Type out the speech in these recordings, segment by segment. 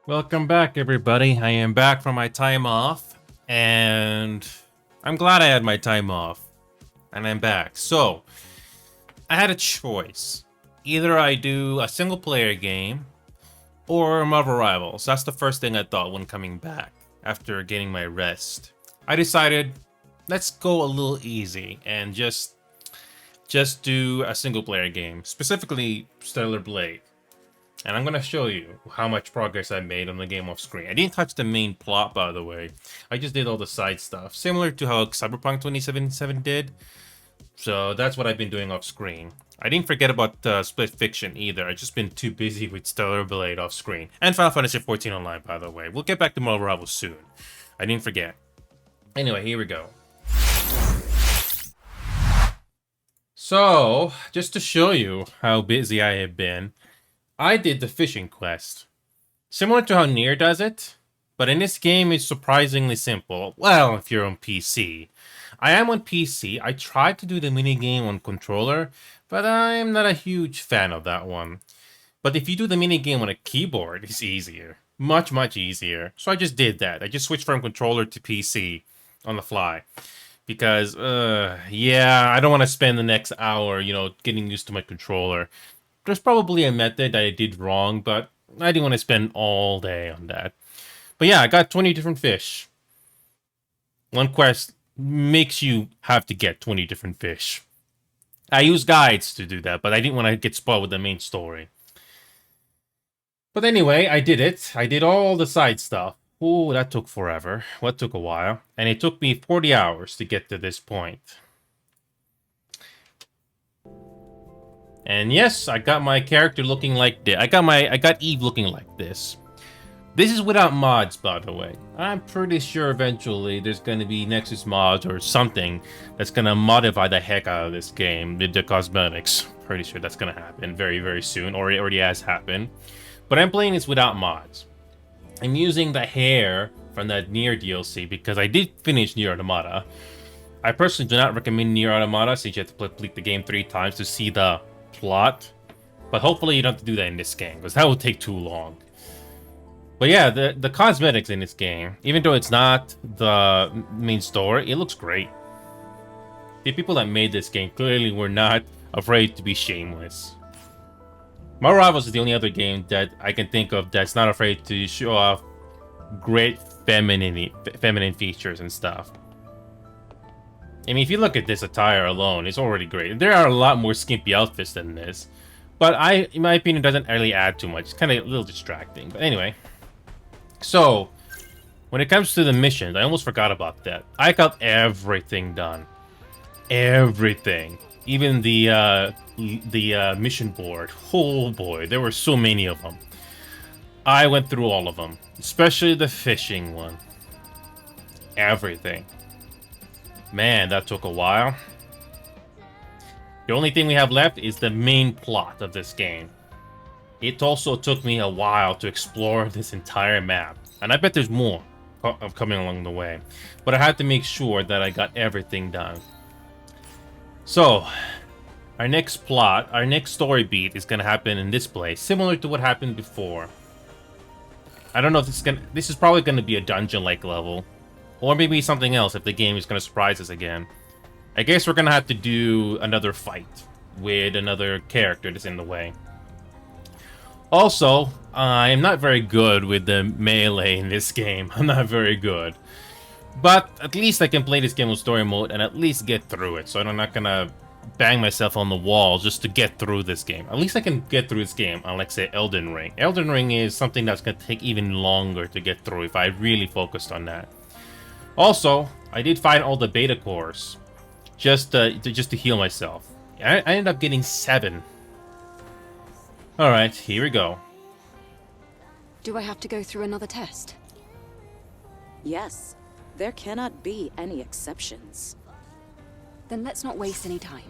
Welcome back, everybody. I am back from my time off, and I'm glad I had my time off, and I'm back. So, I had a choice. Either I do a single-player game, or Marvel Rivals. That's the first thing I thought when coming back, after getting my rest. I decided, let's go a little easy, and just do a single-player game, specifically Stellar Blade. And I'm gonna show you how much progress I made on the game off screen. I didn't touch the main plot, by the way. I just did all the side stuff, similar to how Cyberpunk 2077 did. So that's what I've been doing off screen. I didn't forget about Split Fiction either. I've just been too busy with Stellar Blade off screen. And Final Fantasy XIV Online, by the way. We'll get back to Marvel Rivals soon. I didn't forget. Anyway, here we go. So, just to show you how busy I have been, I did the fishing quest. Similar to how Nier does it, but in this game it's surprisingly simple. Well, if you're on PC. I am on PC. I tried to do the minigame on controller, but I'm not a huge fan of that one. But if you do the minigame on a keyboard, it's easier. Much, much easier. So I just did that. I just switched from controller to PC on the fly. Because, yeah, I don't want to spend the next hour, getting used to my controller. There's probably a method that I did wrong, but I didn't want to spend all day on that. But yeah, I got 20 different fish. One quest makes you have to get 20 different fish. I use guides to do that, but I didn't want to get spoiled with the main story. But anyway, I did it. I did all the side stuff. Oh, that took forever. What took a while? And it took me 40 hours to get to this point. And yes, I got my character looking like this. I got Eve looking like this. This is without mods, by the way. I'm pretty sure eventually there's going to be Nexus mods or something that's going to modify the heck out of this game with the cosmetics. Pretty sure that's going to happen very, very soon, or it already has happened. But I'm playing this without mods. I'm using the hair from that Nier DLC because I did finish Nier Automata. I personally do not recommend Nier Automata since you have to complete the game 3 times to see the plot, but hopefully you don't have to do that in this game because that would take too long. But yeah, the cosmetics in this game, even though it's not the main story, it looks great. The people that made this game clearly were not afraid to be shameless. Marvel Rivals is the only other game that I can think of that's not afraid to show off great feminine features and stuff. I mean, if you look at this attire alone, it's already great. There are a lot more skimpy outfits than this. But in my opinion, doesn't really add too much. It's kind of a little distracting. But anyway. So, when it comes to the missions, I almost forgot about that. I got everything done. Everything. Even the mission board. Oh boy, there were so many of them. I went through all of them. Especially the fishing one. Everything. Man, that took a while. The only thing we have left is the main plot of this game. It also took me a while to explore this entire map. And I bet there's more coming along the way. But I had to make sure that I got everything done. So, our next plot, our next story beat is going to happen in this place. Similar to what happened before. I don't know if this is probably going to be a dungeon-like level. Or maybe something else if the game is going to surprise us again. I guess we're going to have to do another fight with another character that's in the way. Also, I am not very good with the melee in this game. I'm not very good. But at least I can play this game with story mode and at least get through it. So I'm not going to bang myself on the wall just to get through this game. At least I can get through this game, unlike, say, Elden Ring. Elden Ring is something that's going to take even longer to get through if I really focused on that. Also, I did find all the beta cores just to heal myself. I ended up getting 7. Alright, here we go. Do I have to go through another test? Yes. There cannot be any exceptions. Then let's not waste any time.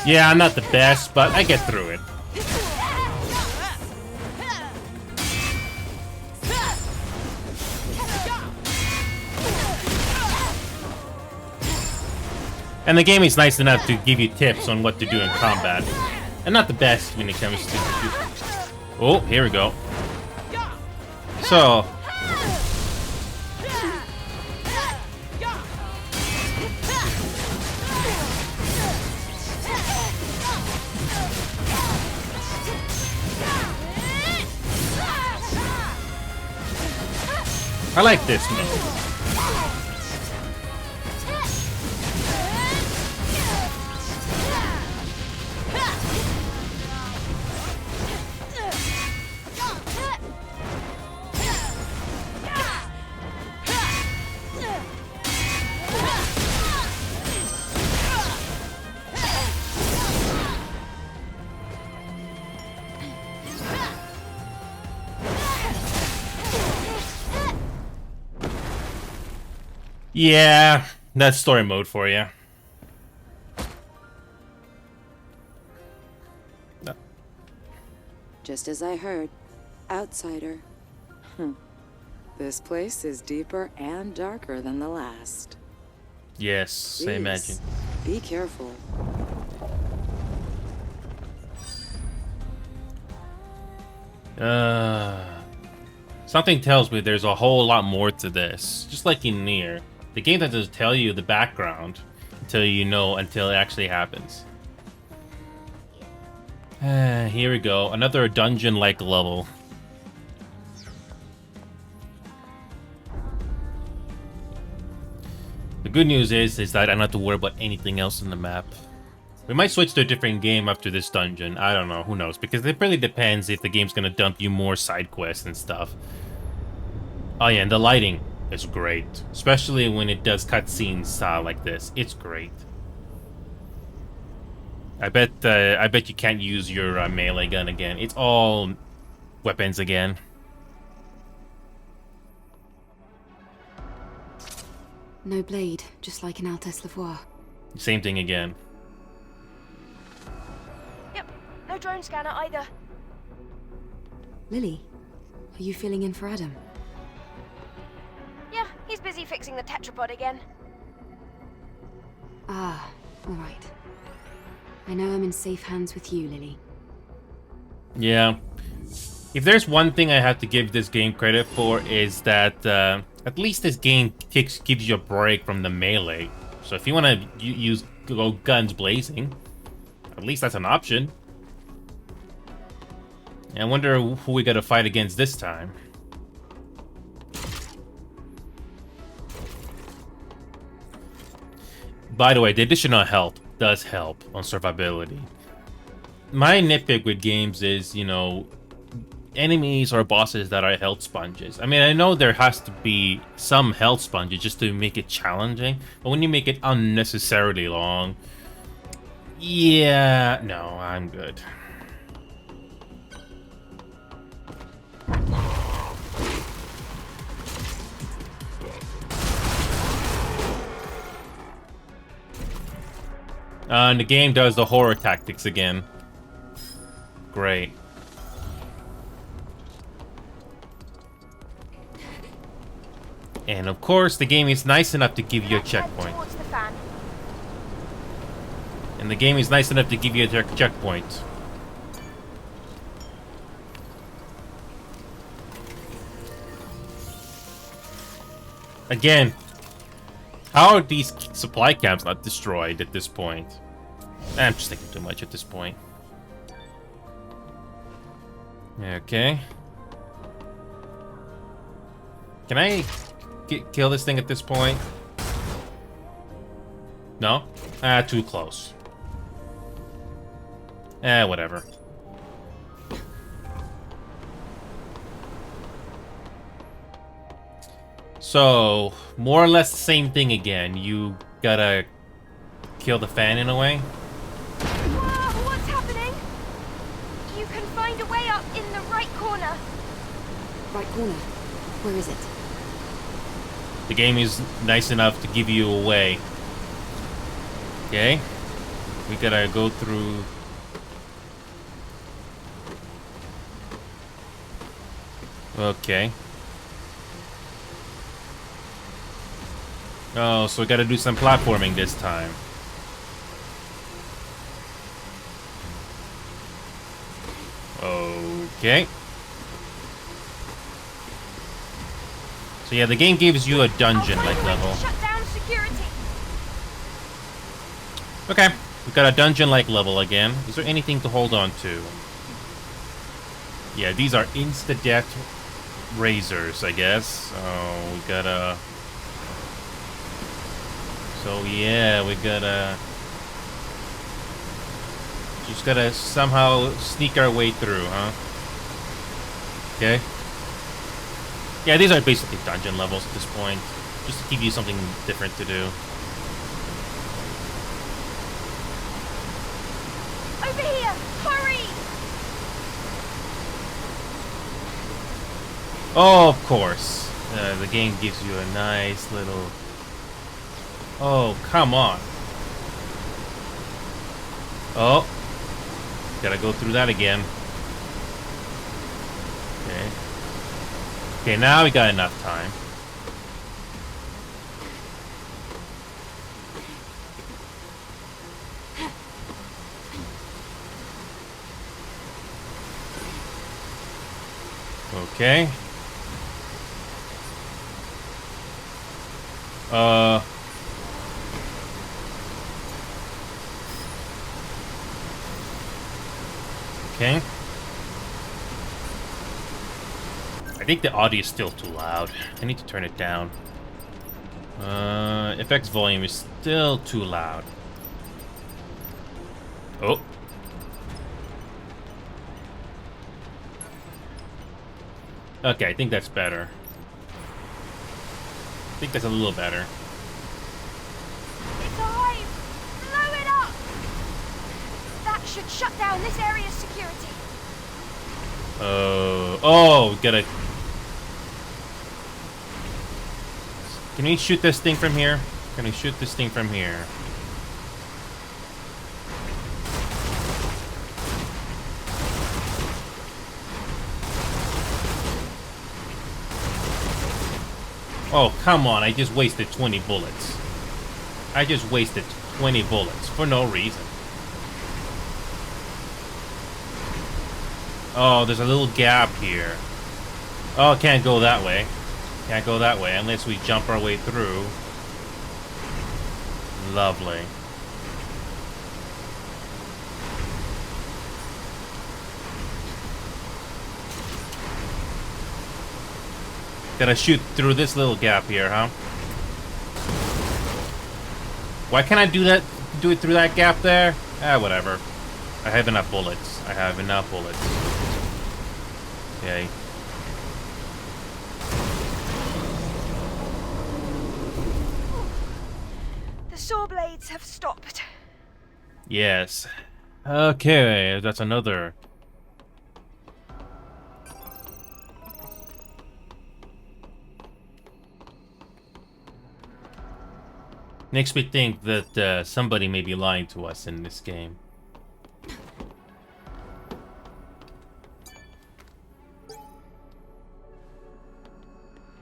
Yeah, I'm not the best, but I get through it. And the game is nice enough to give you tips on what to do in combat. And not the best when it comes to... Oh, here we go. So... I like this move. Yeah, that's story mode for you. Just as I heard. Outsider. This place is deeper and darker than the last. Yes, I imagine. Be careful. Something tells me there's a whole lot more to this. Just like in Nier. The game doesn't tell you the background until until it actually happens. Here we go. Another dungeon-like level. The good news is that I don't have to worry about anything else in the map. We might switch to a different game after this dungeon. I don't know. Who knows? Because it really depends if the game's going to dump you more side quests and stuff. Oh yeah, and the lighting is great. Especially when it does cutscenes like this. It's great. I bet you can't use your melee gun again. It's all weapons again. No blade, just like in Altesse Lavoie. Same thing again. Yep, no drone scanner either. Lily, are you filling in for Adam? Yeah, he's busy fixing the tetrapod again. Ah, all right. I know I'm in safe hands with you, Lily. Yeah. If there's one thing I have to give this game credit for is that at least this game gives you a break from the melee. So if you want to go guns blazing, at least that's an option. I wonder who we got to fight against this time. By the way, the additional health does help on survivability. My nitpick with games is, enemies or bosses that are health sponges. I mean, I know there has to be some health sponges just to make it challenging, but when you make it unnecessarily long, yeah, no, I'm good. And the game does the horror tactics again. Great. And of course, the game is nice enough to give you a checkpoint. And the game is nice enough to give you a checkpoint. Again, how are these supply camps not destroyed at this point? I'm just thinking too much at this point. Okay. Can I kill this thing at this point? No? Too close. Whatever. So, more or less the same thing again. You gotta kill the fan in a way. Whoa, what's happening? You can find a way up in the right corner. Right corner? Where is it? The game is nice enough to give you a way. Okay? We gotta go through... Okay. Oh, so we gotta do some platforming this time. Okay. So yeah, the game gives you a dungeon-like level. Shut down security. Okay, we got a dungeon-like level again. Is there anything to hold on to? Yeah, these are insta-death razors, I guess. Oh, we gotta... So yeah, we gotta... Just gotta somehow sneak our way through, huh? Okay. Yeah, these are basically dungeon levels at this point. Just to give you something different to do. Over here! Hurry! Oh, of course. The game gives you a nice little... Oh, come on. Oh. Gotta go through that again. Okay. Okay, now we got enough time. Okay. Okay. I think the audio is still too loud. I need to turn it down. Effects volume is still too loud. Oh. Okay, I think that's better. I think that's a little better. It's alive! Blow it up! That should shut down this area's security. Oh, we gotta... Can we shoot this thing from here? Can we shoot this thing from here? Oh, come on, I just wasted 20 bullets. I just wasted 20 bullets for no reason. Oh, there's a little gap here. Oh, can't go that way. Can't go that way unless we jump our way through. Lovely. Gotta shoot through this little gap here, huh? Why can't I do that? Do it through that gap there? Ah, whatever. I have enough bullets. I have enough bullets. Okay. The saw blades have stopped. Yes. Okay, that's another. Makes me think that somebody may be lying to us in this game.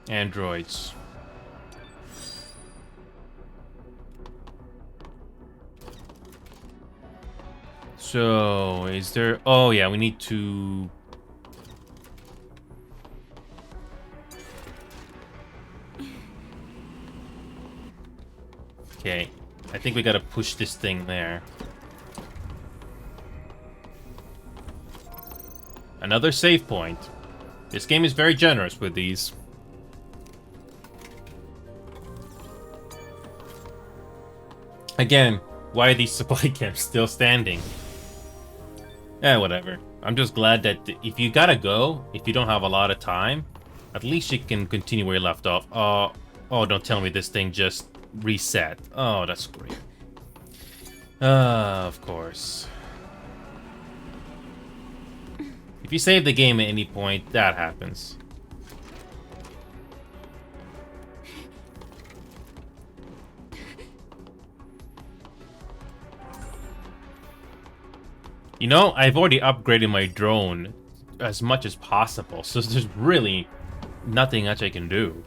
Androids. So, is there... Oh, yeah, we need to... Okay, I think we gotta push this thing there. Another save point. This game is very generous with these. Again, why are these supply camps still standing? Eh, whatever. I'm just glad that if you gotta go, if you don't have a lot of time, at least you can continue where you left off. Oh, don't tell me this thing just reset. Oh, that's great. Of course. If you save the game at any point, that happens. You know, I've already upgraded my drone as much as possible, so there's really nothing much I can do.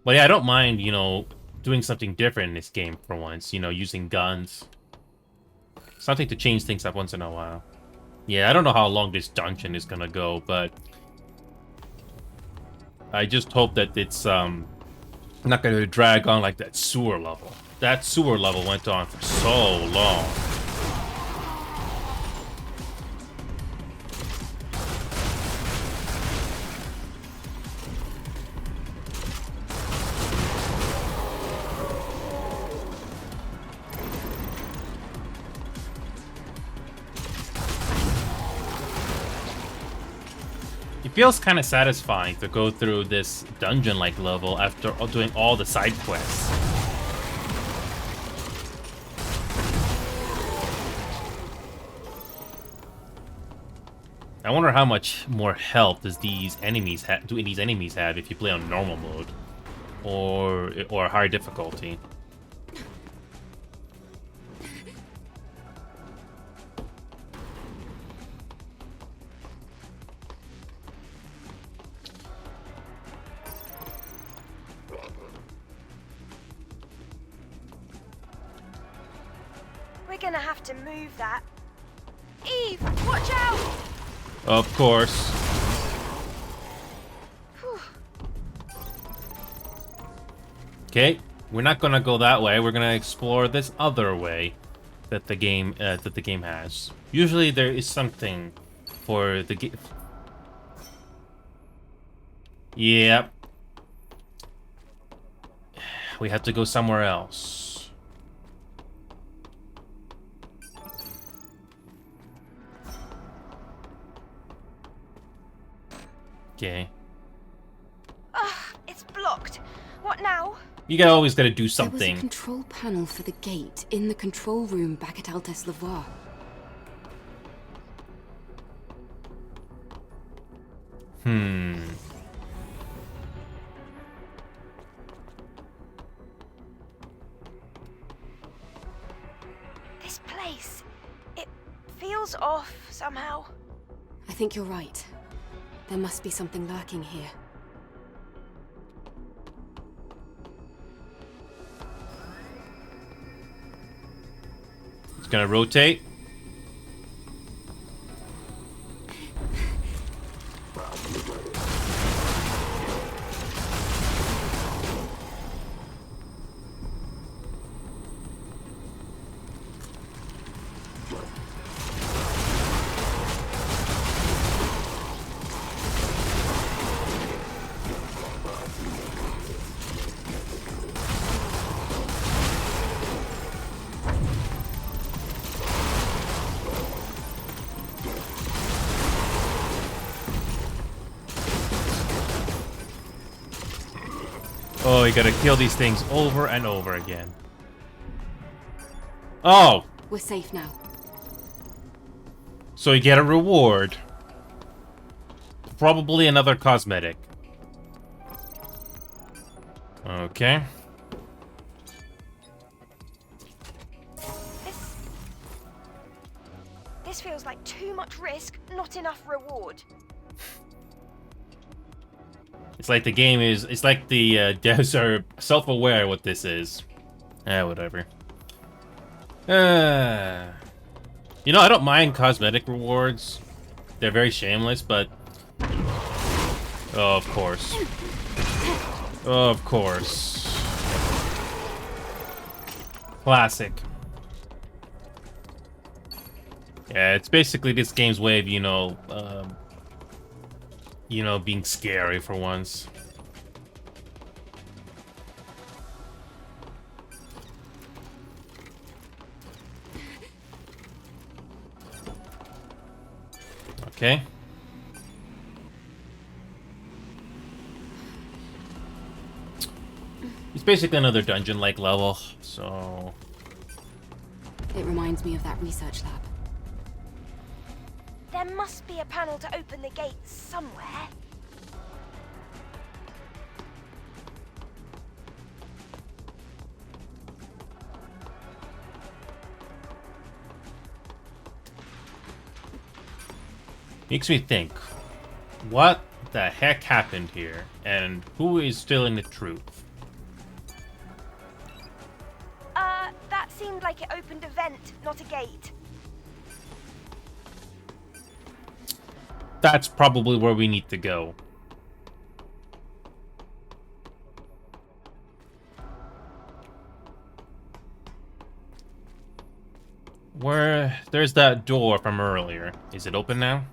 But yeah, I don't mind, you know, doing something different in this game for once. You know, using guns. Something to change things up once in a while. Yeah, I don't know how long this dungeon is gonna go, but I just hope that it's not gonna drag on like that sewer level. That sewer level went on for so long. It feels kind of satisfying to go through this dungeon-like level after doing all the side quests. I wonder how much more health does these enemies do these enemies have if you play on normal mode or higher difficulty. We're gonna have to move that. Eve, watch out! Of course. Whew. Okay, we're not gonna go that way. We're gonna explore this other way that the game has. Usually there is something for the game. Yep. We have to go somewhere else. Okay. Ugh, it's blocked. What now? You always gotta do There was something. a control panel for the gate in the control room back at Altes Lavoir. This place. It feels off somehow. I think you're right. There must be something lurking here. It's gonna rotate. Oh, you gotta kill these things over and over again. Oh! We're safe now. So you get a reward. Probably another cosmetic. Okay. This feels like too much risk, not enough reward. It's like the game is... It's like the devs are self-aware what this is. Whatever. You know, I don't mind cosmetic rewards. They're very shameless, but... Oh, of course. Of course. Classic. Yeah, it's basically this game's way of, you know, being scary for once. Okay. It's basically another dungeon-like level, so... It reminds me of that research lab. There must be a panel to open the gate somewhere. Makes me think, what the heck happened here, and who is telling the truth? That seemed like it opened a vent, not a gate. That's probably where we need to go. There's that door from earlier. Is it open now?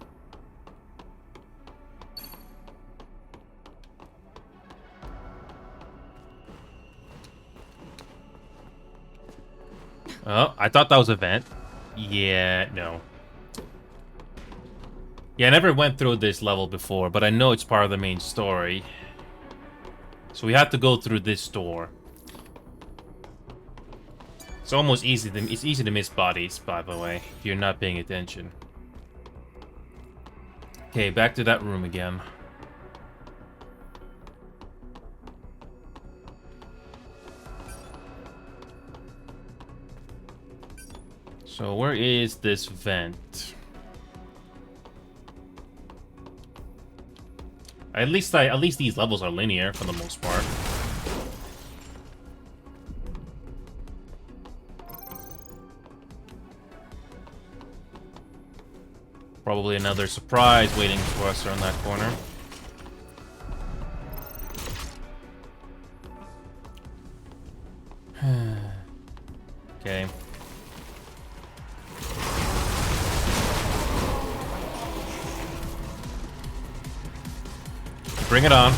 Oh, I thought that was a vent. Yeah, no. Yeah, I never went through this level before, but I know it's part of the main story. So we have to go through this door. It's almost easy to miss bodies, by the way, if you're not paying attention. Okay, back to that room again. So where is this vent? At least these levels are linear for the most part. Probably another surprise waiting for us around that corner. Okay. Bring it on.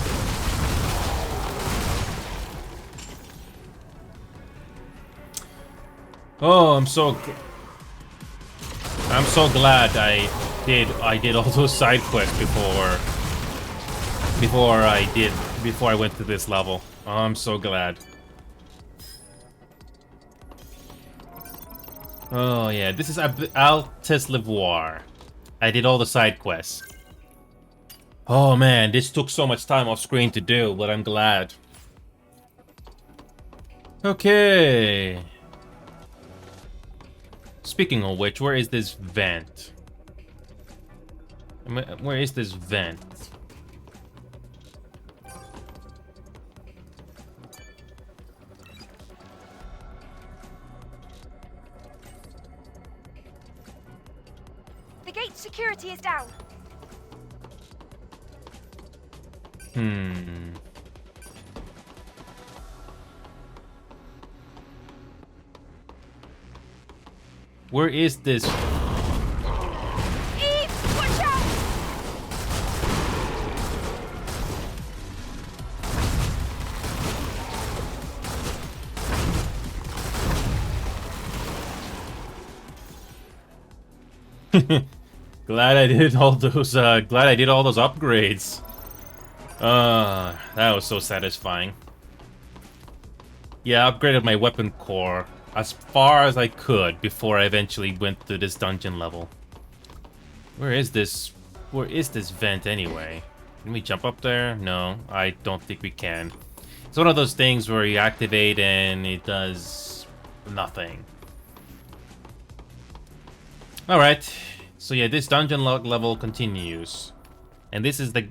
Oh, I'm so glad I did all those side quests before I went to this level. Oh, I'm so glad. Oh yeah, this is Altes Livoire. I did all the side quests. Oh man, this took so much time off screen to do, but I'm glad. Okay. Speaking of which, where is this vent? Where is this vent? The gate security is down. Where is this? Eve, watch out! Glad I did all those upgrades. That was so satisfying. Yeah, I upgraded my weapon core as far as I could before I eventually went to this dungeon level. Where is this vent anyway? Can we jump up there? No, I don't think we can. It's one of those things where you activate and it does nothing. Alright, so yeah, this dungeon level continues. And this is the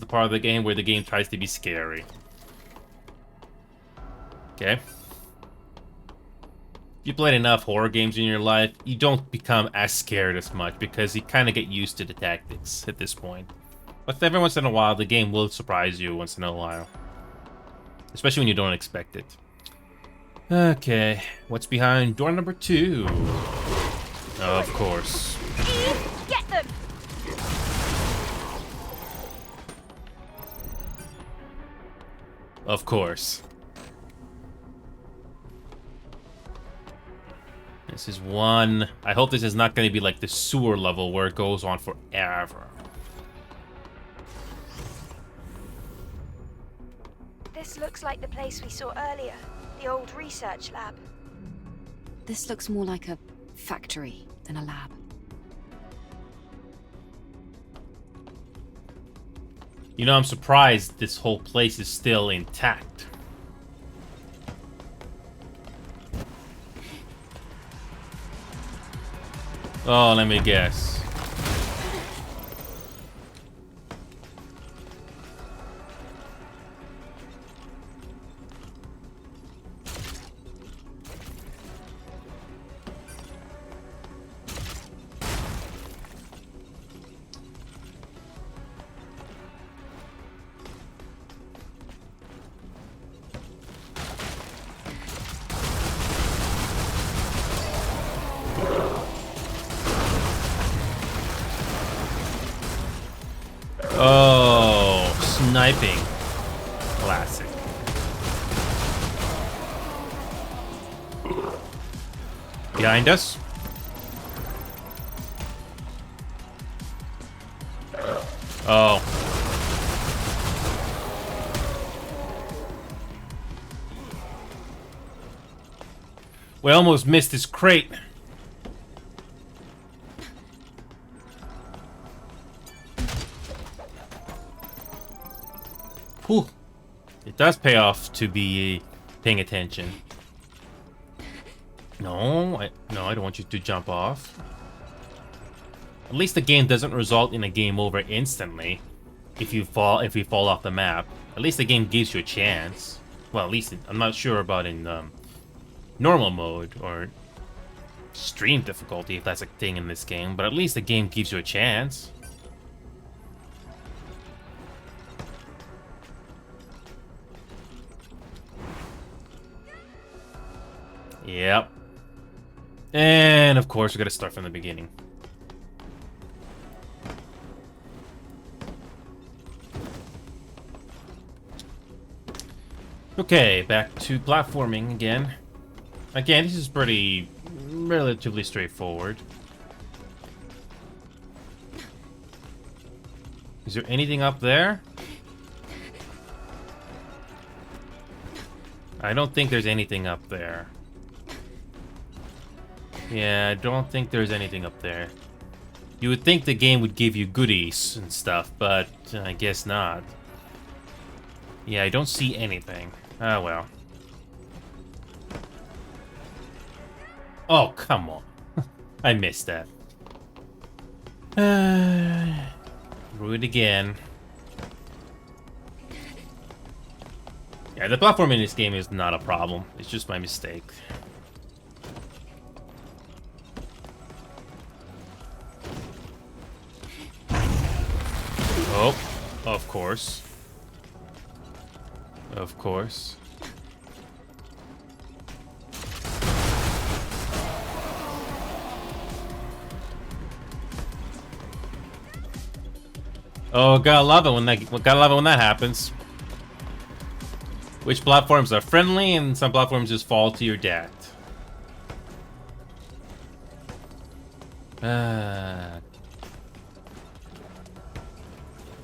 part of the game where the game tries to be scary. Okay. If you played enough horror games in your life, you don't become as scared as much because you kind of get used to the tactics at this point. But every once in a while, the game will surprise you once in a while. Especially when you don't expect it. Okay, what's behind door number 2? Of course. Eve, get them! Of course. This is one. I hope this is not going to be like the sewer level where it goes on forever. This looks like the place we saw earlier, the old research lab. This looks more like a factory than a lab. You know, I'm surprised this whole place is still intact. Oh, let me guess. Oh, sniping. Classic. Behind us. Oh. We almost missed this crate. Whew. It does pay off to be paying attention. No, I don't want you to jump off. At least the game doesn't result in a game over instantly if you fall off the map. At least the game gives you a chance. Well, at least I'm not sure about in normal mode or extreme difficulty if that's a thing in this game, but at least the game gives you a chance. Yep. And of course we gotta start from the beginning. Okay, back to platforming again. Again, this is relatively straightforward. Is there anything up there? I don't think there's anything up there. Yeah, I don't think there's anything up there. You would think the game would give you goodies and stuff, but I guess not. Yeah, I don't see anything. Ah, well. Oh, come on. I missed that. Do it again. Yeah, the platform in this game is not a problem. It's just my mistake. Oh, of course. Of course. Oh, gotta love it when that happens. Which platforms are friendly and some platforms just fall to your death.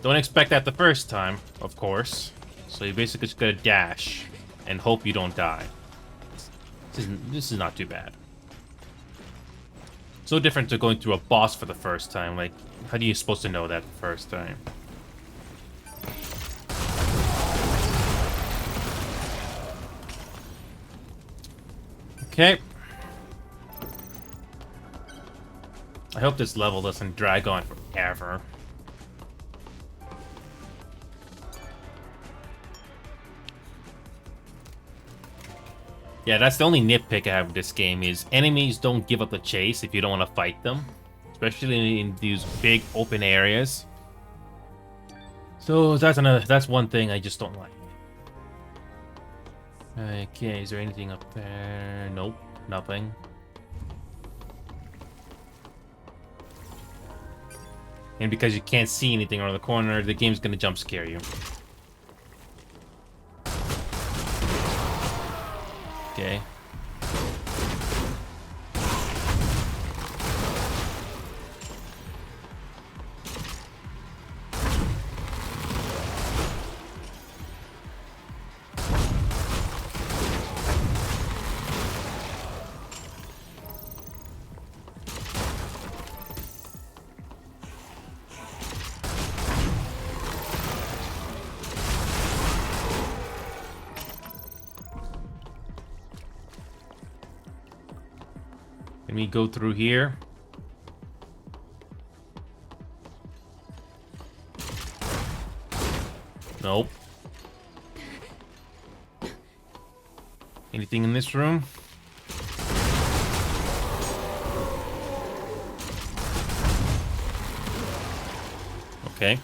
Don't expect that the first time, of course. So you basically just gotta dash and hope you don't die. This is not too bad. So different to going through a boss for the first time. Like, how are you supposed to know that the first time? Okay. I hope this level doesn't drag on forever. Yeah, that's the only nitpick I have with this game is enemies don't give up the chase if you don't want to fight them. Especially in these big open areas. So that's one thing I just don't like. Okay, is there anything up there? Nope, nothing. And because you can't see anything around the corner, the game's gonna jump scare you. Okay. Can we go through here? Nope. Anything in this room? Okay.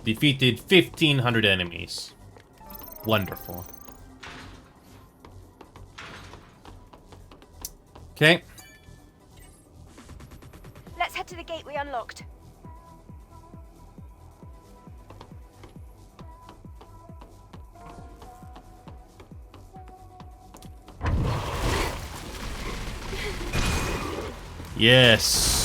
Defeated 1,500 enemies. Wonderful. Okay. Let's head to the gate we unlocked. Yes.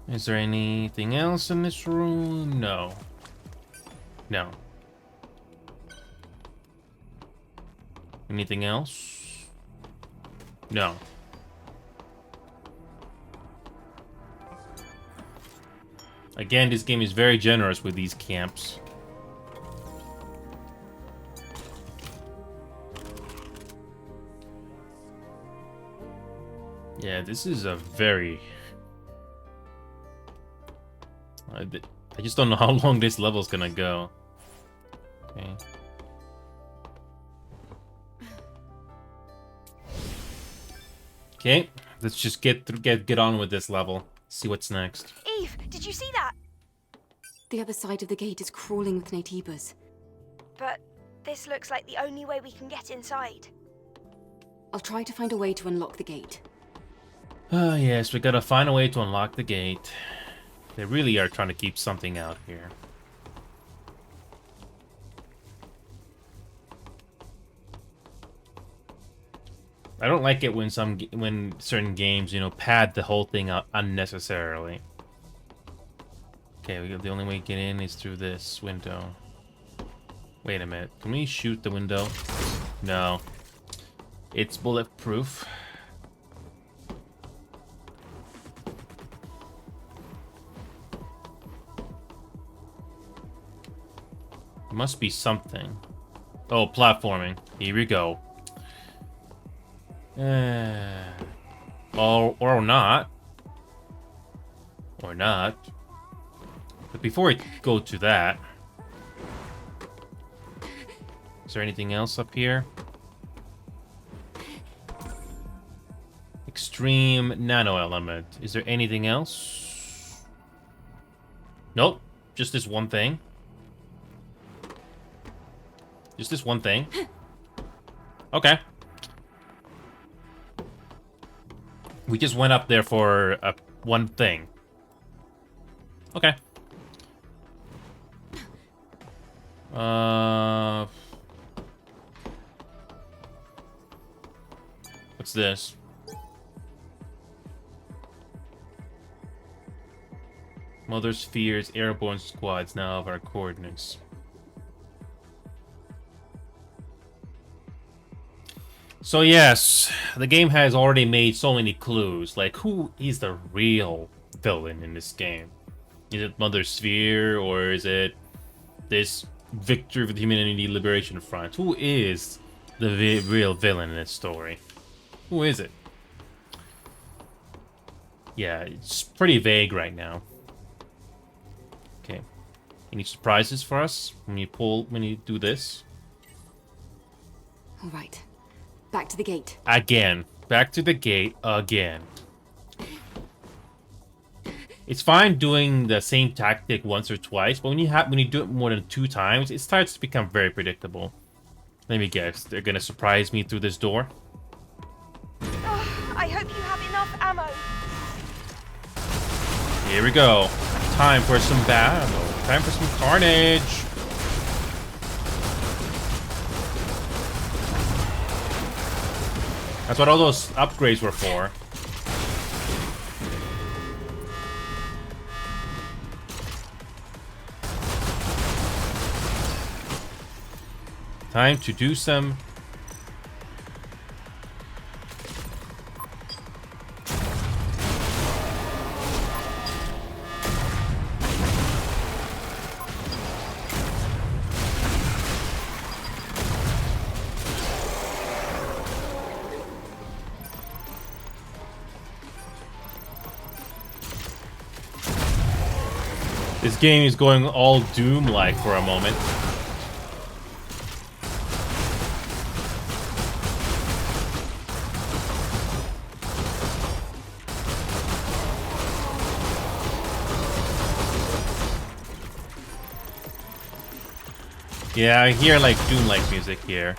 Is there anything else in this room? No. No. Anything else? No. Again, this game is very generous with these camps. Yeah, this is a very... I just don't know how long this level's gonna go. Okay. Okay, let's just get on with this level. See what's next. Eve, did you see that? The other side of the gate is crawling with Natiebas. But this looks like the only way we can get inside. I'll try to find a way to unlock the gate. Ah, yes, we gotta find a way to unlock the gate. They really are trying to keep something out here. I don't like it when certain games, you know, pad the whole thing out unnecessarily. Okay, the only way to get in is through this window. Wait a minute. Can we shoot the window? No. It's bulletproof. Must be something. Oh, platforming. Here we go. Or not. Or not. But before we go to that... Is there anything else up here? Extreme nano element. Is there anything else? Nope. Just this one thing. Just this one thing. Okay. We just went up there for one thing. Okay. What's this? Mother Sphere's airborne squads now have our coordinates. So yes, the game has already made so many clues. Like, who is the real villain in this game? Is it Mother Sphere, or is it this Victor of the Humanity Liberation Front? Who is the real villain in this story? Who is it? Yeah, it's pretty vague right now. Okay. Any surprises for us when you do this? All right. Back to the gate. Again. Back to the gate again. It's fine doing the same tactic once or twice, but when you do it more than 2 times, it starts to become very predictable. Let me guess, they're gonna surprise me through this door? I hope you have enough ammo. Here we go. Time for some battle. Time for some carnage. That's what all those upgrades were for. Time to do some... This game is going all Doom-like for a moment. Yeah, I hear like Doom-like music here.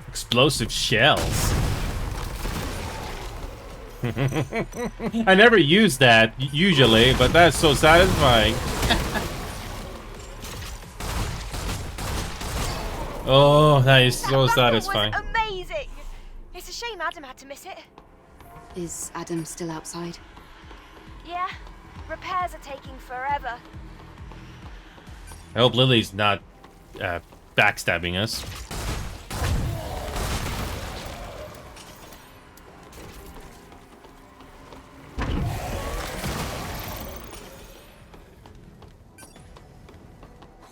Explosive shells. I never use that usually, but that's so satisfying. Oh, that is so satisfying. Was amazing. It's a shame Adam had to miss it. Is Adam still outside? Yeah, repairs are taking forever. I hope Lily's not backstabbing us.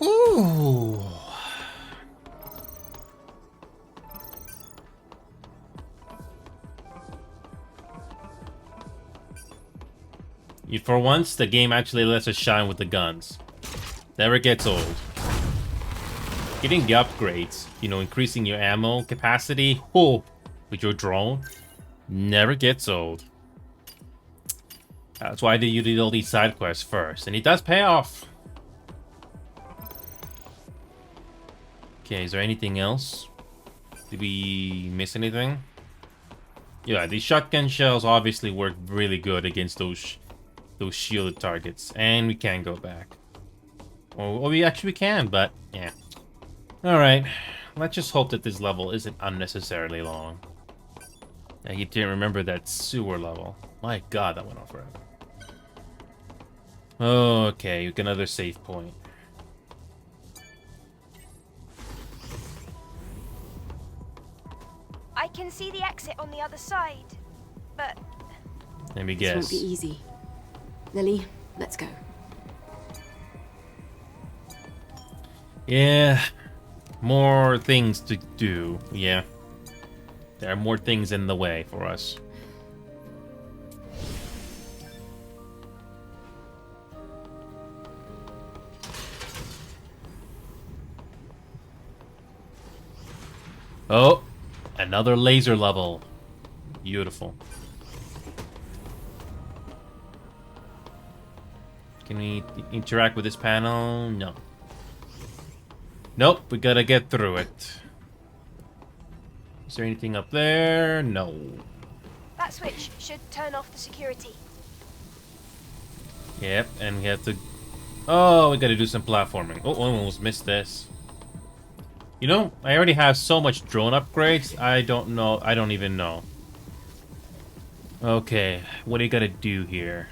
Ooh. For once, the game actually lets us shine with the guns. Never gets old. Getting the upgrades, you know, increasing your ammo capacity, with your drone, never gets old. That's why you did all these side quests first, and it does pay off. Okay, is there anything else? Did we miss anything? Yeah, these shotgun shells obviously work really good against those shielded targets, and we can go back. Or we actually can, but yeah. All right, let's just hope that this level isn't unnecessarily long. I didn't remember that sewer level. My God, that went on forever. Okay, another save point. I can see the exit on the other side, but Let me This guess. won't be easy. Lily, let's go. Yeah, more things to do. Yeah, there are more things in the way for us. Oh, another laser level. Beautiful. Can we interact with this panel? No. Nope, we gotta get through it. Is there anything up there? No. that switch should turn off the security. Yep, and we have to... Oh, we gotta do some platforming. Oh, I almost missed this. You know, I already have so much drone upgrades, I don't know. I don't even know. Okay, what do you gotta do here?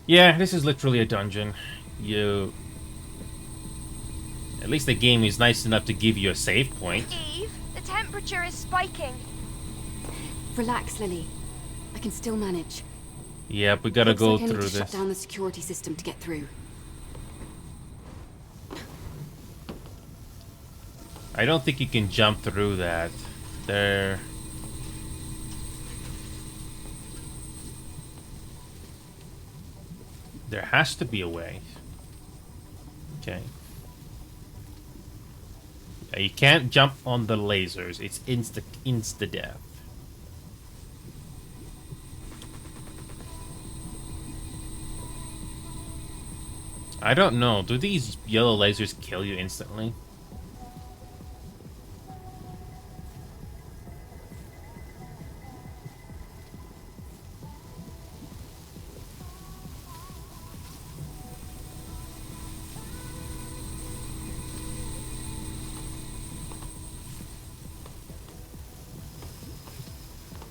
Yeah, this is literally a dungeon. At least the game is nice enough to give you a save point. Eve, the temperature is spiking. Relax, Lily. I can still manage. Yep, we gotta Looks go like I need through to shut this. down the security system to get through. I don't think you can jump through that. There... There has to be a way. Okay. You can't jump on the lasers. It's insta-death. I don't know. Do these yellow lasers kill you instantly?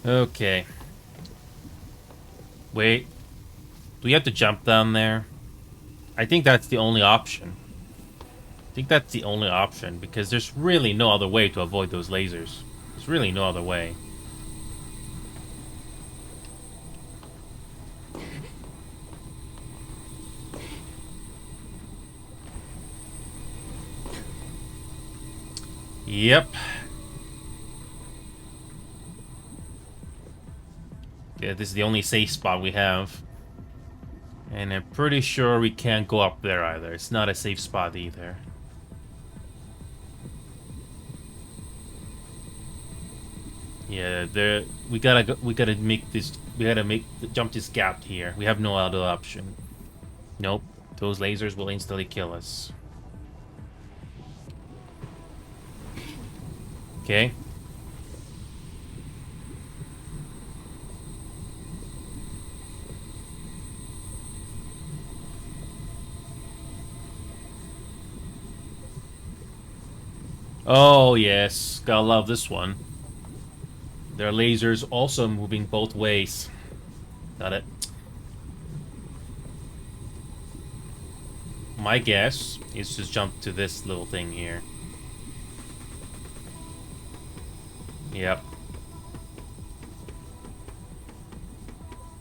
Okay. Wait. Do we have to jump down there? I think that's the only option. Because there's really no other way to avoid those lasers. There's really no other way. Yep. Okay, this is the only safe spot we have. And I'm pretty sure we can't go up there either. It's not a safe spot either. Yeah, there. We gotta make this. We gotta jump this gap here. We have no other option. Nope. Those lasers will instantly kill us. Okay. Oh, yes. Gotta love this one. There are lasers also moving both ways. Got it. My guess is just jump to this little thing here. Yep.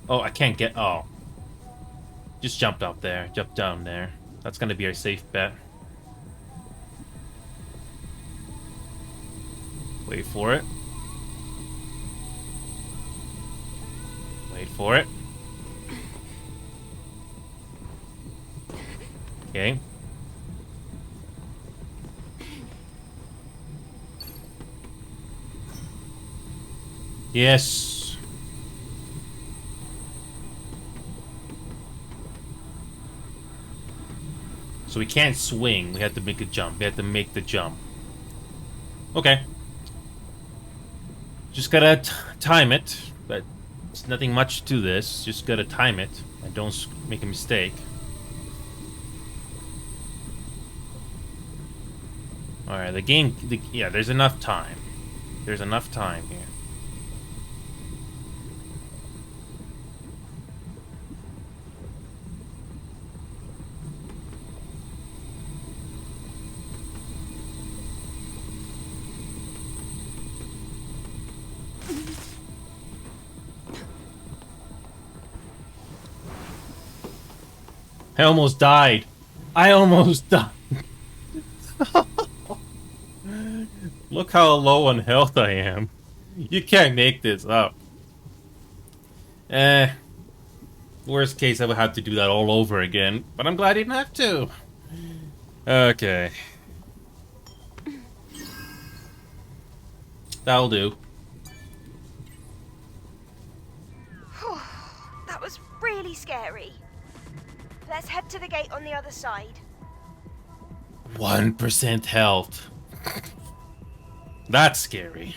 Oh, I can't get... Oh. Just jumped up there. Jump down there. That's gonna be our safe bet. Wait for it. Wait for it. Okay. Yes. So we can't swing. We have to make a jump. We have to make the jump. Okay. Just gotta time it. But it's nothing much to this. Just gotta time it. And don't make a mistake. Alright, the game... yeah, there's enough time. There's enough time here. I almost died. I almost died. Look how low on health I am. You can't make this up. Worst case, I would have to do that all over again. But I'm glad I didn't have to. Okay. That'll do. That was really scary. Let's head to the gate on the other side. 1% health. That's scary.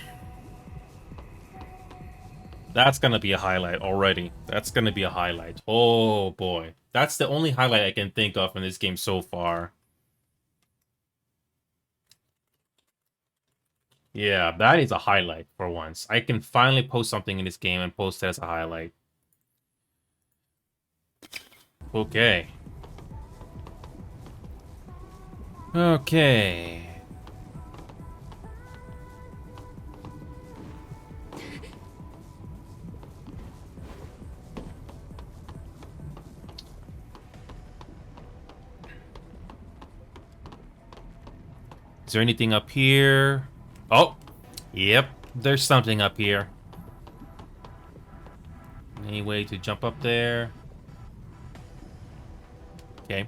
That's gonna be a highlight already. That's gonna be a highlight. Oh boy. That's the only highlight I can think of in this game so far. Yeah, that is a highlight for once. I can finally post something in this game and post it as a highlight. Okay. Okay. Is there anything up here? Oh! Yep, there's something up here. Any way to jump up there? Okay.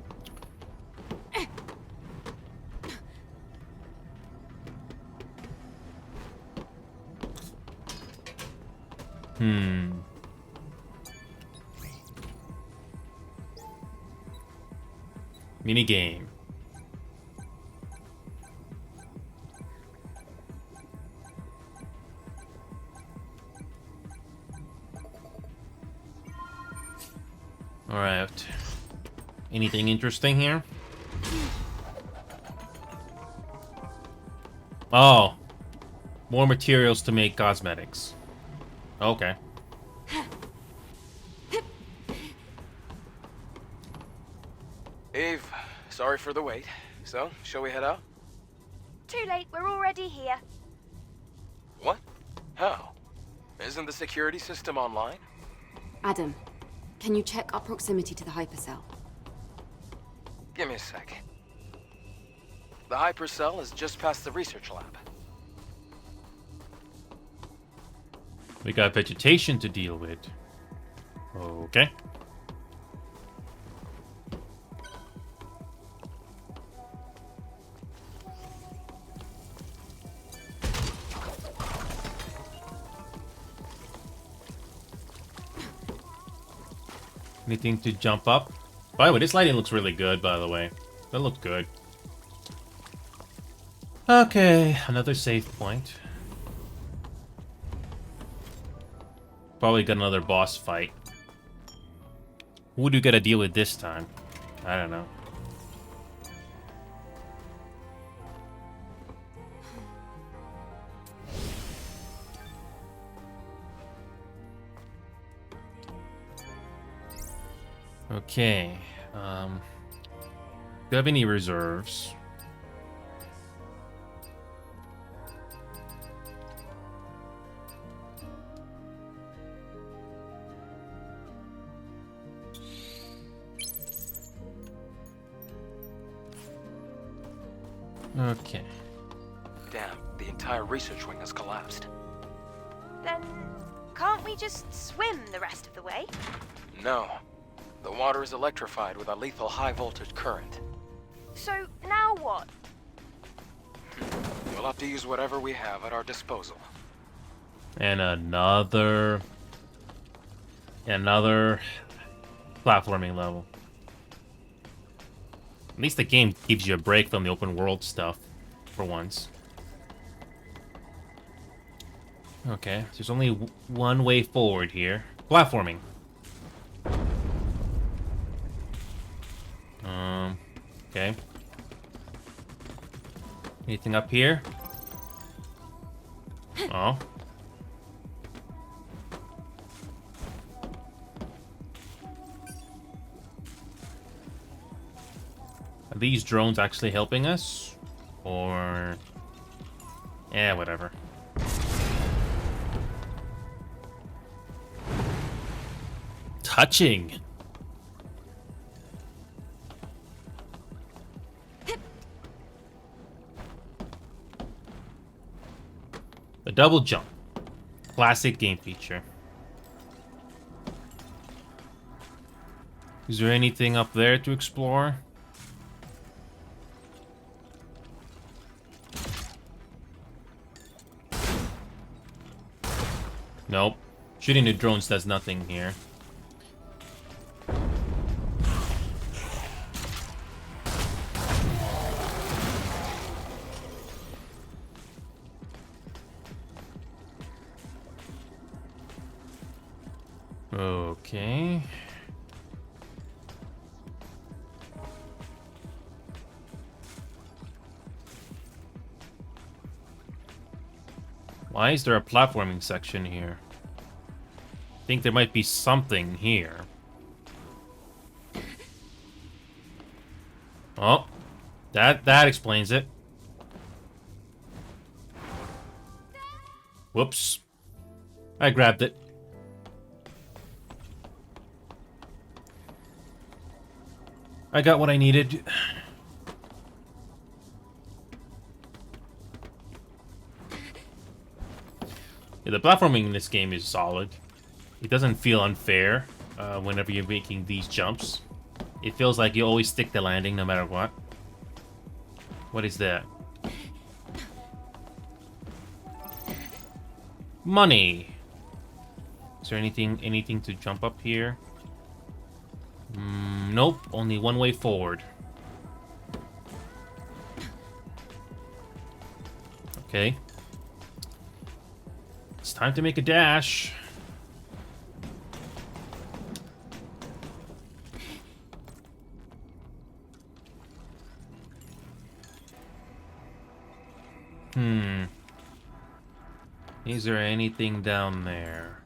Mini game. All right. Anything interesting here? Oh. More materials to make cosmetics. Okay. Eve, sorry for the wait. So, shall we head out? Too late, we're already here. What? How? Isn't the security system online? Adam, can you check our proximity to the hypercell? Give me a sec. The hypercell is just past the research lab. We got vegetation to deal with. Okay. Anything to jump up? By the way, this lighting looks really good, by the way. That looked good. Okay, another save point. Probably got another boss fight. Who do you gotta deal with this time? I don't know. Okay. Do you have any reserves? Okay. Damn, the entire research wing has collapsed. Then can't we just swim the rest of the way? No. The water is electrified with a lethal high-voltage current. So now what? We'll have to use whatever we have at our disposal. And another platforming level. At least the game gives you a break from the open world stuff for once. Okay, so there's only one way forward here. Platforming. Okay. Anything up here? Oh. Are these drones actually helping us? Or... yeah, whatever. Touching! A double jump. Classic game feature. Is there anything up there to explore? Nope. Shooting the drones does nothing here. Okay. Why is there a platforming section here? I think there might be something here. Oh, that explains it. Whoops. I grabbed it. I got what I needed. Yeah, the platforming in this game is solid. It doesn't feel unfair whenever you're making these jumps. It feels like you always stick the landing no matter what. What is that? Money! Is there anything to jump up here? Nope, only one way forward. Okay. It's time to make a dash. Is there anything down there?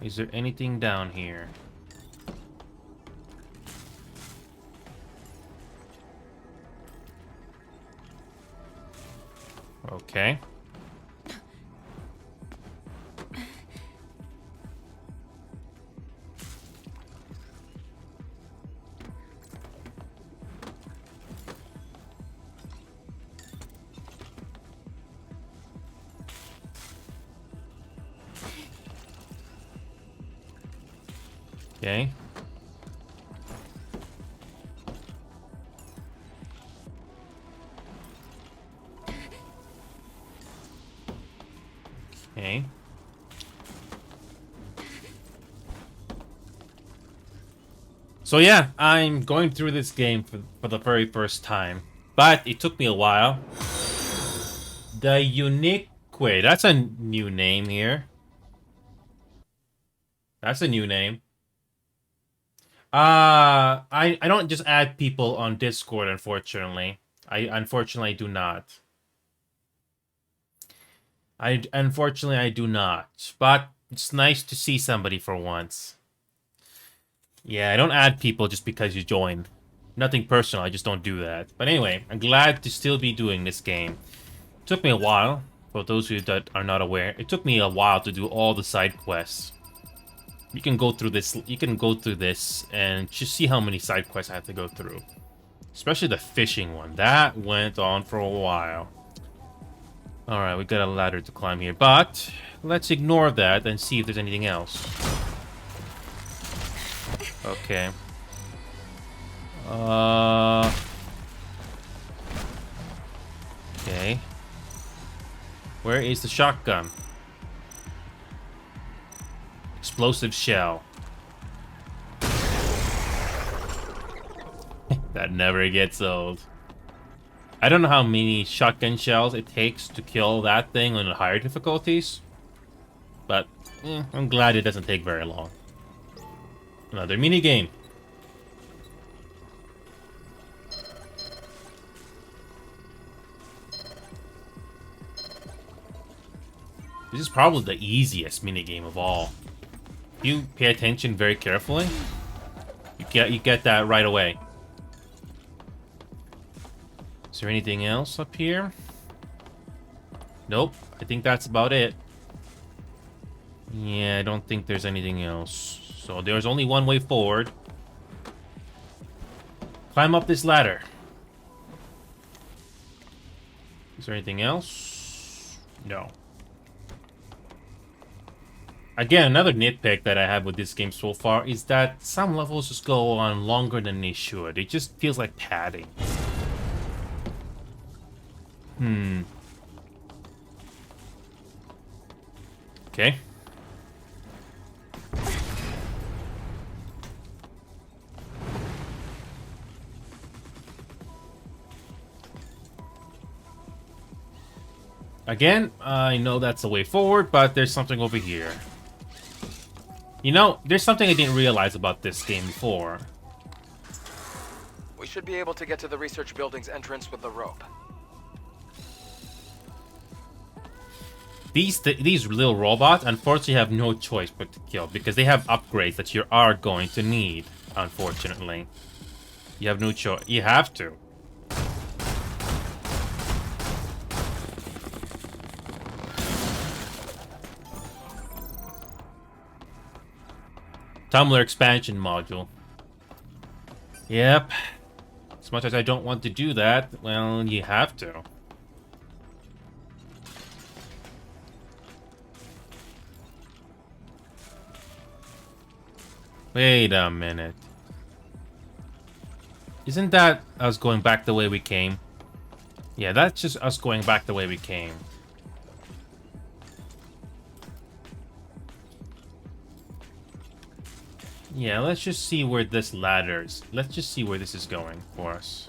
Is there anything down here? Okay. Okay. Okay. So yeah, I'm going through this game for the very first time. But it took me a while. The Unique... That's a new name here. That's a new name. I don't just add people on Discord, unfortunately. I unfortunately do not. Unfortunately I do not. But it's nice to see somebody for once. Yeah, I don't add people just because you joined. Nothing personal, I just don't do that. But anyway, I'm glad to still be doing this game. It took me a while. For those of you that are not aware, it took me a while to do all the side quests. You can go through this. You can go through this and just see how many side quests I have to go through. Especially the fishing one. That went on for a while. Alright, we got a ladder to climb here. But let's ignore that and see if there's anything else. Okay. Okay. Where is the shotgun? Explosive shell. That never gets old. I don't know how many shotgun shells it takes to kill that thing on the higher difficulties. But I'm glad it doesn't take very long. Another minigame. This is probably the easiest minigame of all. If you pay attention very carefully, you get that right away. Is there anything else up here? Nope. I think that's about it. Yeah, I don't think there's anything else. So there's only one way forward. Climb up this ladder. Is there anything else? No. Again, another nitpick that I have with this game so far is that some levels just go on longer than they should. It just feels like padding. Okay. Again, I know that's the way forward, but there's something over here. You know, there's something I didn't realize about this game before. We should be able to get to the research building's entrance with the rope. These little robots, unfortunately, have no choice but to kill, because they have upgrades that you are going to need, unfortunately. You have no choice. You have to. Tumblr expansion module. Yep. As much as I don't want to do that, well, you have to. Wait a minute. Isn't that us going back the way we came? Yeah, that's just us going back the way we came. Yeah, let's just see where this ladders. Let's just see where this is going for us.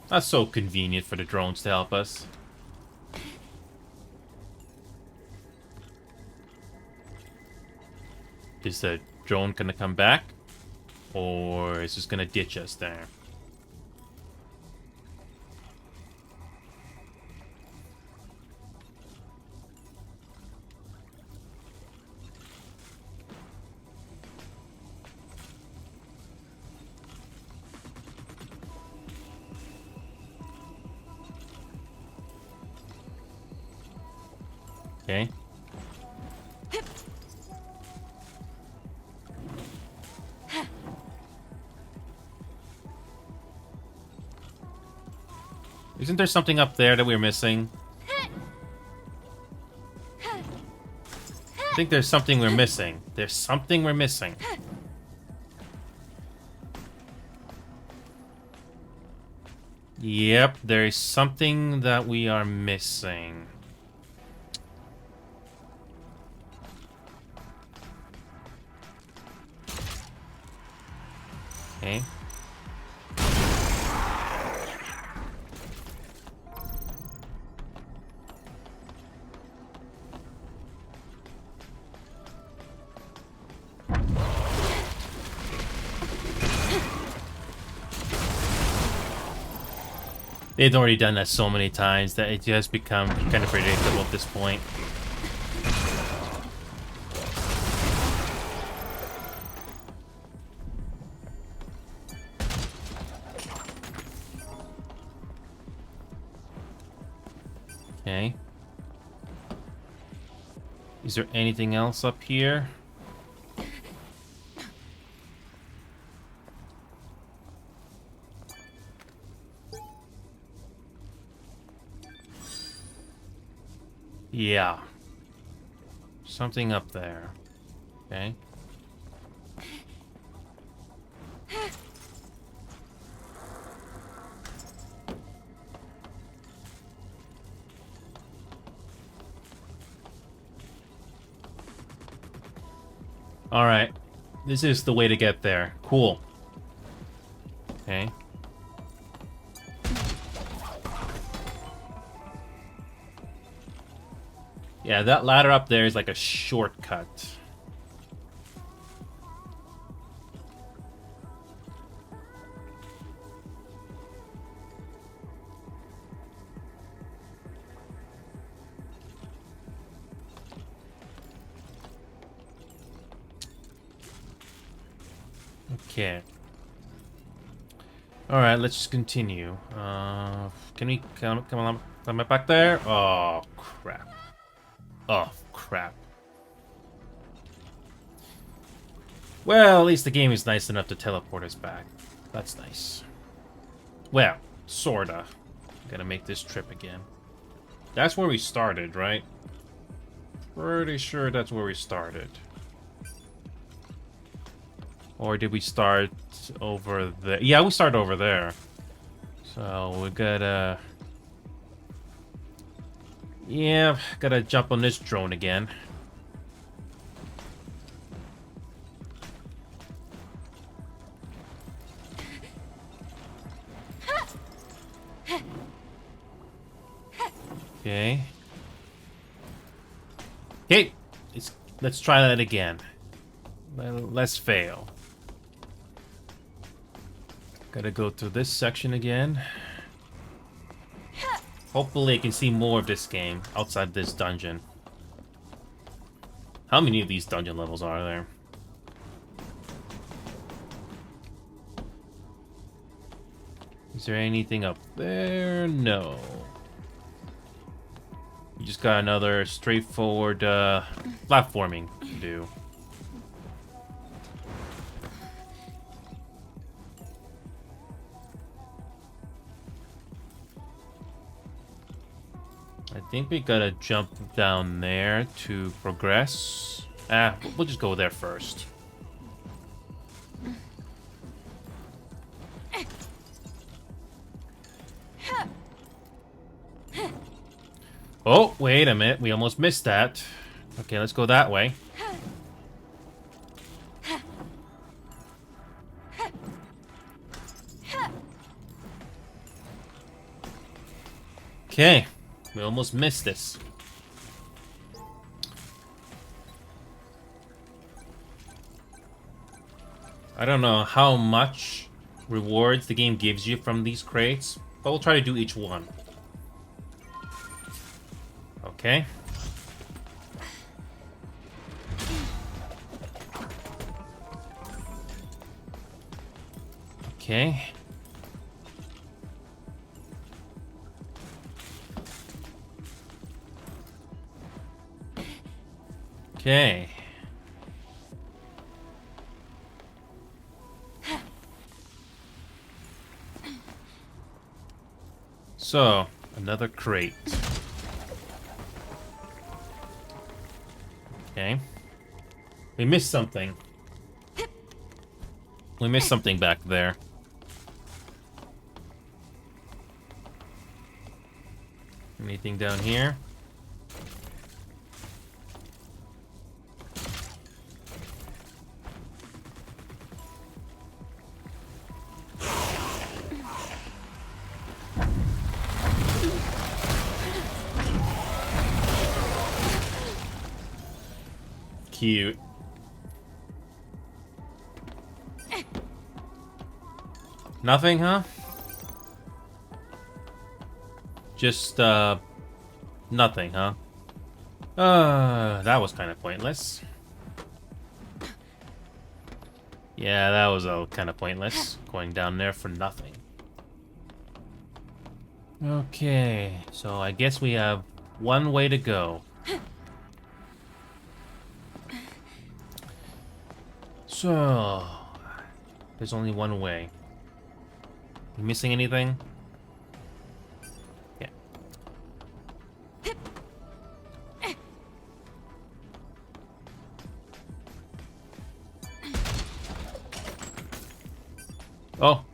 That's so convenient for the drones to help us. Is the drone gonna come back? Or is this gonna ditch us there? Okay. Isn't there something up there that we're missing? I think there's something we're missing. There's something we're missing. Yep, there is something that we are missing. Okay. They've already done that so many times that it has become kind of predictable at this point. Okay. Is there anything else up here? Yeah. Something up there. Okay. Alright. This is the way to get there. Cool. Okay. Yeah, that ladder up there is like a shortcut. Okay. Alright, let's just continue. Can we come back there? Oh, crap. Oh, crap. Well, at least the game is nice enough to teleport us back. That's nice. Well, sorta. Gotta make this trip again. That's where we started, right? Pretty sure that's where we started. Or did we start over there? Yeah, we started over there. So we gotta... Yeah, gotta jump on this drone again. Okay. Okay, let's try that again. Let's fail. Gotta go through this section again. Hopefully I can see more of this game outside this dungeon. How many of these dungeon levels are there? Is there anything up there? No. You just got another straightforward platforming to do. I think we gotta jump down there to progress. We'll just go there first. Oh, wait a minute. We almost missed that. Okay, let's go that way. Okay. We almost missed this. I don't know how much rewards the game gives you from these crates, but we'll try to do each one. Okay. Okay. Okay. So, another crate. Okay. We missed something. We missed something back there. Anything down here? Cute. Nothing, huh? Just, nothing, huh? That was kind of pointless. Yeah, that was all kind of pointless. Going down there for nothing. Okay, so I guess we have one way to go. So, there's only one way. You missing anything? Yeah. Oh,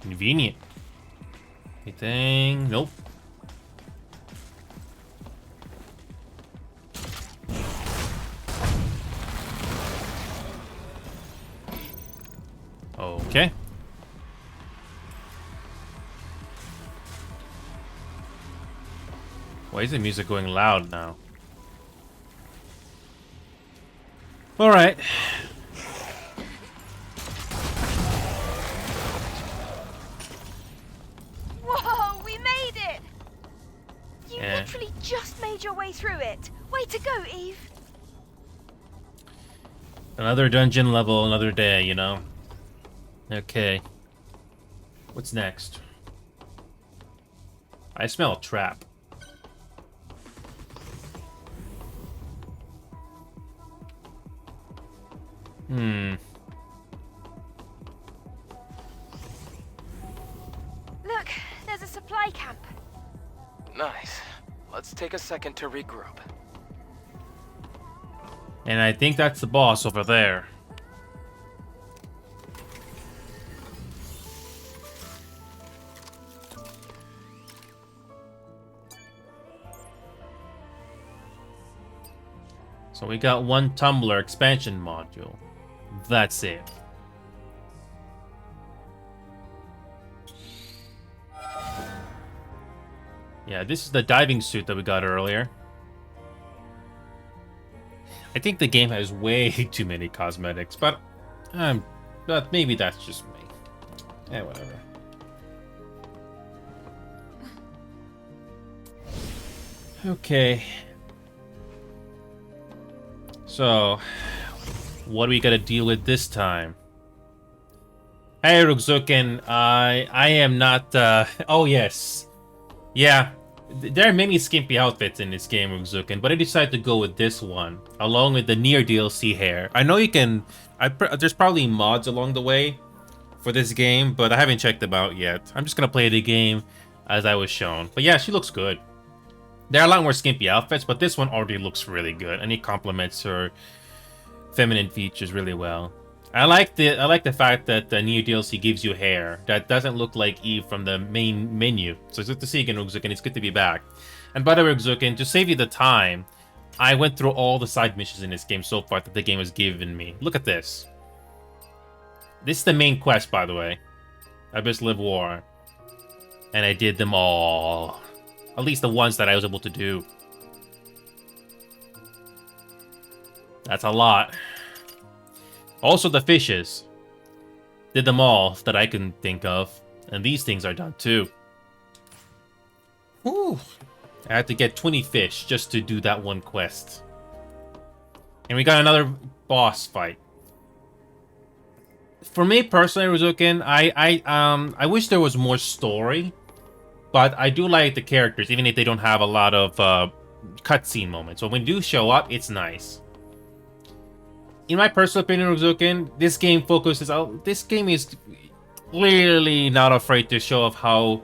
convenient. Anything? Nope. Okay. Why is the music going loud now? All right. Whoa, we made it! You Yeah. literally just made your way through it. Way to go, Eve. Another dungeon level, another day, you know? Okay. What's next? I smell a trap. Look, there's a supply camp. Nice. Let's take a second to regroup. And I think that's the boss over there. So we got one Tumblr expansion module. That's it. Yeah, this is the diving suit that we got earlier. I think the game has way too many cosmetics, but maybe that's just me. Yeah, whatever. Okay. So, what do we gotta deal with this time? Hey, Rugzukin, I am not, oh yes. Yeah, there are many skimpy outfits in this game, Rugzukin, but I decided to go with this one, along with the Near DLC hair. I know you can, there's probably mods along the way for this game, but I haven't checked them out yet. I'm just gonna play the game as I was shown. But yeah, she looks good. There are a lot more skimpy outfits, but this one already looks really good, and it complements her feminine features really well. I like the fact that the Neo DLC gives you hair that doesn't look like Eve from the main menu. So it's good to see you again, Rugzukin. It's good to be back. And by the way, Rugzukin, to save you the time, I went through all the side missions in this game so far that the game has given me. Look at this. This is the main quest, by the way. Abyss Live War. And I did them all. At least the ones that I was able to do. That's a lot. Also the fishes. Did them all that I can think of. And these things are done too. Whew. I had to get 20 fish just to do that one quest. And we got another boss fight. For me personally, Ruzukin, I wish there was more story. But I do like the characters, even if they don't have a lot of cutscene moments. So when they do show up, it's nice. In my personal opinion, Ruzukin, this game focuses out. This game is clearly not afraid to show off how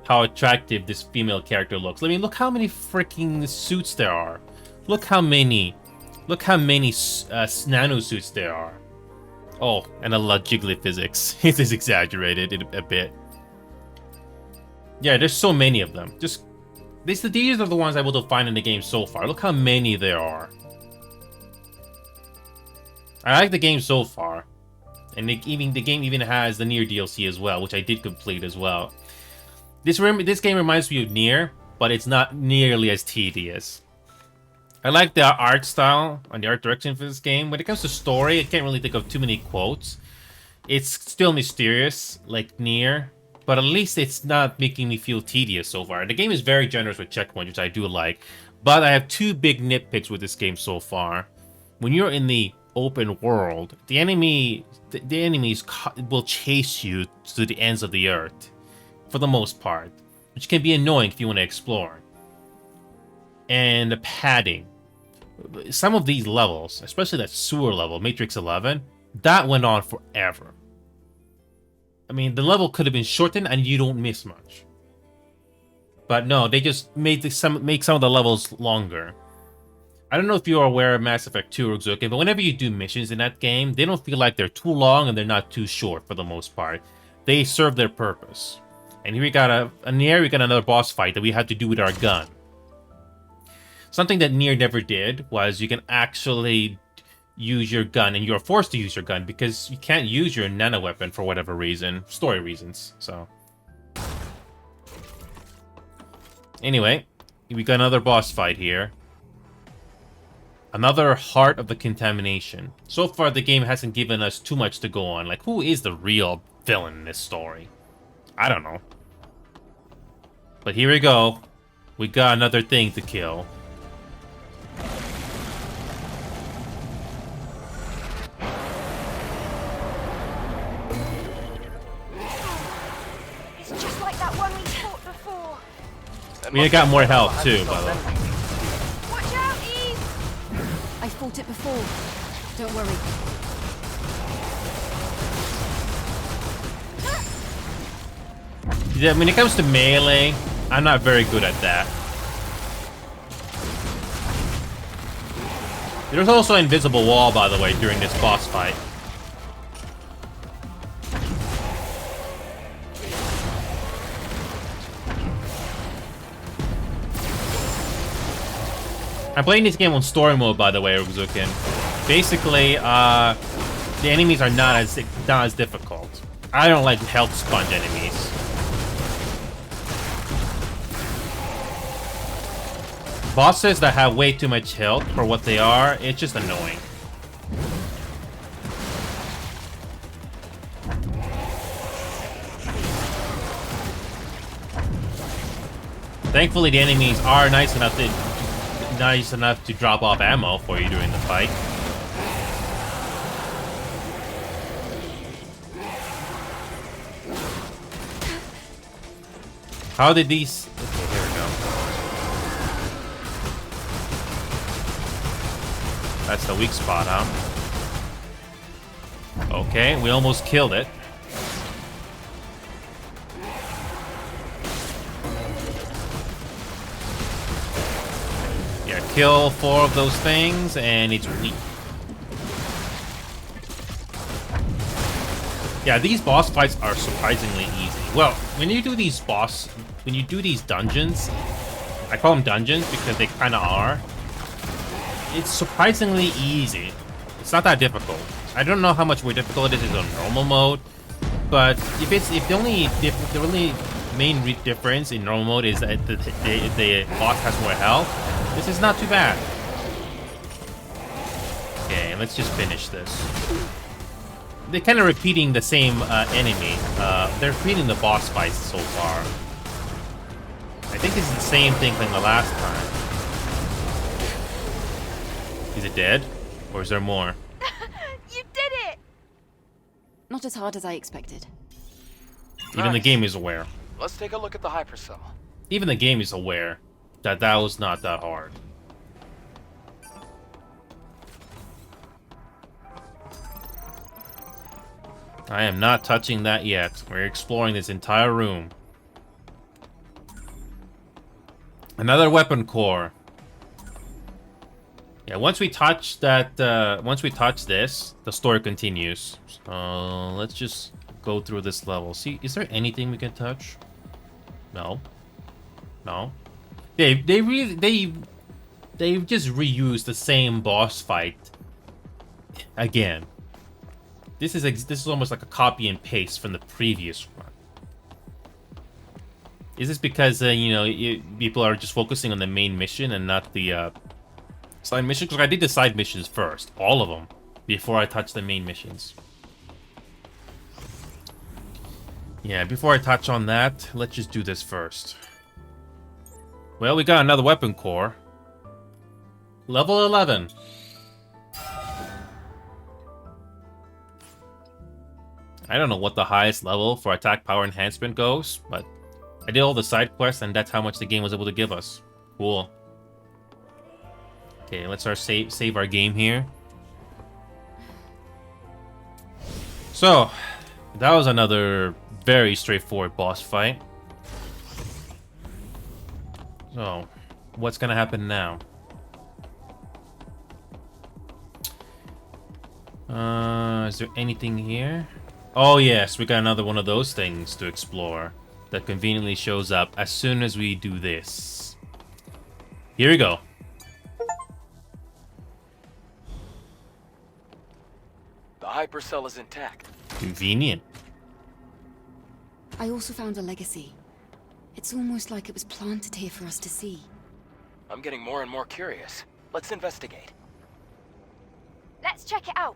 attractive this female character looks. I mean, look how many freaking suits there are. Look how many nano suits there are. Oh, and a lot of jiggly physics. It is exaggerated a bit. Yeah, there's so many of them. Just These are the ones I'm able to find in the game so far. Look how many there are. I like the game so far. And the game even has the Nier DLC as well, which I did complete as well. This game reminds me of Nier, but it's not nearly as tedious. I like the art style and the art direction for this game. When it comes to story, I can't really think of too many quotes. It's still mysterious, like Nier, but at least it's not making me feel tedious so far. The game is very generous with checkpoints, which I do like, but I have two big nitpicks with this game so far. When you're in the open world, the enemies will chase you to the ends of the earth, for the most part, which can be annoying if you want to explore. And the padding. Some of these levels, especially that sewer level, Matrix 11, that went on forever. I mean, the level could have been shortened and you don't miss much. But no, they just make some of the levels longer. I don't know if you're aware of Mass Effect 2 or Xuken, but whenever you do missions in that game, they don't feel like they're too long and they're not too short for the most part. They serve their purpose. And here we got we got another boss fight that we had to do with our gun. Something that Nier never did was you can actually use your gun, and you're forced to use your gun because you can't use your nano weapon for whatever reason, story reasons. So anyway, we got another boss fight here. Another Heart of the Contamination. So far, the game hasn't given us too much to go on. Like, who is the real villain in this story? I don't know. But here we go. We got another thing to kill. It's just like that one we fought before. I mean, it got more health too, by the way. Watch out, Eve! I fought it before. Don't worry. Yeah, when it comes to melee, I'm not very good at that. There's also an invisible wall, by the way, during this boss fight. I'm playing this game on story mode, by the way, Zukin. Basically, the enemies are not as difficult. I don't like health sponge enemies. Bosses that have way too much health for what they are, it's just annoying. Thankfully, the enemies are nice enough to drop off ammo for you during the fight. How did these... Okay, here we go. That's the weak spot, huh? Okay, we almost killed it. Yeah, kill 4 of those things, and it's weak. Yeah, these boss fights are surprisingly easy. Well, when you do these dungeons, I call them dungeons because they kind of are. It's surprisingly easy. It's not that difficult. I don't know how much more difficult it is on normal mode, but if the only main difference in normal mode is that the boss has more health, this is not too bad. Okay, let's just finish this. They're kind of repeating the same enemy. They're repeating the boss fights so far. I think it's the same thing from the last time. Is it dead? Or is there more? You did it! Not as hard as I expected. Even the game is aware. Let's take a look at the hypercell. Even the game is aware that that was not that hard. I am not touching that yet. We're exploring this entire room. Another weapon core. Yeah, once we touch that, once we touch this, the story continues. So let's just go through this level. See, is there anything we can touch? No. No. They just reused the same boss fight again. This is almost like a copy and paste from the previous one. Is this because you know, people are just focusing on the main mission and not the side mission? Because I did the side missions first, all of them, before I touched the main missions. Yeah, before I touch on that, let's just do this first. Well, we got another weapon core. Level 11. I don't know what the highest level for attack power enhancement goes, but I did all the side quests and that's how much the game was able to give us. Cool. Okay, let's save our game here. So, that was another very straightforward boss fight. So, what's gonna happen now? Is there anything here? Oh yes, we got another one of those things to explore that conveniently shows up as soon as we do this. Here we go. The hypercell is intact. Convenient. I also found a legacy. It's almost like it was planted here for us to see. I'm getting more and more curious. Let's investigate. Let's check it out.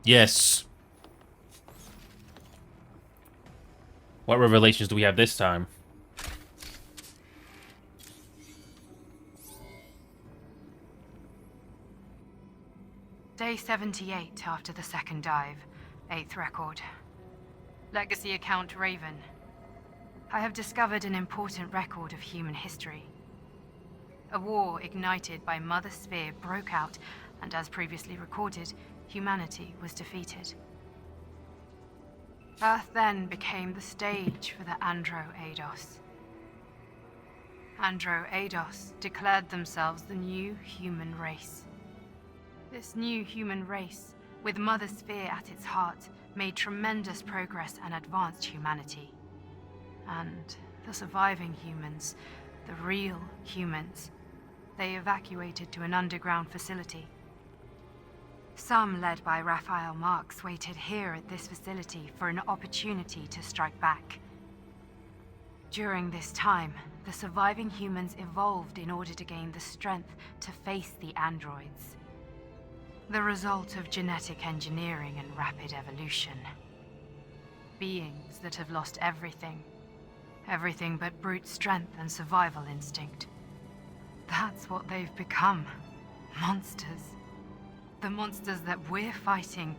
Yes. What revelations do we have this time? Day 78 after the second dive. 8th record. Legacy account Raven. I have discovered an important record of human history. A war ignited by Mother Sphere broke out, and as previously recorded, humanity was defeated. Earth then became the stage for the Andro-Eidos. Andro-Eidos declared themselves the new human race. This new human race, with Mother Sphere at its heart, made tremendous progress and advanced humanity. And the surviving humans, the real humans, they evacuated to an underground facility. Some, led by Raphael Marx, waited here at this facility for an opportunity to strike back. During this time, the surviving humans evolved in order to gain the strength to face the androids. The result of genetic engineering and rapid evolution. Beings that have lost everything. Everything but brute strength and survival instinct. That's what they've become. Monsters. The monsters that we're fighting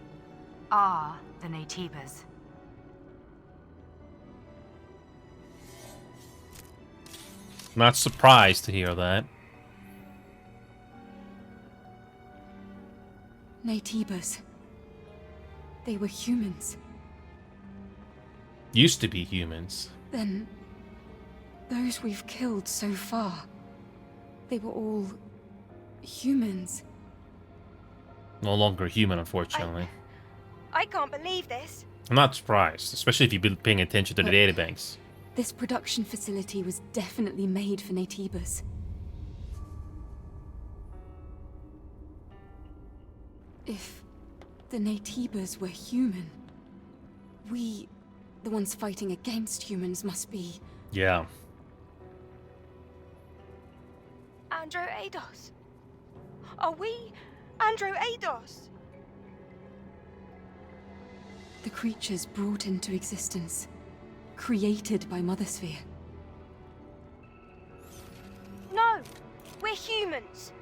are the Naytibas. Not surprised to hear that. Naytibas. They were humans. Used to be humans. Then, those we've killed so far, they were all humans. No longer human, unfortunately. I can't believe this. I'm not surprised, especially if you've been paying attention to the Look. databanks. This production facility was definitely made for Naytibas. If the Naytibas were human, we, the ones fighting against humans, must be... Yeah. Andro-Eidos. Are we Andro-Eidos? the creatures brought into existence, created by Mother Sphere. No, we're humans.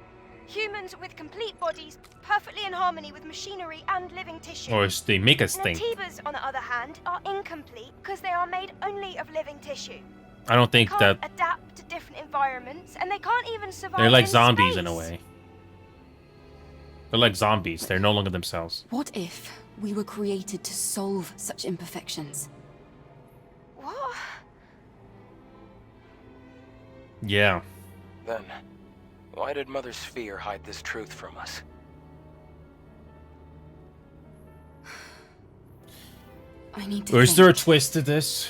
Humans with complete bodies, perfectly in harmony with machinery and living tissue. Or they make us think. Naytibas, on the other hand, are incomplete because they are made only of living tissue. I don't think Can't that adapt to different environments, and they can't even survive. they're like in zombies space. in a way. They're like zombies. They're no longer themselves. What if we were created to solve such imperfections? What? Yeah. Then, why did Mother Sphere hide this truth from us? I need to Or is there a think. twist to this?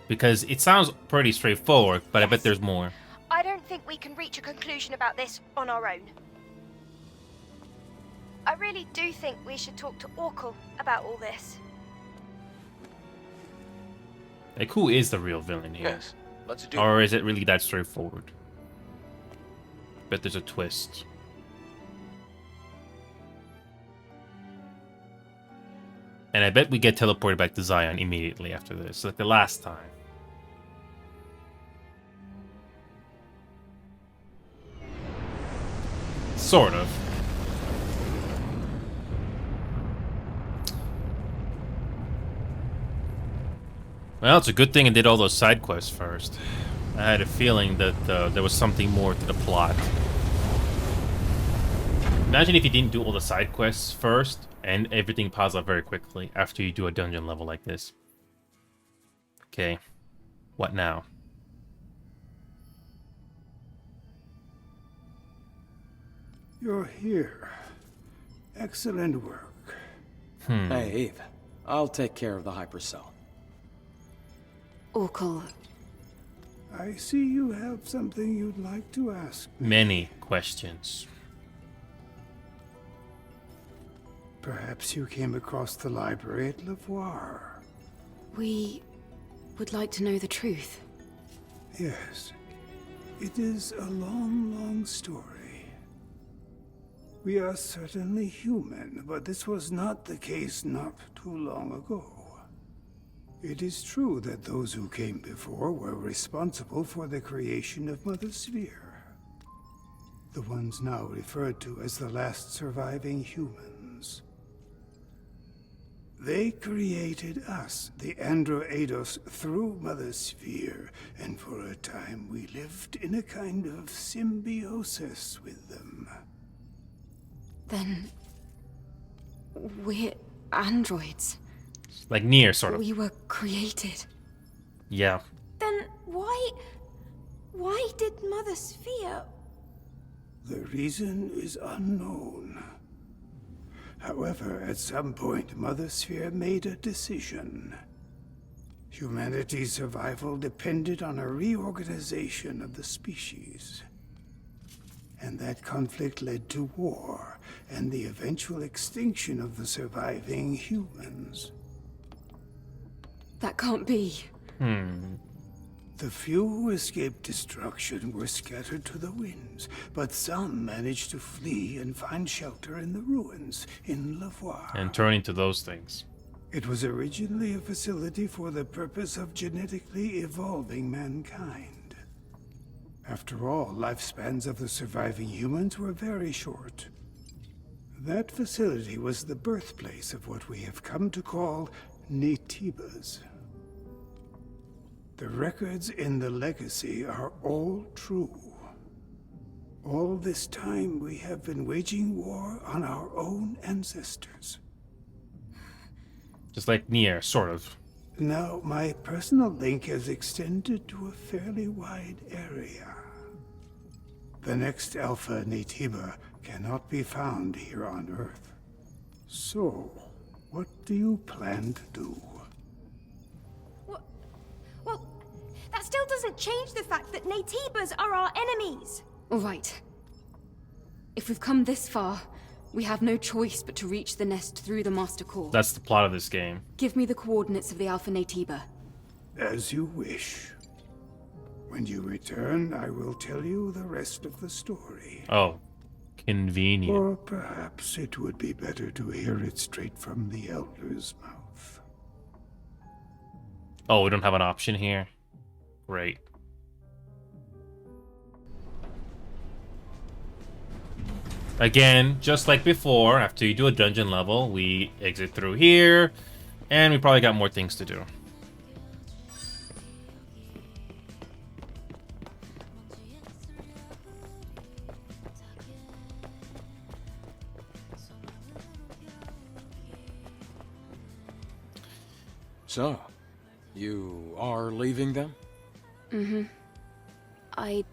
Because it sounds pretty straightforward, but I bet there's more. I'd think we can reach a conclusion about this on our own. I really do think we should talk to Orkel about all this. Like, who is the real villain here? Yes, let's do Or it. is it really that straightforward? Bet there's a twist. And I bet we get teleported back to Zion immediately after this, like the last time. Sort of. Well, it's a good thing I did all those side quests first. I had a feeling that there was something more to the plot. Imagine if you didn't do all the side quests first, and everything piles up very quickly after you do a dungeon level like this. Okay, what now? You're here. Excellent work. Hey, Eve. I'll take care of the hypercell. Orkel, I see you have something you'd like to ask. Many questions. Perhaps you came across the library at Lavoir. we would like to know the truth. Yes. It is a long, long story. We are certainly human, but this was not the case not too long ago. It is true that those who came before were responsible for the creation of Mother Sphere. The ones now referred to as the last surviving humans. They created us, the Androidos, through Mother Sphere, and for a time we lived in a kind of symbiosis with them. Then we're androids. Like Nier, sort of. We were created. Yeah. Then why did Mother Sphere... The reason is unknown. However, at some point, Mother Sphere made a decision. Humanity's survival depended on a reorganization of the species. And that conflict led to war, and the eventual extinction of the surviving humans. That can't be. The few who escaped destruction were scattered to the winds, but some managed to flee and find shelter in the ruins in Lavoir. And turn into those things. It was originally a facility for the purpose of genetically evolving mankind. After all, lifespans of the surviving humans were very short. That facility was the birthplace of what we have come to call Netibas. The records in the legacy are all true. All this time we have been waging war on our own ancestors. Just like Nier, sort of. Now, my personal link has extended to a fairly wide area. The next Alpha Netiba cannot be found here on Earth. So, what do you plan to do? Well, that still doesn't change the fact that Netibas are our enemies. All right. If we've come this far, we have no choice but to reach the nest through the Master Core. That's the plot of this game. Give me the coordinates of the Alpha Netiba. As you wish. When you return, I will tell you the rest of the story. Oh, convenient. Or perhaps it would be better to hear it straight from the Elder's mouth. Oh, we don't have an option here? Great. Again, just like before, after you do a dungeon level, we exit through here, and we probably got more things to do. So, you are leaving them? I'd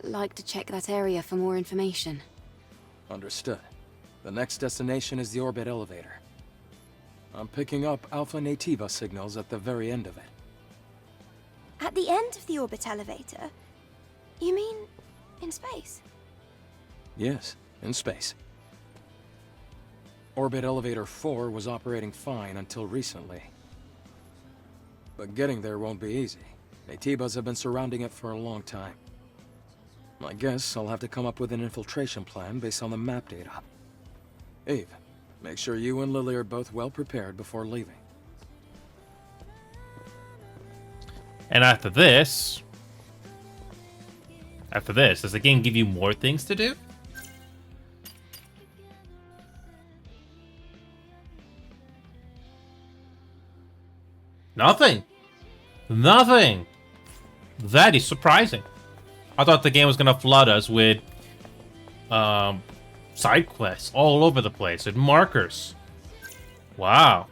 like to check that area for more information. Understood. The next destination is the orbit elevator. I'm picking up Alpha Netiba signals at the very end of it. At the end of the orbit elevator? You mean In space? Yes, in space. Orbit Elevator 4 was operating fine until recently. But getting there won't be easy. Naytibas have been surrounding it for a long time. I guess I'll have to come up with an infiltration plan based on the map data. Eve, make sure you and Lily are both well prepared before leaving. And after this, does the game give you more things to do? Nothing. Nothing. That is surprising. I thought the game was gonna flood us with side quests all over the place and markers. Wow.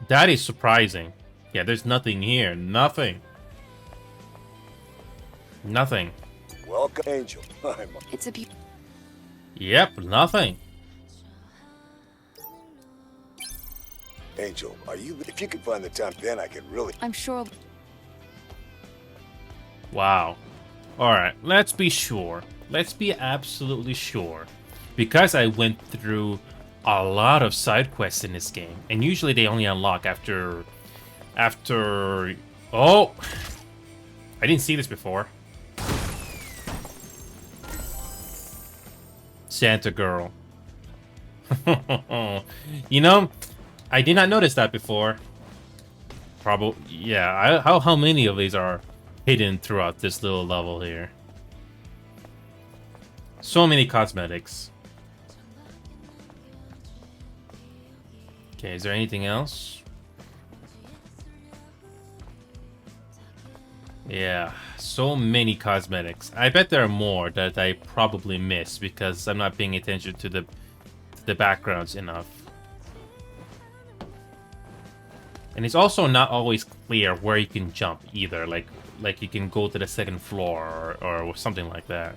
That is surprising. Yeah, there's nothing here. Nothing. Nothing. Welcome, Angel. It's a Yep, nothing. Angel, are you? If you could find the time, then I could really. I'm sure. Wow. Alright, let's be sure. Let's be absolutely sure. Because I went through a lot of side quests in this game, and usually they only unlock after... Oh! I didn't see this before. Santa girl. You know, I did not notice that before. Probably, yeah. How many of these are hidden throughout this little level here? So many cosmetics. Okay, is there anything else? Yeah, so many cosmetics. I bet there are more that I probably missed because I'm not paying attention to the backgrounds enough. And it's also not always clear where you can jump either, like you can go to the second floor or something like that.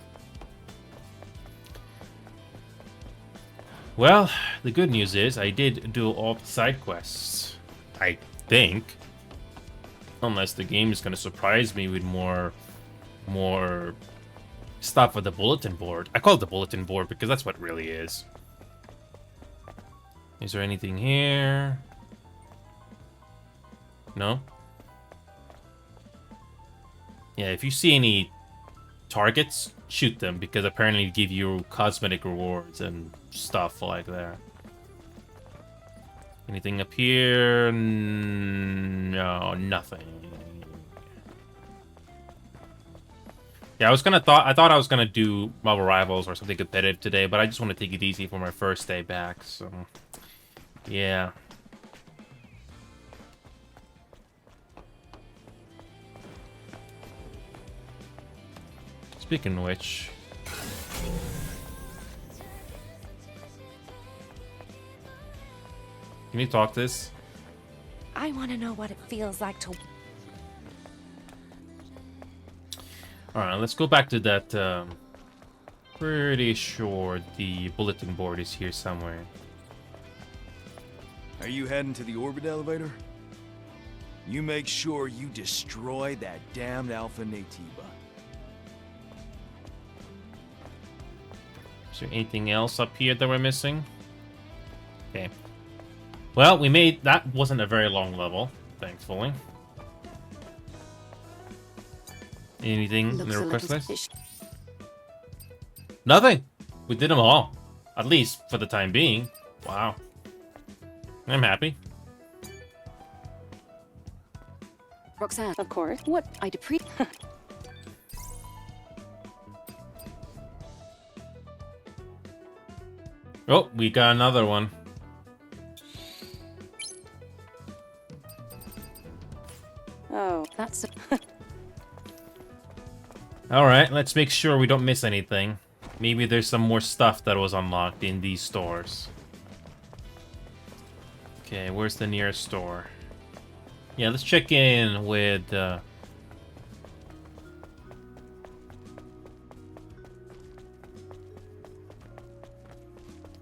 Well, the good news is I did do all the side quests, I think. Unless the game is going to surprise me with more stuff with the bulletin board. I call it the bulletin board because that's what it really is. Is there anything here? No? Yeah, if you see any targets, shoot them because apparently they give you cosmetic rewards and stuff like that. Anything up here? No, nothing. Yeah, I thought I was gonna do Marvel Rivals or something competitive today, but I just want to take it easy for my first day back, so yeah. Speaking of which, can you talk this? I want to know what it feels like to... Alright, let's go back to that. Pretty sure the bulletin board is here somewhere. Are you heading to the orbit elevator? You make sure you destroy that damned Alpha Naytiba. Is there anything else up here that we're missing? Okay. Well, we made... That wasn't a very long level, thankfully. Anything in the request list? Nothing! We did them all. At least for the time being. Wow. I'm happy. Roxanne, of course. What I appreciate. Oh, we got another one. Oh, that's. Alright, let's make sure we don't miss anything. Maybe there's some more stuff that was unlocked in these stores. Okay, where's the nearest store? Yeah, let's check in with...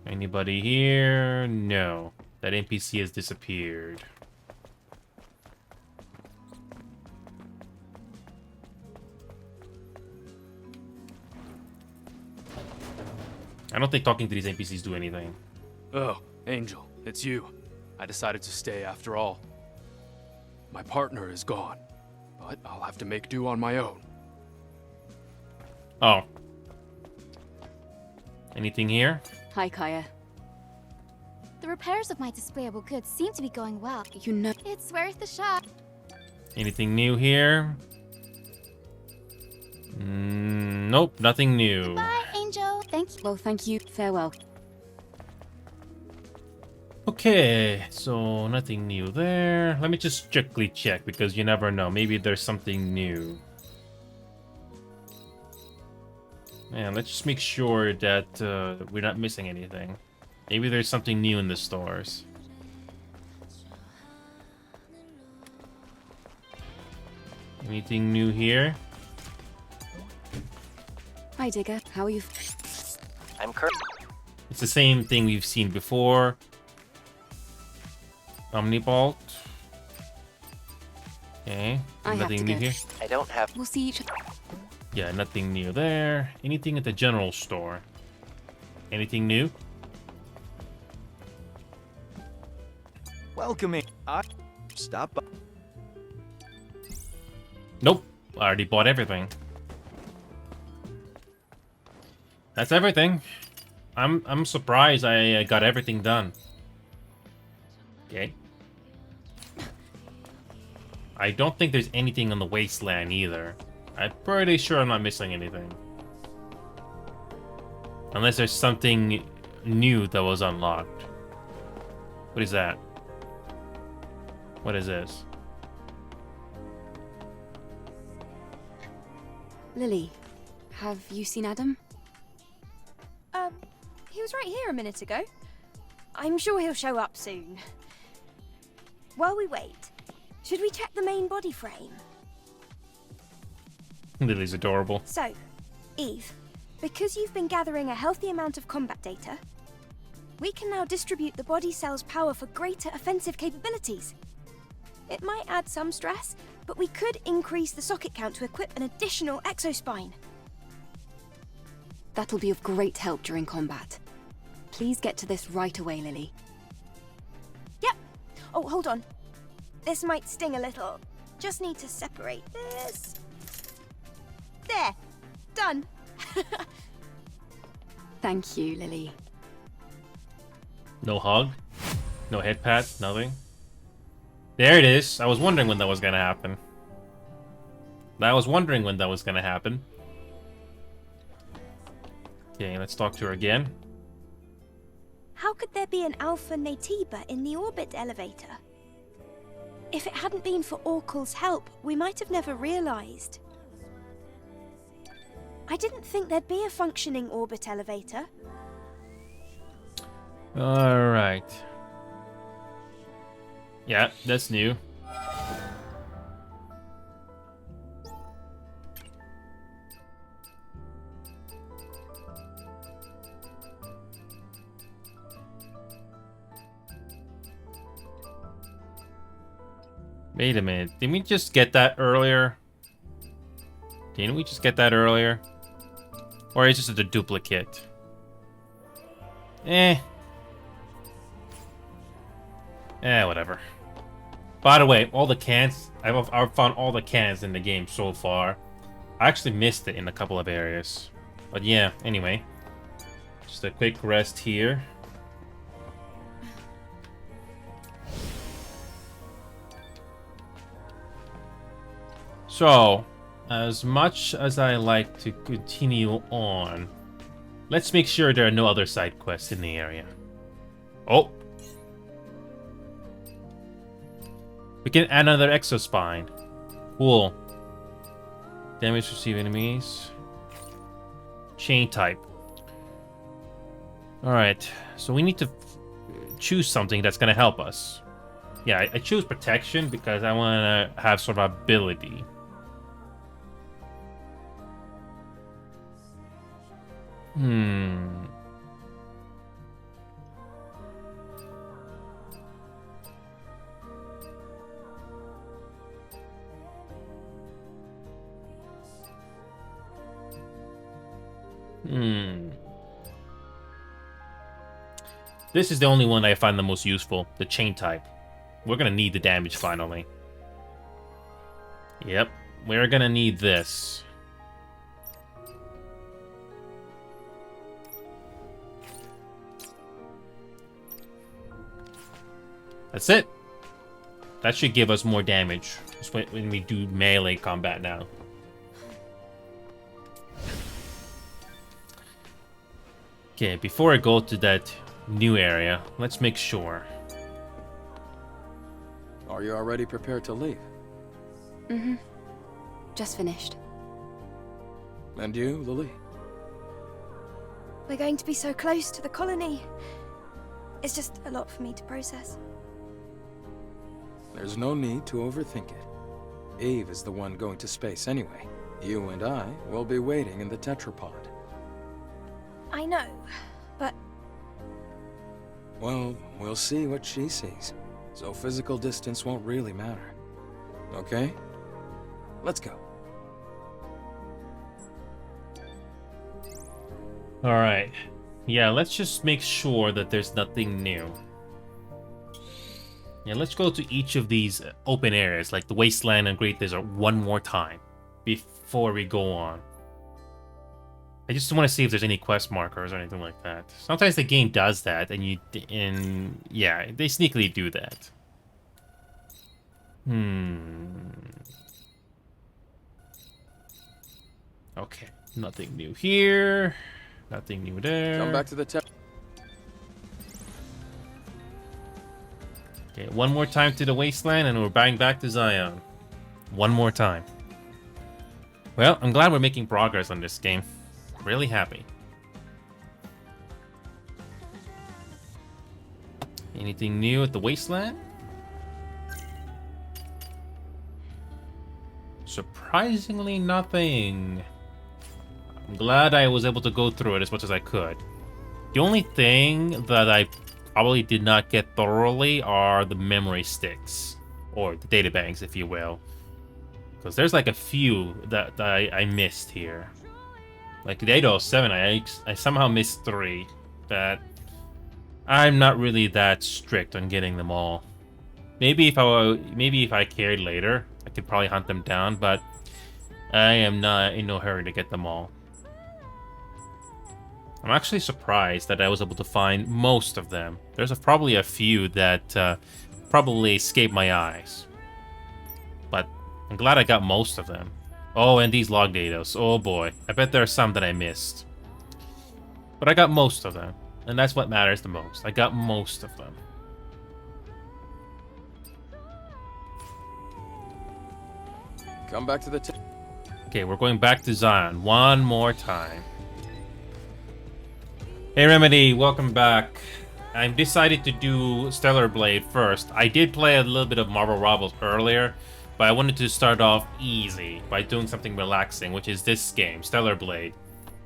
Anybody here? No. That NPC has disappeared. don't think talking to these NPCs do anything. Oh, Angel, it's you. I decided to stay after all. My partner is gone, but I'll have to make do on my own. Oh. Anything here? Hi, Kaya. The repairs of my displayable goods seem to be going well. You know... It's worth a shot. Anything new here? Nope, nothing new. Bye, Angel. Thank you. Well, thank you. Farewell. Okay, so nothing new there. Let me just strictly check, because you never know. Maybe there's something new. Man, let's just make sure that we're not missing anything. Maybe there's something new in the stores. Anything new here? Hi, Digger. How are you? I'm Kurt. It's the same thing we've seen before. Omnibolt. Okay. I have Nothing to new go. here. I don't have. We'll see each other. Yeah, nothing new there. Anything at the general store? Anything new? Welcome in. Stop by. Nope. I already bought everything. That's everything. I'm surprised I got everything done. Okay. I don't think there's anything on the wasteland either. I'm pretty sure I'm not missing anything. Unless there's something new that was unlocked. What is that? What is this? Lily, have you seen Adam? He was right here a minute ago. I'm sure he'll show up soon. While we wait, should we check the main body frame? Lily's adorable. So, Eve, because you've been gathering a healthy amount of combat data, we can now distribute the body cell's power for greater offensive capabilities. It might add some stress, but we could increase the socket count to equip an additional exospine. That'll be of great help during combat. Please get to this right away, Lily. Yep. Oh, hold on. This might sting a little. Just need to separate this. There. Done. Thank you, Lily. No hug? No head pat? Nothing? There it is. I was wondering when that was gonna happen. Okay, let's talk to her again. How could there be an Alpha Natiba in the orbit elevator? If it hadn't been for Oracle's help, we might have never realized. I didn't think there'd be a functioning orbit elevator. Alright. Yeah, that's new. Wait a minute. Didn't we just get that earlier? Or is it just a duplicate? Whatever. By the way, all the cans, I've found all the cans in the game so far. I actually missed it in a couple of areas. But yeah, anyway. Just a quick rest here. So, as much as I like to continue on, let's make sure there are no other side quests in the area. Oh! We can add another exospine. Cool. Damage received enemies. Chain type. Alright, so we need to choose something that's gonna help us. Yeah, I choose protection because I want to have sort of ability. This is the only one I find the most useful, the chain type. We're gonna need the damage finally. Yep, we're gonna need this. That's it. That should give us more damage when we do melee combat now. Okay, before I go to that new area, let's make sure. Are you already prepared to leave? Mm-hmm. Just finished. And you, Lily? We're going to be so close to the colony. It's just a lot for me to process. There's no need to overthink it. Eve is the one going to space anyway. You and I will be waiting in the tetrapod. I know, but... Well, we'll see what she sees. So physical distance won't really matter. Okay? Let's go. Alright. Yeah, let's just make sure that there's nothing new. Yeah, let's go to each of these open areas, like the Wasteland and Great Desert, one more time before we go on. I just want to see if there's any quest markers or anything like that. Sometimes the game does that, and yeah, they sneakily do that. Okay, nothing new here. Nothing new there. Come back to the Okay, one more time to the Wasteland, and we're back to Zion. One more time. Well, I'm glad we're making progress on this game. Really happy. Anything new at the Wasteland? Surprisingly, nothing. I'm glad I was able to go through it as much as I could. The only thing that I probably did not get thoroughly are the memory sticks, or the data banks, if you will. Because there's like a few that I missed here. Like the 807, I somehow missed 3. That I'm not really that strict on getting them all. Maybe if I cared later, I could probably hunt them down, but I am not in no hurry to get them all. I'm actually surprised that I was able to find most of them. There's probably a few that probably escaped my eyes. But I'm glad I got most of them. Oh, and these log datas. Oh boy. I bet there are some that I missed. But I got most of them. And that's what matters the most. I got most of them. Come back to the okay, we're going back to Zion one more time. Hey Remedy, welcome back. I decided to do Stellar Blade first. I did play a little bit of Marvel Rivals earlier, but I wanted to start off easy by doing something relaxing, which is this game, Stellar Blade.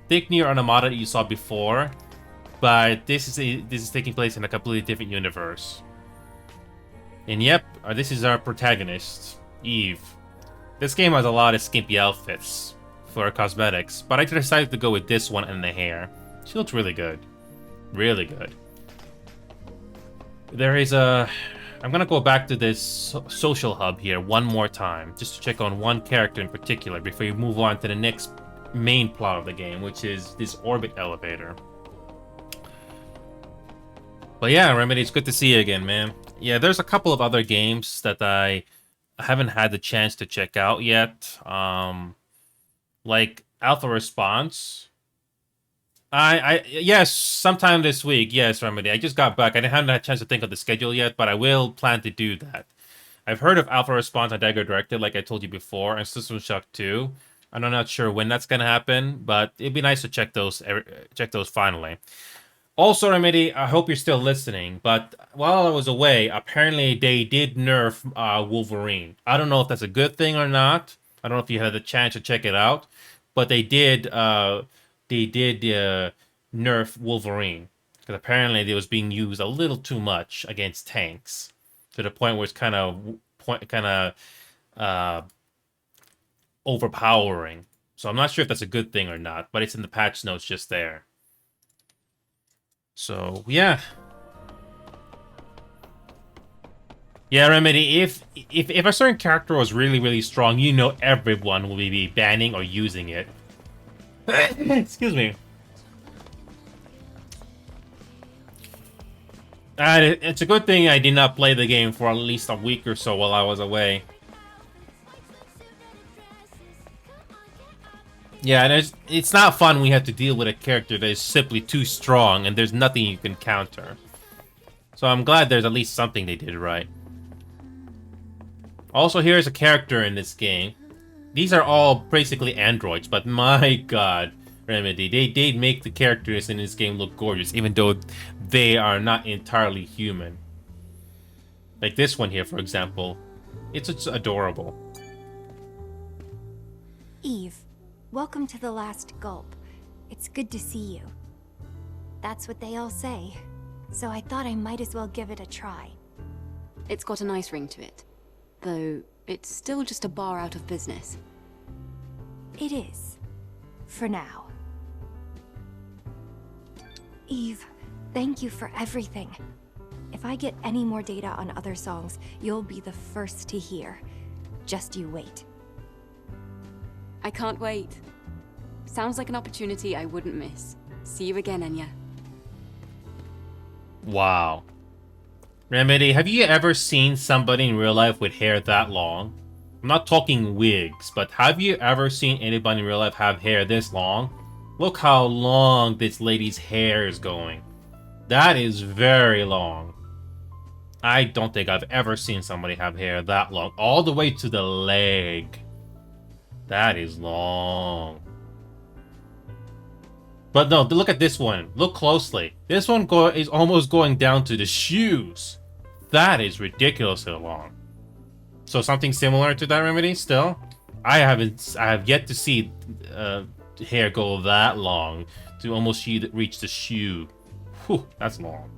Think near Armada that you saw before, but this is taking place in a completely different universe. And yep, this is our protagonist, Eve. This game has a lot of skimpy outfits for cosmetics, but I decided to go with this one and the hair. She looks really good. Really good. There is a... I'm gonna go back to this social hub here one more time, just to check on one character in particular before you move on to the next main plot of the game, which is this orbit elevator. But yeah, Remedy, it's good to see you again, man. Yeah, there's a couple of other games that I haven't had the chance to check out yet. Like Alpha Response. Yes, sometime this week. Yes, Remedy. I just got back. I haven't had a chance to think of the schedule yet, but I will plan to do that. I've heard of Alpha Response and Dagger Directed, like I told you before, and System Shock 2. I'm not sure when that's gonna happen, but it'd be nice to check those finally. Also, Remedy, I hope you're still listening, but while I was away, apparently they did nerf Wolverine. I don't know if that's a good thing or not. I don't know if you had the chance to check it out, but they did nerf Wolverine, because apparently it was being used a little too much against tanks, to the point where it's kind of overpowering. So I'm not sure if that's a good thing or not, but it's in the patch notes just there. So yeah, Yeah, Remedy, if a certain character was really, really strong, you know everyone will be banning or using it. Excuse me. It's a good thing I did not play the game for at least a week or so while I was away. Yeah, and it's not fun when you have to deal with a character that is simply too strong and there's nothing you can counter. So I'm glad there's at least something they did right. Also, here's a character in this game. These are all basically androids, but my god, Remedy, they did make the characters in this game look gorgeous, even though they are not entirely human. Like this one here, for example. It's just adorable. Eve, welcome to the last gulp. It's good to see you. That's what they all say. So I thought I might as well give it a try. It's got a nice ring to it. Though, it's still just a bar out of business. It is. For now. Eve, thank you for everything. If I get any more data on other songs, you'll be the first to hear. Just you wait. I can't wait. Sounds like an opportunity I wouldn't miss. See you again, Enya. Wow. Remedy, have you ever seen somebody in real life with hair that long? I'm not talking wigs, but have you ever seen anybody in real life have hair this long? Look how long this lady's hair is going. That is very long. I don't think I've ever seen somebody have hair that long. All the way to the leg. That is long. But no, look at this one. Look closely. This one is almost going down to the shoes. That is ridiculously long. So something similar to that, Remedy still? I have yet to see hair go that long to almost reach the shoe. Whew, that's long.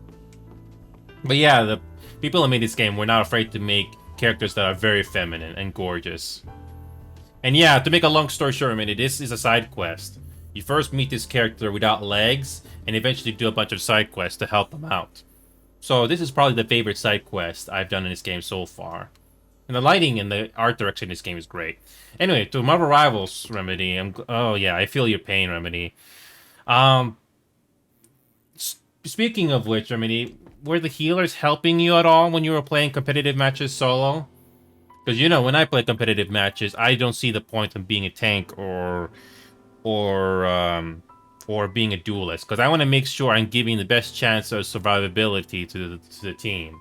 But yeah, the people that made this game were not afraid to make characters that are very feminine and gorgeous. And yeah, to make a long story short, Remedy, this is a side quest. You first meet this character without legs, and eventually do a bunch of side quests to help them out. So this is probably the favorite side quest I've done in this game so far. And the lighting and the art direction in this game is great. Anyway, to Marvel Rivals, Remedy. Oh yeah, I feel your pain, Remedy. Speaking of which, Remedy, were the healers helping you at all when you were playing competitive matches solo? Because, you know, when I play competitive matches, I don't see the point of being a tank or being a duelist, because I want to make sure I'm giving the best chance of survivability to the team.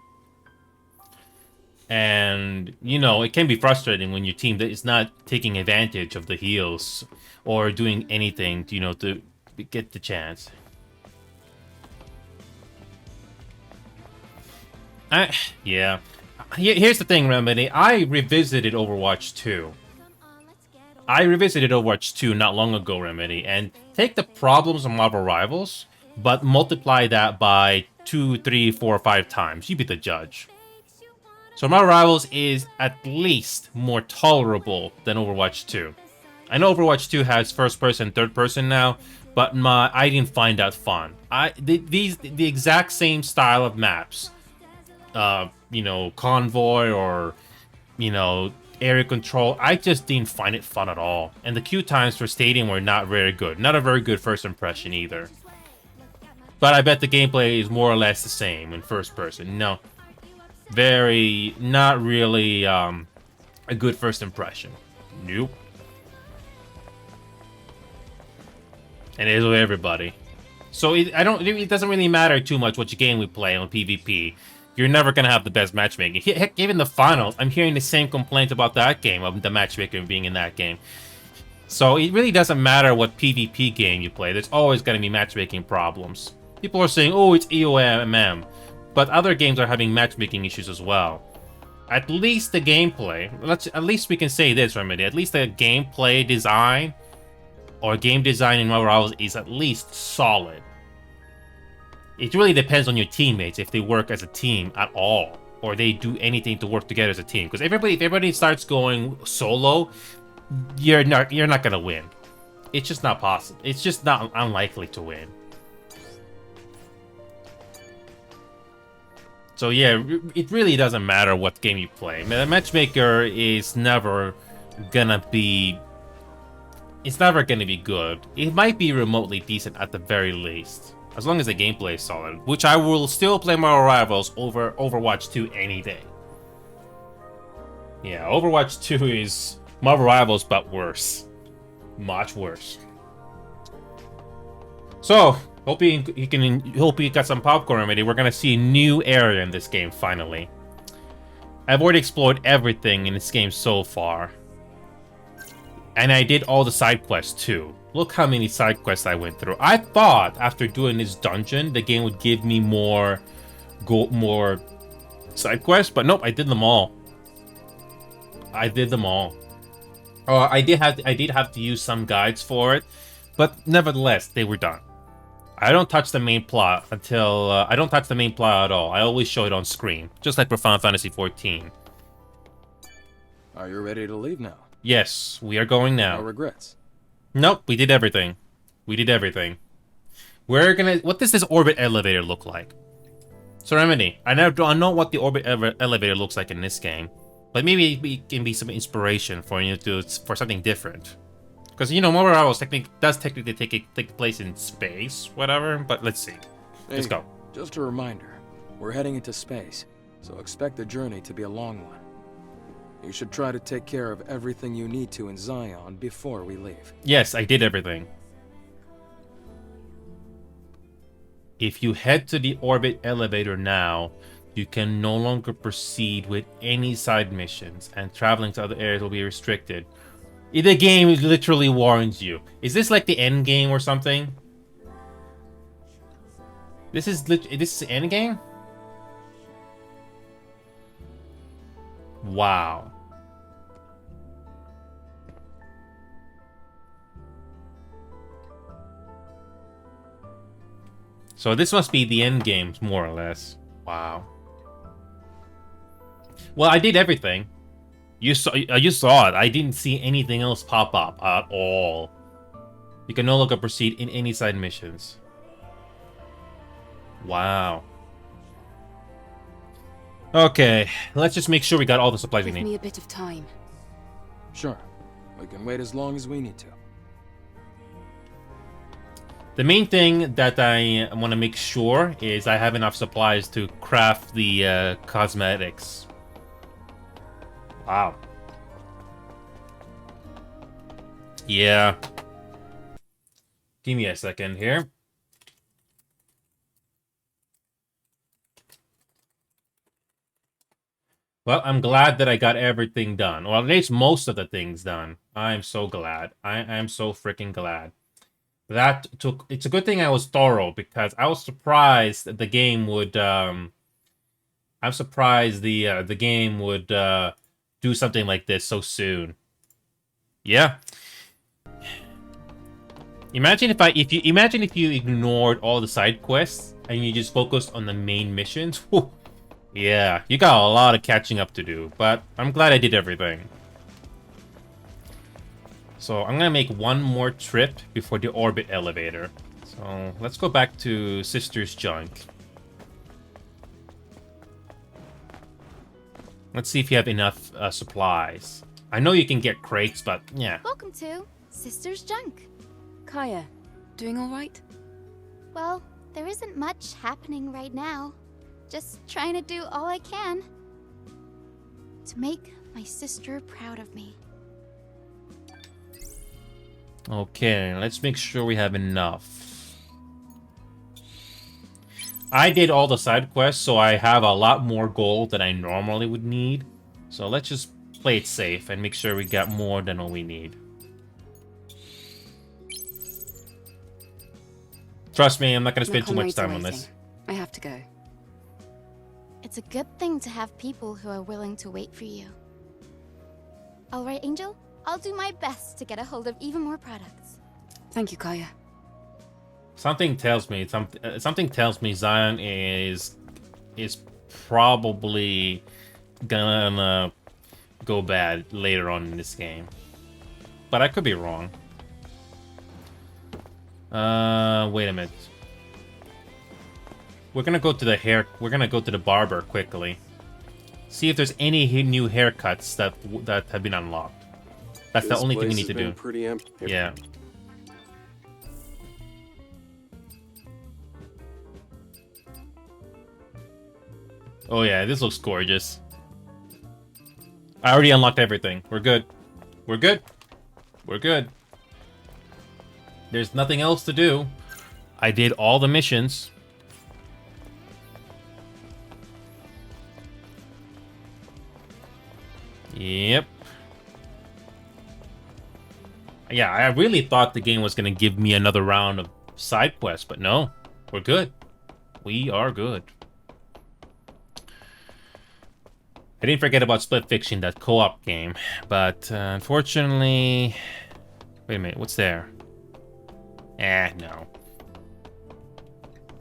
And, you know, it can be frustrating when your team is not taking advantage of the heals or doing anything, you know, to get the chance. Yeah. Here's the thing, Remedy. I revisited Overwatch 2. I revisited Overwatch 2 not long ago, Remedy, and take the problems of Marvel Rivals, but multiply that by 2, 3, 4, 5 times. You be the judge. So Marvel Rivals is at least more tolerable than Overwatch 2. I know Overwatch 2 has first person, third person now, but I didn't find that fun. The exact same style of maps, you know, convoy or, you know, area control, I just didn't find it fun at all. And the queue times for Stadium were not very good. Not a very good first impression either. But I bet the gameplay is more or less the same in first person. No. Not really a good first impression. Nope. And it is with everybody. So it doesn't really matter too much which game we play on PvP. You're never gonna have the best matchmaking. Heck, even the finals, I'm hearing the same complaints about that game, of the matchmaking being in that game. So it really doesn't matter what PvP game you play. There's always gonna be matchmaking problems. People are saying, oh, it's EOMM. But other games are having matchmaking issues as well. At least the gameplay, at least we can say this, Remedy, at least the gameplay design or game design in Marvel Rivals is at least solid. It really depends on your teammates if they work as a team at all, or they do anything to work together as a team. Because if everybody starts going solo, you're not gonna win. It's just not possible. It's just not unlikely to win. So yeah, it really doesn't matter what game you play. The matchmaker is never gonna be... It's never gonna be good. It might be remotely decent at the very least. As long as the gameplay is solid. Which I will still play Marvel Rivals over Overwatch 2 any day. Yeah, Overwatch 2 is Marvel Rivals, but worse. Much worse. So, hope you got some popcorn already. We're gonna see a new area in this game finally. I've already explored everything in this game so far, and I did all the side quests too. Look how many side quests I went through. I thought after doing this dungeon, the game would give me more side quests, but nope, I did them all. I did them all. I did have to use some guides for it, but nevertheless, they were done. I don't touch the main plot until... I don't touch the main plot at all. I always show it on screen, just like for Final Fantasy XIV. Are you ready to leave now? Yes, we are going now. No regrets? Nope, we did everything. We did everything. We're gonna... What does this orbit elevator look like? So Remedy, I don't know what the orbit elevator looks like in this game, but maybe it can be some inspiration for you for something different. Because, you know, Marvel Rivals does technically take place in space, whatever, but let's see. Let's go. Just a reminder, we're heading into space, so expect the journey to be a long one. You should try to take care of everything you need to in Zion before we leave. Yes, I did everything. If you head to the orbit elevator now, you can no longer proceed with any side missions, and traveling to other areas will be restricted. The game literally warns you. Is this like the end game or something? This is the end game? Wow. So this must be the end game, more or less. Wow. Well, I did everything. You saw it. I didn't see anything else pop up at all. You can no longer proceed in any side missions. Wow. Okay, let's just make sure we got all the supplies we need. Give me a bit of time. Sure. We can wait as long as we need to. The main thing that I want to make sure is I have enough supplies to craft the cosmetics. Wow. Yeah. Give me a second here. Well, I'm glad that I got everything done. Well, at least most of the things done. I'm so glad. I am so freaking glad. It's a good thing I was thorough, because I was surprised that the game would I'm surprised the game would do something like this so soon. Yeah. Imagine if you ignored all the side quests and you just focused on the main missions. Whew. Yeah, you got a lot of catching up to do, but I'm glad I did everything. So I'm gonna make one more trip before the orbit elevator. So let's go back to Sister's Junk. Let's see if you have enough supplies. I know you can get crates, but yeah. Welcome to Sister's Junk. Kaya, doing all right? Well, there isn't much happening right now. Just trying to do all I can to make my sister proud of me. Okay, let's make sure we have enough. I did all the side quests, so I have a lot more gold than I normally would need. So let's just play it safe and make sure we got more than what we need. Trust me, I'm not going to spend too much time on this. I have to go. It's a good thing to have people who are willing to wait for you. All right, Angel? I'll do my best to get a hold of even more products. Thank you, Kaya. Something tells me Zion is probably gonna go bad later on in this game, but I could be wrong. Wait a minute. we're gonna go to the hair. We're gonna go to the barber quickly. See if there's any new haircuts that have been unlocked. That's the only thing we need to do. Pretty empty. Yeah. Oh yeah, this looks gorgeous. I already unlocked everything. We're good. We're good. We're good. There's nothing else to do. I did all the missions. Yep. Yeah, I really thought the game was going to give me another round of side quests, but no. We're good. We are good. I didn't forget about Split Fiction, that co-op game, but unfortunately... Wait a minute, what's there? No.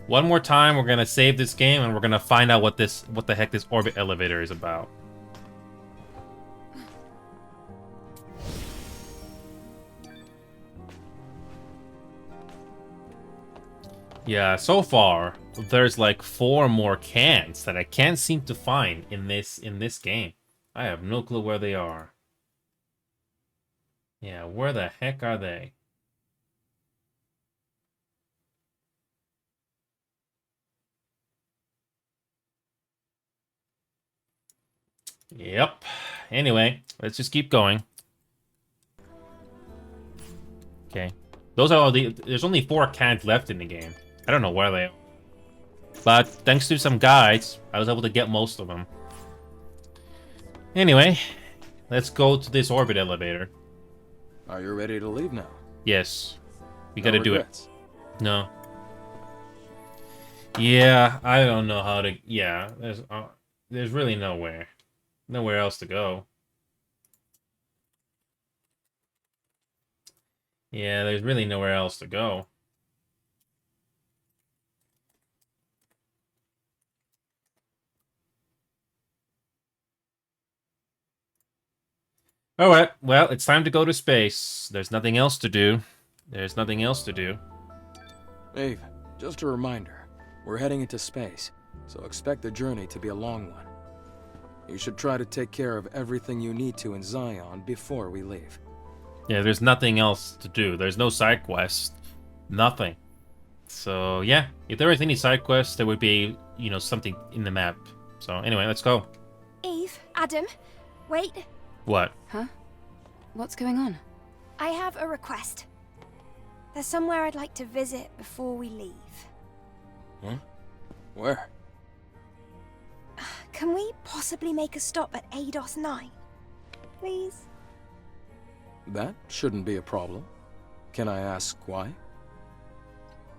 One more time, we're gonna save this game, and we're gonna find out what the heck this orbit elevator is about. Yeah, so far there's like 4 more cans that I can't seem to find in this game. I have no clue where they are. Yeah, where the heck are they? Yep. Anyway, let's just keep going. Okay. Those are all there's only 4 cans left in the game. I don't know where they are. But thanks to some guides, I was able to get most of them. Anyway, let's go to this orbit elevator. Are you ready to leave now? Yes. We No gotta do it. regrets? No. Yeah, I don't know how to... Yeah, there's really nowhere else to go. Yeah, there's really nowhere else to go. Alright, well, it's time to go to space. There's nothing else to do. There's nothing else to do. Eve, just a reminder. We're heading into space, so expect the journey to be a long one. You should try to take care of everything you need to in Zion before we leave. Yeah, there's nothing else to do. There's no side quest. Nothing. So, yeah. If there was any side quests, there would be, you know, something in the map. So, anyway, let's go. Eve, Adam, wait. What? Huh? What's going on? I have a request. There's somewhere I'd like to visit before we leave. Huh? Where? Can we possibly make a stop at ADOS 9? Please? That shouldn't be a problem. Can I ask why?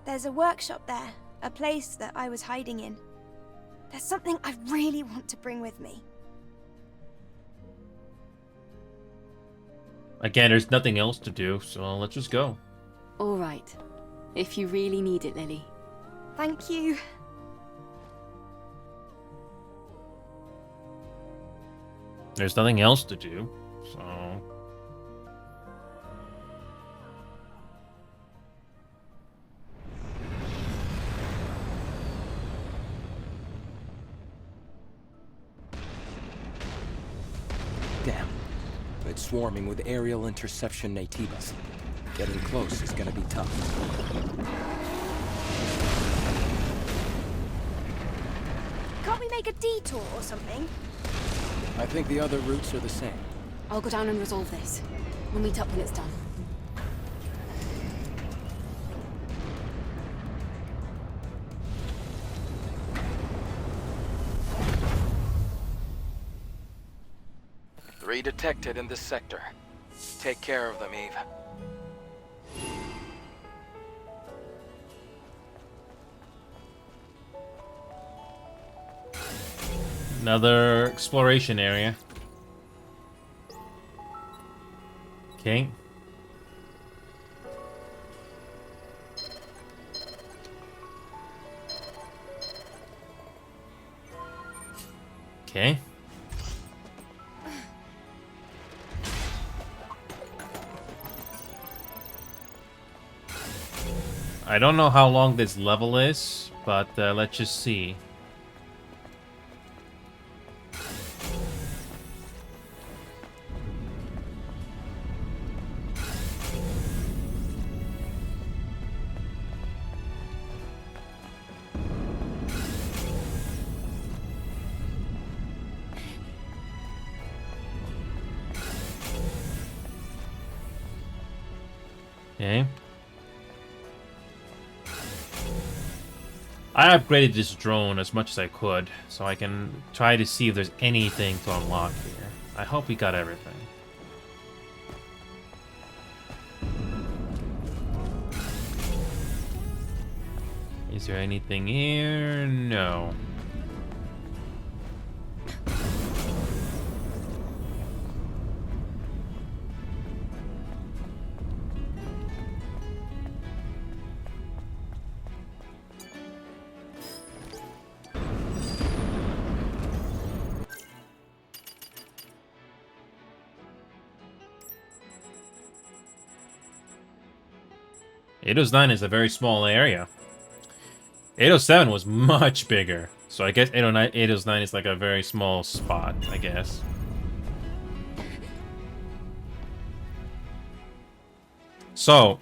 There's a workshop there, a place that I was hiding in. There's something I really want to bring with me. Again, there's nothing else to do, so let's just go. All right. If you really need it, Lily. Thank you. There's nothing else to do, so... Damn. It's swarming with aerial interception Nativas. Getting close is gonna be tough. Can't we make a detour or something? I think the other routes are the same. I'll go down and resolve this. We'll meet up when it's done. Three detected in this sector. Take care of them, Eve. Another exploration area. Okay. Okay. I don't know how long this level is, But let's just see. Okay. I upgraded this drone as much as I could, so I can try to see if there's anything to unlock here. I hope we got everything. Is there anything here? No. .809 is a very small area. 807 was much bigger. So I guess 809 is like a very small spot, I guess. So,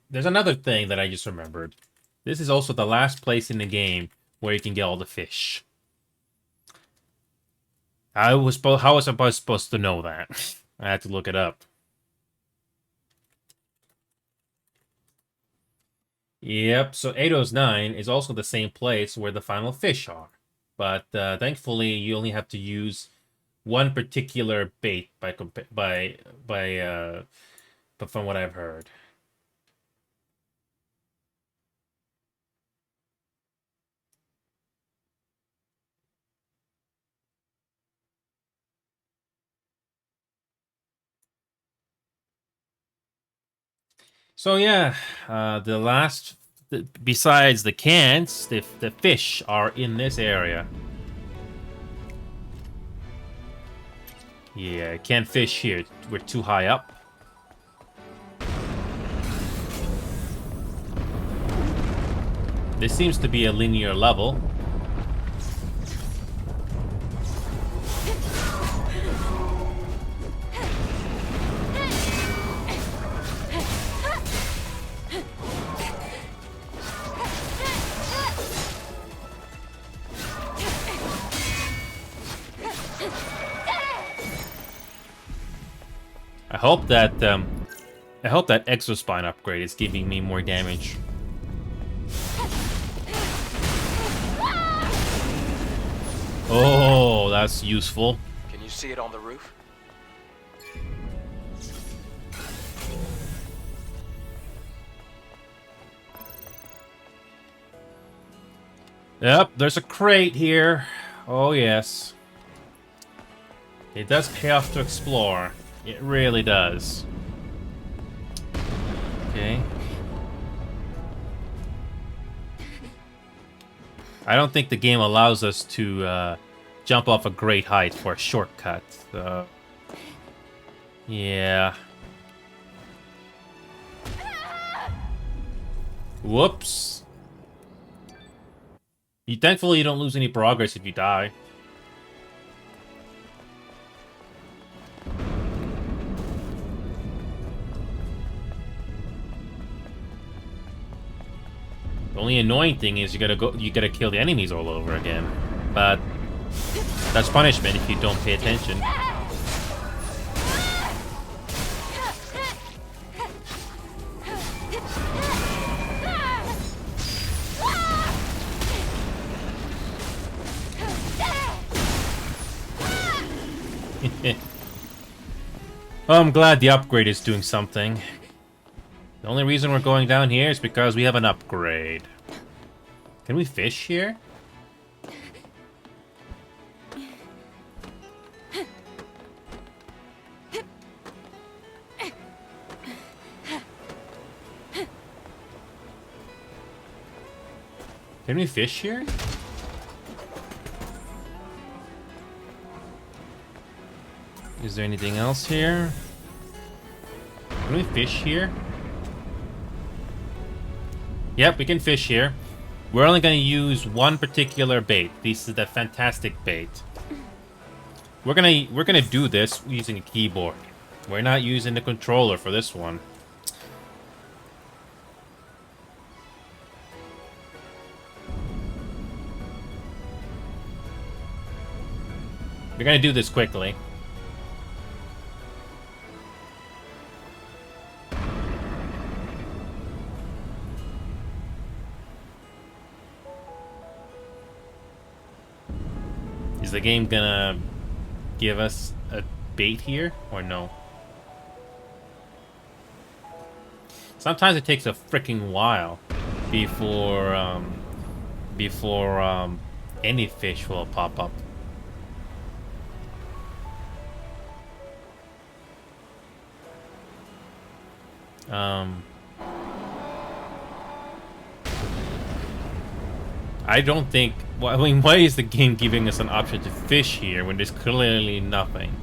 there's another thing that I just remembered. This is also the last place in the game where you can get all the fish. How was I supposed to know that? I had to look it up. Yep, so 809 is also the same place where the final fish are. But thankfully, you only have to use one particular bait but from what I've heard. So yeah, besides the cans, the fish are in this area. Yeah, can't fish here. We're too high up. This seems to be a linear level. I hope that exospine upgrade is giving me more damage. Oh, that's useful. Can you see it on the roof? Yep, there's a crate here. Oh yes. It does pay off to explore. It really does. Okay. I don't think the game allows us to jump off a great height for a shortcut. So, yeah. Whoops. Thankfully, you don't lose any progress if you die. The only annoying thing is you gotta kill the enemies all over again. But that's punishment if you don't pay attention. Oh, I'm glad the upgrade is doing something. The only reason we're going down here is because we have an upgrade. Can we fish here? Can we fish here? Is there anything else here? Can we fish here? Yep, we can fish here. We're only going to use one particular bait. This is the fantastic bait. We're gonna do this using a keyboard. We're not using the controller for this one. We're gonna do this quickly. Is the game gonna give us a bait here or no? Sometimes it takes a freaking while before any fish will pop up. I don't think... Well, I mean, why is the game giving us an option to fish here when there's clearly nothing?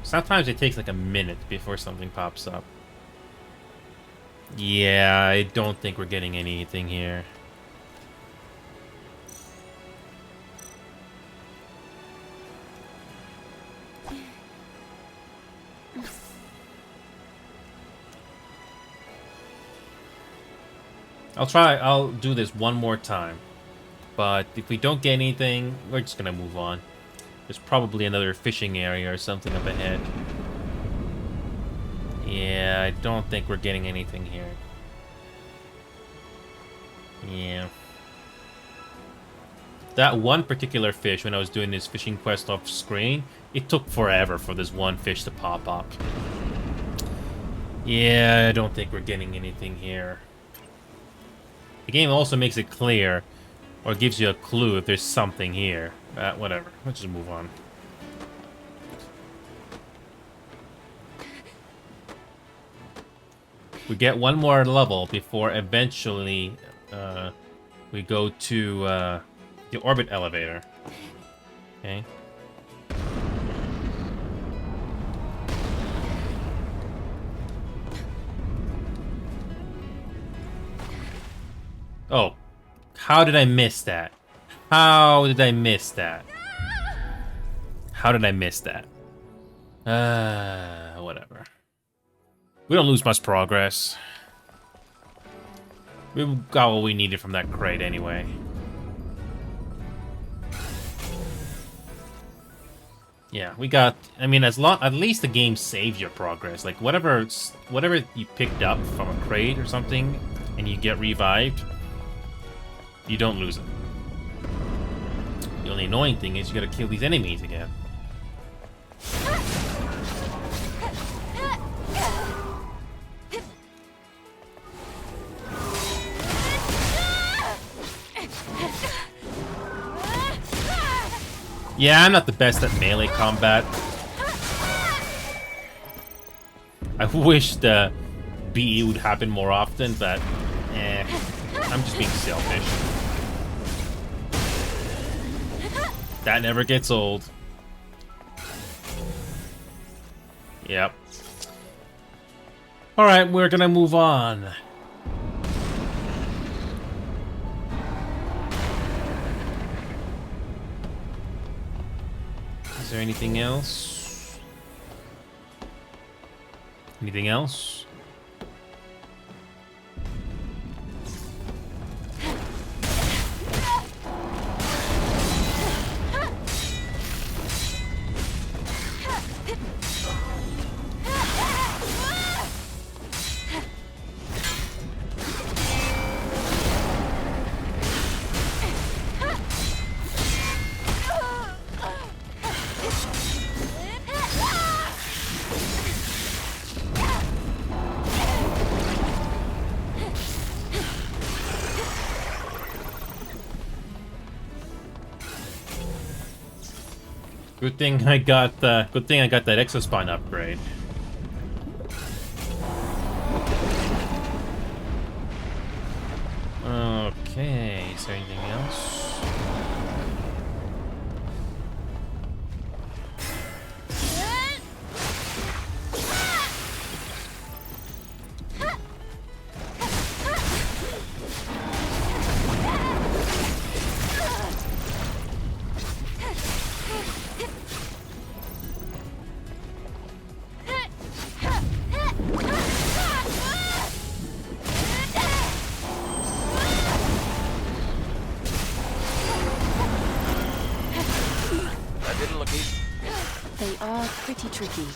Sometimes it takes like a minute before something pops up. Yeah, I don't think we're getting anything here. I'll do this one more time. But if we don't get anything, we're just gonna move on. There's probably another fishing area or something up ahead. Yeah, I don't think we're getting anything here. Yeah. That one particular fish, when I was doing this fishing quest off screen, it took forever for this one fish to pop up. Yeah, I don't think we're getting anything here. The game also makes it clear, or gives you a clue if there's something here. Whatever. Let's just move on. We get one more level before eventually we go to the orbit elevator. Okay. Oh. How did I miss that? How did I miss that? How did I miss that? Whatever. We don't lose much progress. We got what we needed from that crate anyway. Yeah, we got... I mean, at least the game saves your progress. Like, whatever you picked up from a crate or something, and you get revived, you don't lose it. The only annoying thing is you gotta kill these enemies again. Yeah, I'm not the best at melee combat. I wish the BE would happen more often, but I'm just being selfish. That never gets old. Yep. Alright, we're gonna move on. Is there anything else? Anything else? Good thing I got that exospine upgrade. Okay, is there anything else? They are pretty tricky.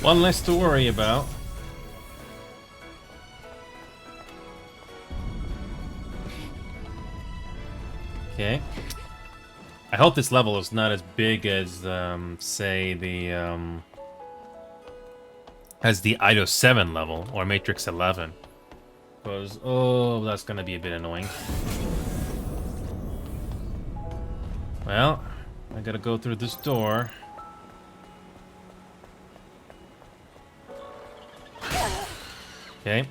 One less to worry about. Okay. I hope this level is not as big as, say, the, as the Ido 7 level, or Matrix 11. Because, oh, that's gonna be a bit annoying. Well, I gotta go through this door. Okay.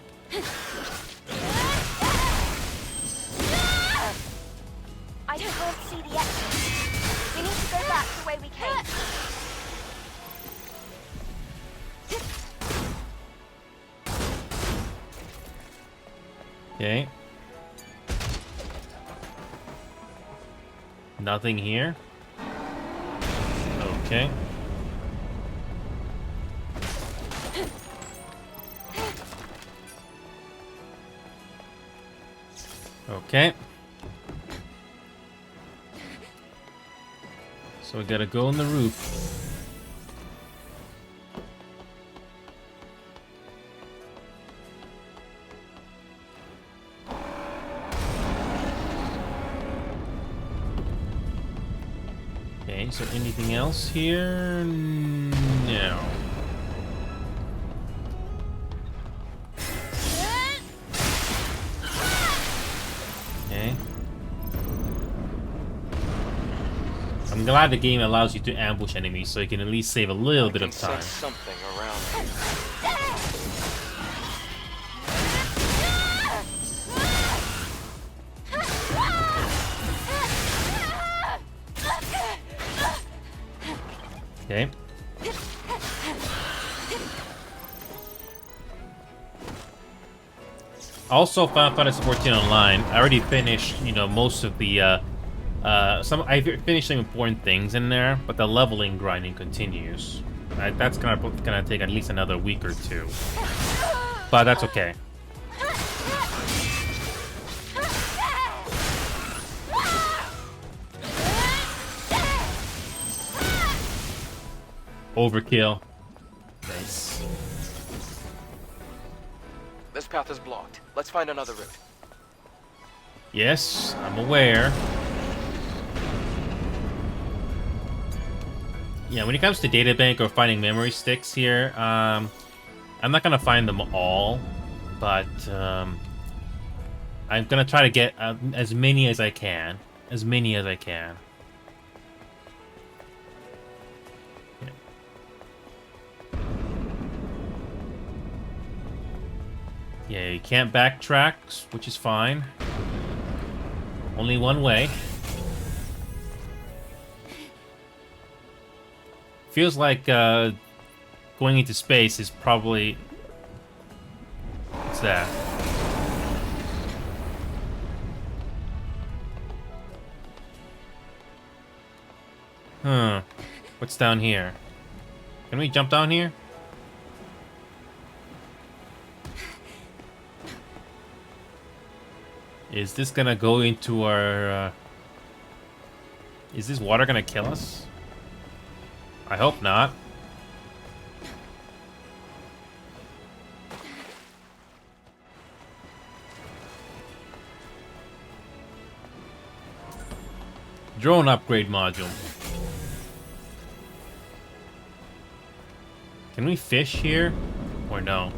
I can't see the exit. We need to go back the way we came. Okay. Nothing here. Okay. Okay. So we gotta go on the roof. Okay, is there anything else here? No. Okay. I'm glad the game allows you to ambush enemies so you can at least save a little bit of time. Something around here. Okay. Also, Final Fantasy 14 Online. I already finished, you know, most of the I finished some important things in there, but the leveling grinding continues. That's gonna take at least another week or two, but that's okay. Overkill. Nice. This path is blocked. Let's find another route. Yes, I'm aware. Yeah, when it comes to databank or finding memory sticks here, I'm not gonna find them all, but I'm gonna try to get as many as I can. As many as I can. Yeah, you can't backtrack, which is fine. Only one way. Feels like going into space is probably... What's that? Huh. What's down here? Can we jump down here? Is this gonna go into our... Is this water gonna kill us? I hope not. Drone upgrade module. Can we fish here? Or no?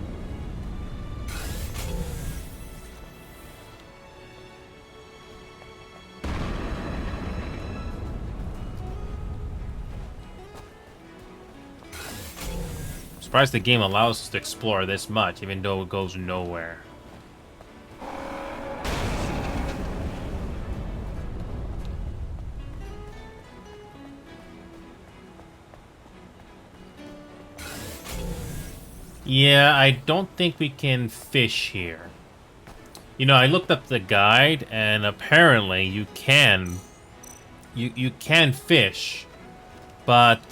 Surprised the game allows us to explore this much, even though it goes nowhere. Yeah, I don't think we can fish here. You know, I looked up the guide, and apparently you can. You can fish, but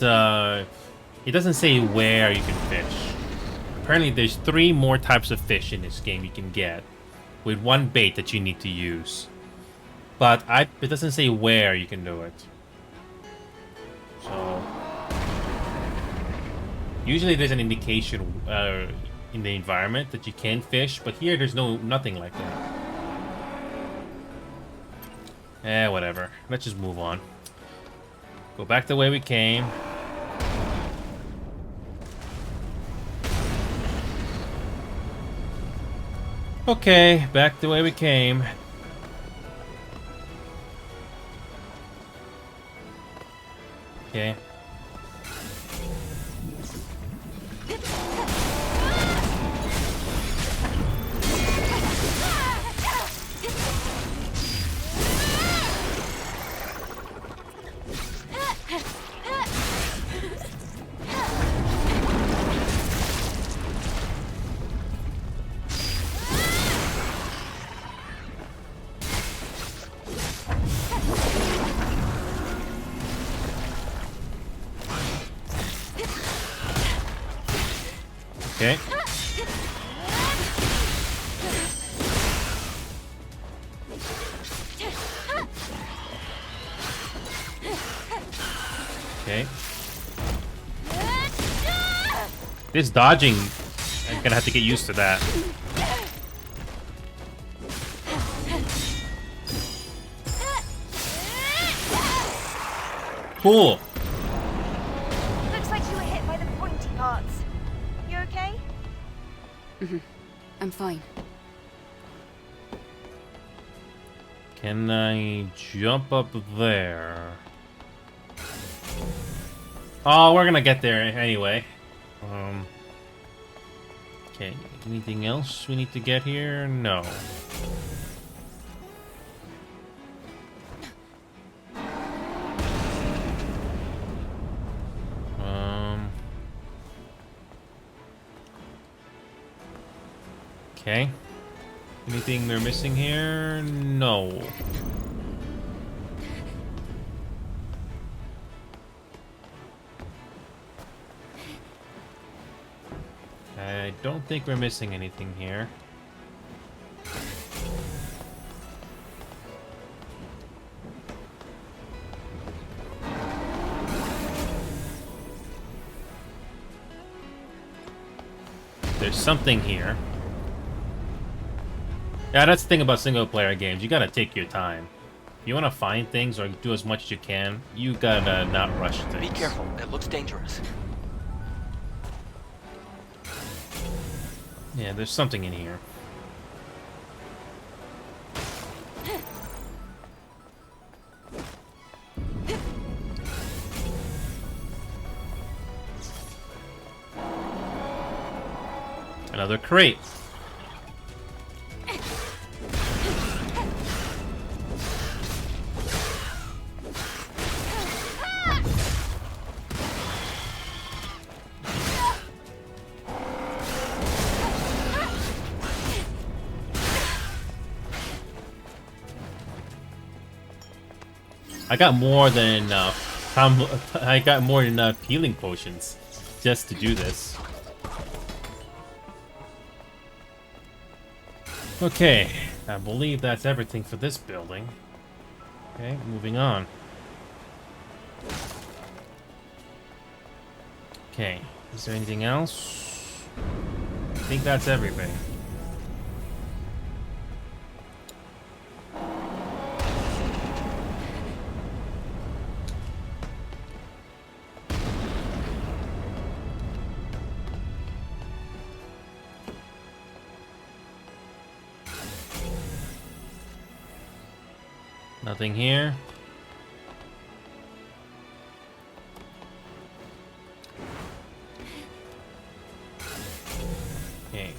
it doesn't say where you can fish. apparently there's 3 more types of fish in this game you can get with one bait that you need to use. But it doesn't say where you can do it. So usually there's an indication in the environment that you can fish, but here there's nothing like that. Whatever. Let's just move on. Go back the way we came. Okay, back the way we came. Okay. Okay. Okay. This dodging, I'm gonna have to get used to that. Cool. Looks like you were hit by the pointy parts. You okay? I'm fine. Can I jump up there? Oh, we're gonna get there anyway. Okay, anything else we need to get here? No. Okay. Anything they're missing here? No. I don't think we're missing anything here. There's something here. Yeah, that's the thing about single-player games. You gotta take your time. If you wanna find things or do as much as you can, you gotta not rush things. Be careful. It looks dangerous. Yeah, there's something in here. Another crate. I got more than enough. I got more than enough healing potions just to do this. Okay, I believe that's everything for this building. Okay, moving on. Okay, is there anything else? I think that's everything. Nothing here. Okay.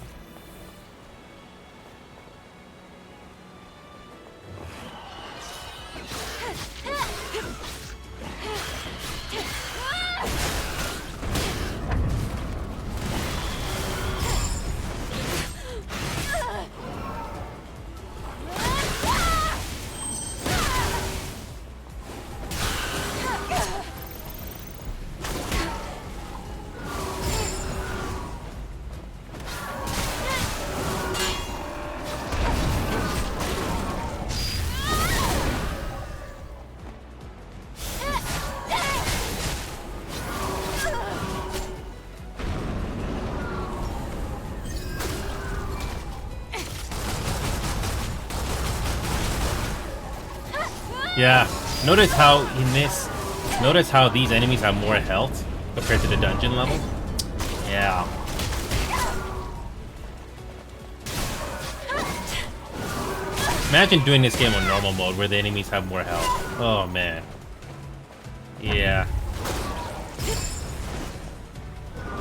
Yeah, notice how in this, notice how these enemies have more health compared to the dungeon level. Yeah. Imagine doing this game on normal mode where the enemies have more health. Oh man. Yeah.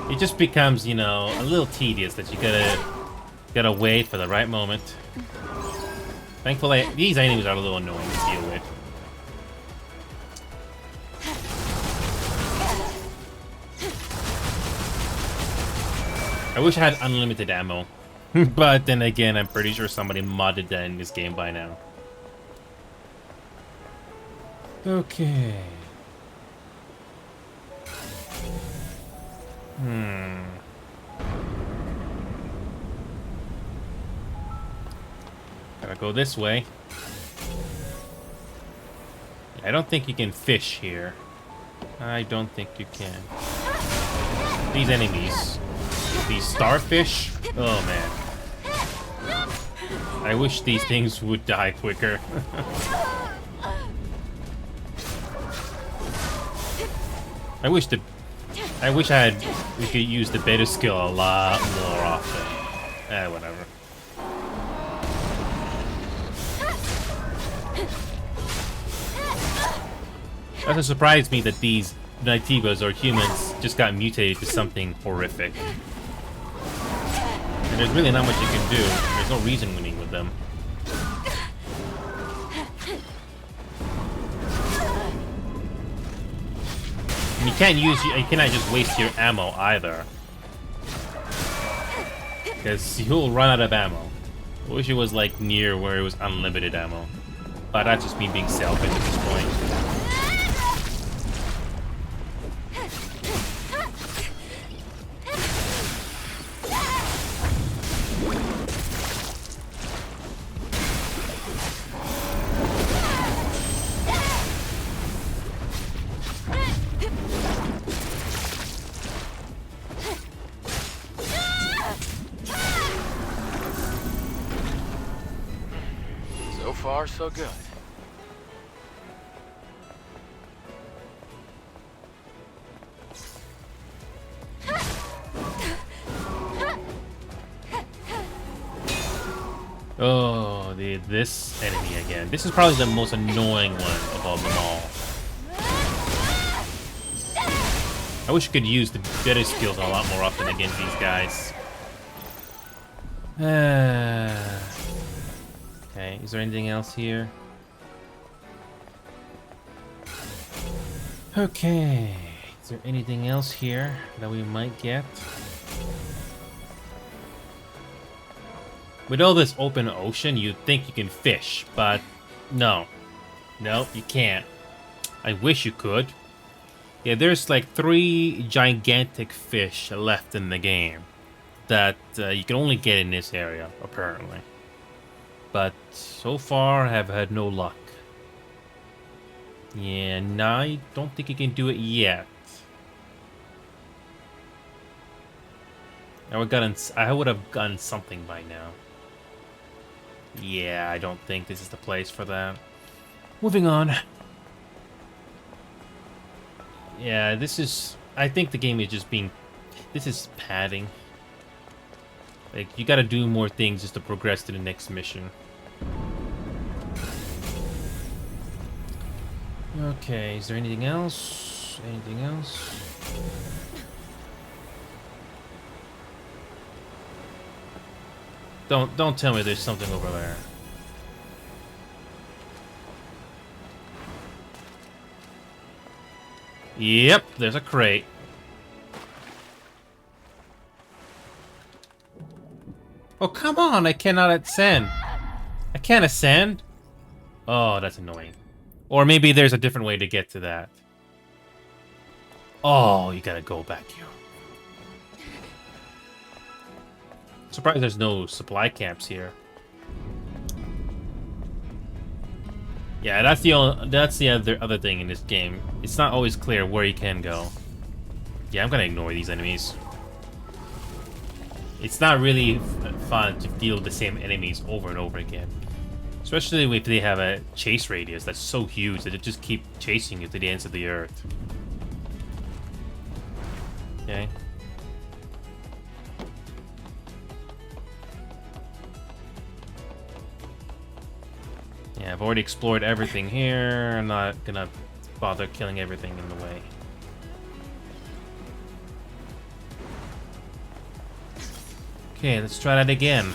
It just becomes, you know, a little tedious that you gotta wait for the right moment. Thankfully, these enemies are a little annoying to deal with. I wish I had unlimited ammo. But then again, I'm pretty sure somebody modded that in this game by now. Okay. Gotta go this way. I don't think you can fish here. I don't think you can. These enemies. These starfish? Oh man. I wish these things would die quicker. I wish we could use the beta skill a lot more often. Whatever. Doesn't surprise me that these Nightibas or humans just got mutated to something horrific. And there's really not much you can do. There's no reasoning with them. And you cannot just waste your ammo either. Because you'll run out of ammo. I wish it was like near where it was unlimited ammo. But that's just me being selfish at this point. So far, so good. Oh, this enemy again. This is probably the most annoying one of all them all. I wish you could use the better skills a lot more often against these guys. Okay, is there anything else here? Okay, is there anything else here that we might get? With all this open ocean, you'd think you can fish, but no. Nope, you can't. I wish you could. Yeah, there's like 3 gigantic fish left in the game that you can only get in this area, apparently. But so far, I have had no luck. Yeah, no, I don't think you can do it yet. I would have gotten something by now. Yeah, I don't think this is the place for that. Moving on. Yeah, I think the game is just being... This is padding. Like, you gotta do more things just to progress to the next mission. Okay, is there anything else? Anything else? Don't tell me there's something over there. Yep, there's a crate. Oh, come on, I cannot ascend. I can't ascend? Oh, that's annoying. Or maybe there's a different way to get to that. Oh, you gotta go back here. Surprised there's no supply camps here. Yeah, that's the other thing in this game. It's not always clear where you can go. Yeah, I'm gonna ignore these enemies. It's not really fun to deal with the same enemies over and over again. Especially if they have a chase radius that's so huge that it just keep chasing you to the ends of the earth. Okay. Yeah, I've already explored everything here. I'm not gonna bother killing everything in the way. Okay, let's try that again.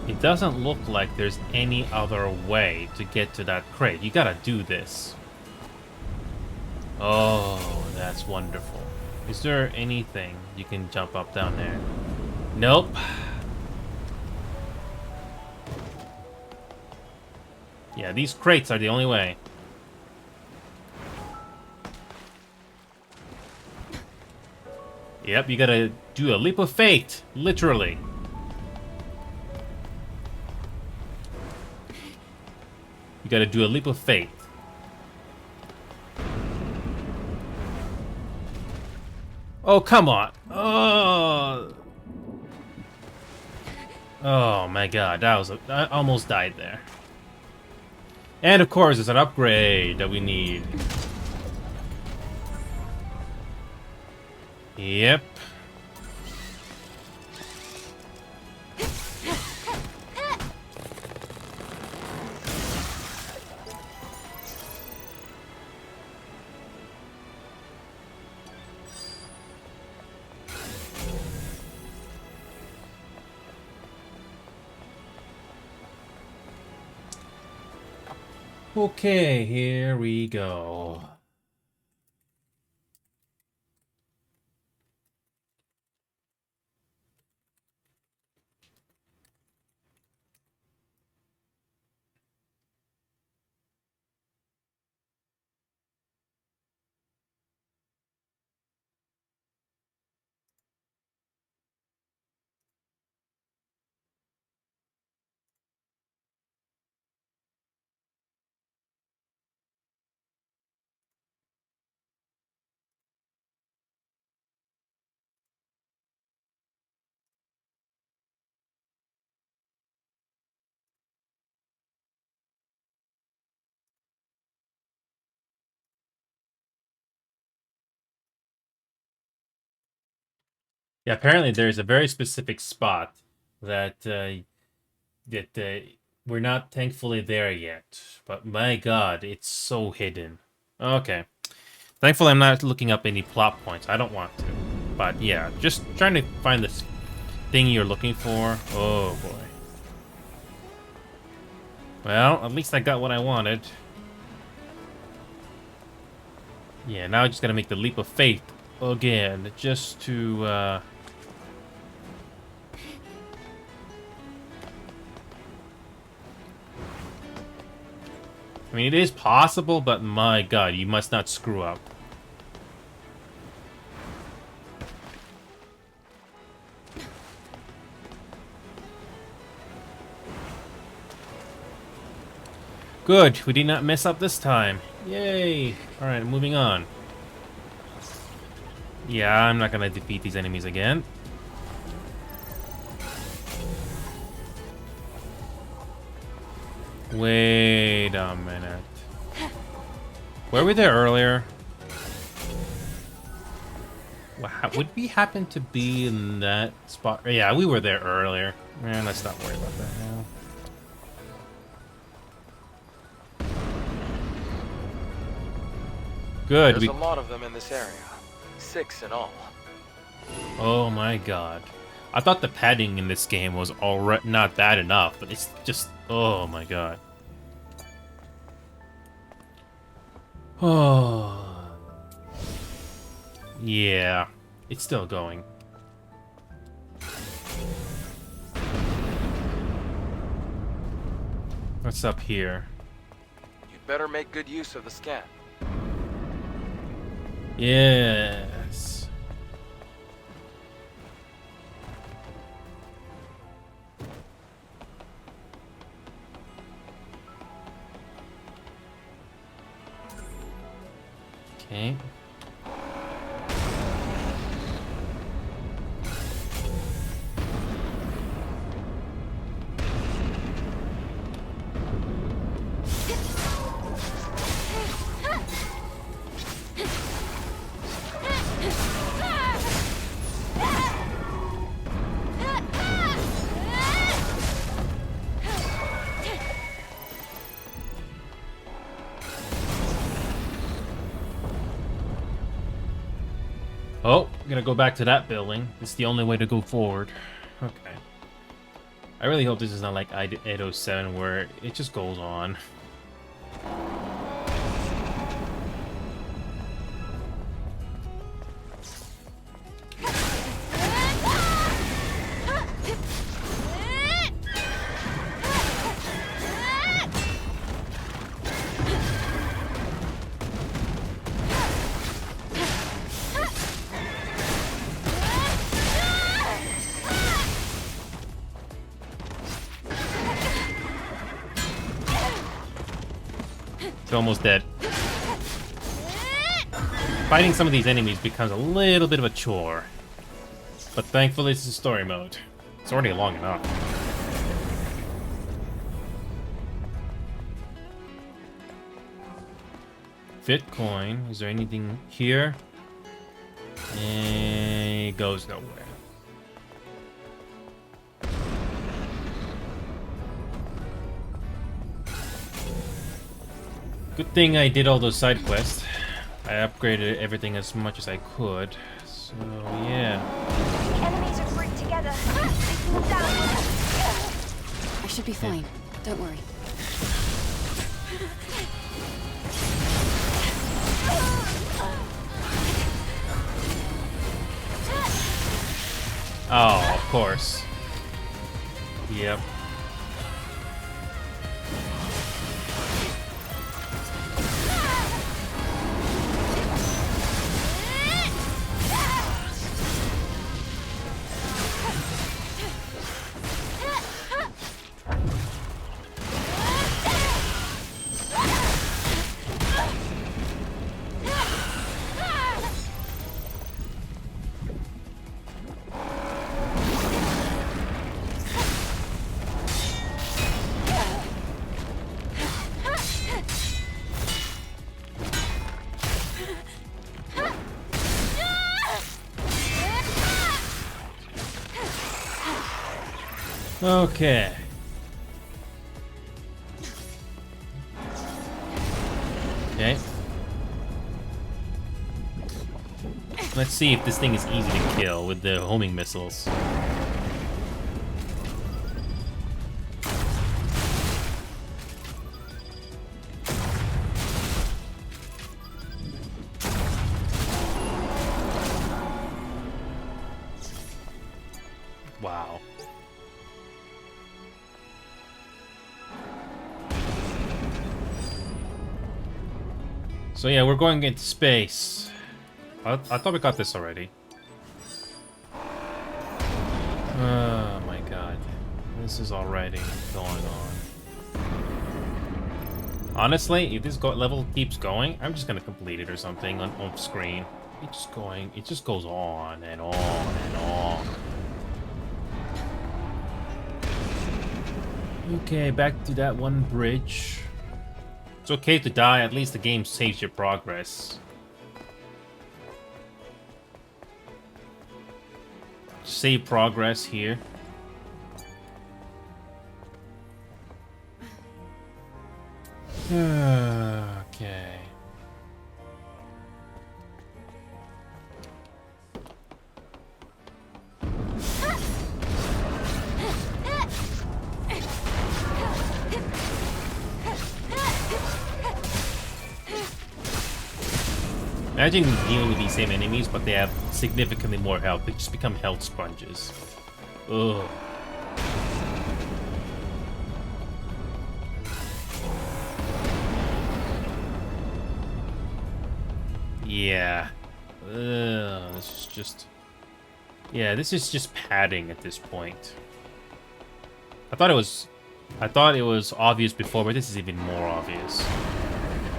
It doesn't look like there's any other way to get to that crate. You gotta do this. Oh, that's wonderful. Is there anything you can jump up down there? Nope. Yeah, these crates are the only way. Yep, you gotta do a leap of faith, literally. You gotta do a leap of faith. Oh, come on. Oh. Oh my god, that was I almost died there. And of course, there's an upgrade that we need. Yep. Okay, here we go. Yeah, apparently there's a very specific spot that we're not thankfully there yet. But my god, it's so hidden. Okay. Thankfully, I'm not looking up any plot points. I don't want to. But yeah, just trying to find this thing you're looking for. Oh boy. Well, at least I got what I wanted. Yeah, now I just gotta make the leap of faith again, just to I mean, it is possible, but my god, you must not screw up. Good, we did not mess up this time. Yay! Alright, moving on. Yeah, I'm not gonna defeat these enemies again. Wait a minute. Were we there earlier? Would we happen to be in that spot? Yeah, we were there earlier. Man, let's not worry about that now. Good. There's a lot of them in this area. 6 in all. Oh my god. I thought the padding in this game was already not bad enough, but it's just... Oh my god. Oh. Yeah. It's still going. What's up here? You'd Better make good use of the scan. Yes. Okay. Oh, I'm gonna go back to that building. It's the only way to go forward. Okay. I really hope this is not like 807 where it just goes on. It's almost dead. Fighting some of these enemies becomes a little bit of a chore. But thankfully it's a story mode. It's already long enough. Fit coin. Is there anything here? And it goes nowhere. Good thing I did all those side quests. I upgraded everything as much as I could. So, yeah. The enemies are grouped together. Taking them down. I should be fine. Don't worry. Oh, of course. Yep. Okay. Okay. Let's see if this thing is easy to kill with the homing missiles. Wow. So yeah, we're going into space. I thought we got this already. Oh my god. This is already going on. Honestly, if this level keeps going, I'm just gonna complete it or something on screen. It just goes on and on and on. Okay, back to that one bridge. It's okay to die, at least the game saves your progress. Save progress here. Okay. Imagine dealing with these same enemies, but they have significantly more health. They just become health sponges. Ugh. This is just... Yeah, this is just padding at this point. I thought it was obvious before, but this is even more obvious.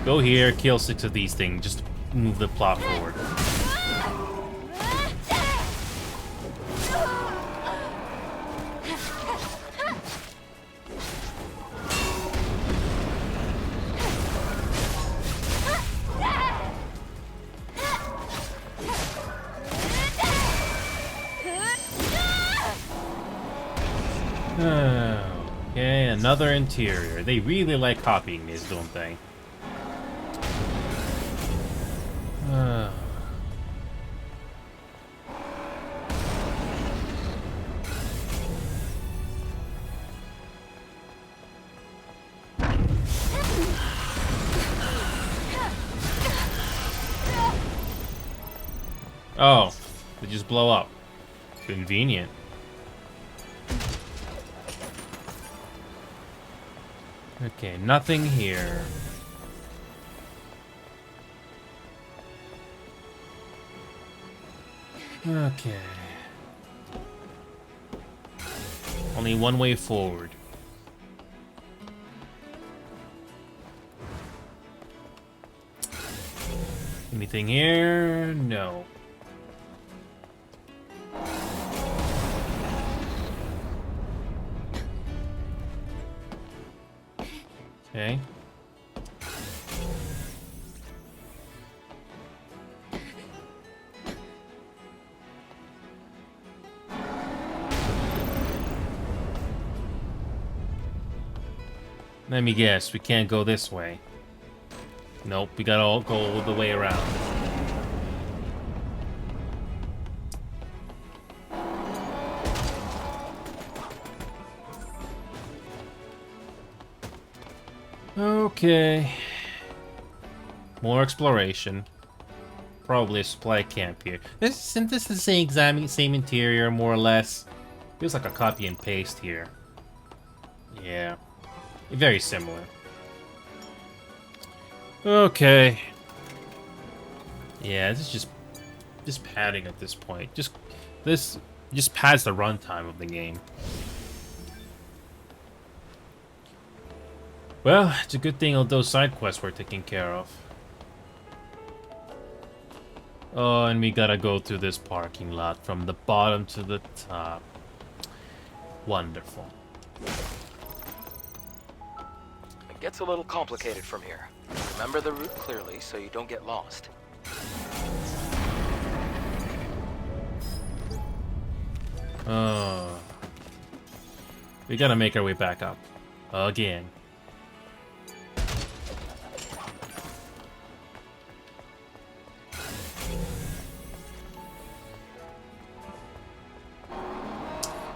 Go here, kill 6 of these things, just move the plot forward. Okay, another interior. They really like copying this, don't they? Oh, they just blow up. Convenient. Okay, nothing here. Okay. Only one way forward. Anything here? No. Okay. Let me guess, we can't go this way. Nope, we gotta all go all the way around. Okay. More exploration. Probably a supply camp here. Isn't this the same interior, more or less? Feels like a copy and paste here. Yeah. Very similar. Okay. Yeah, this is just padding at this point. This just pads the runtime of the game. Well, it's a good thing all those side quests were taken care of. Oh, and we gotta go through this parking lot from the bottom to the top. Wonderful. It gets a little complicated from here. Remember the route clearly so you don't get lost. Oh. We gotta make our way back up. Again.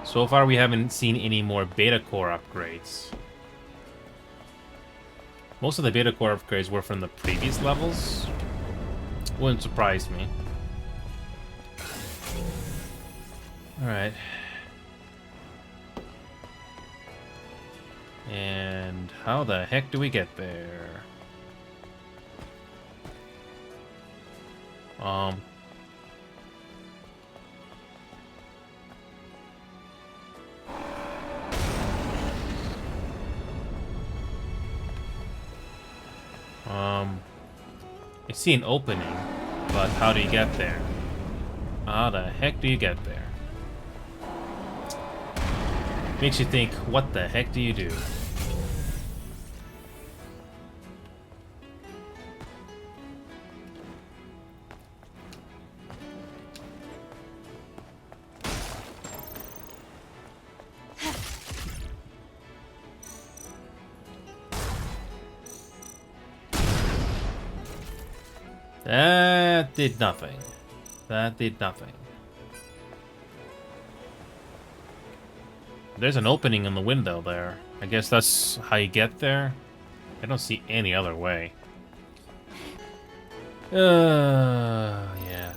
So far, we haven't seen any more beta core upgrades. Most of the beta core upgrades were from the previous levels. Wouldn't surprise me. Alright. And how the heck do we get there? I see an opening, but how do you get there? How the heck do you get there? Makes you think, what the heck do you do? That did nothing. That did nothing. There's an opening in the window there. I guess that's how you get there. I don't see any other way. Yeah.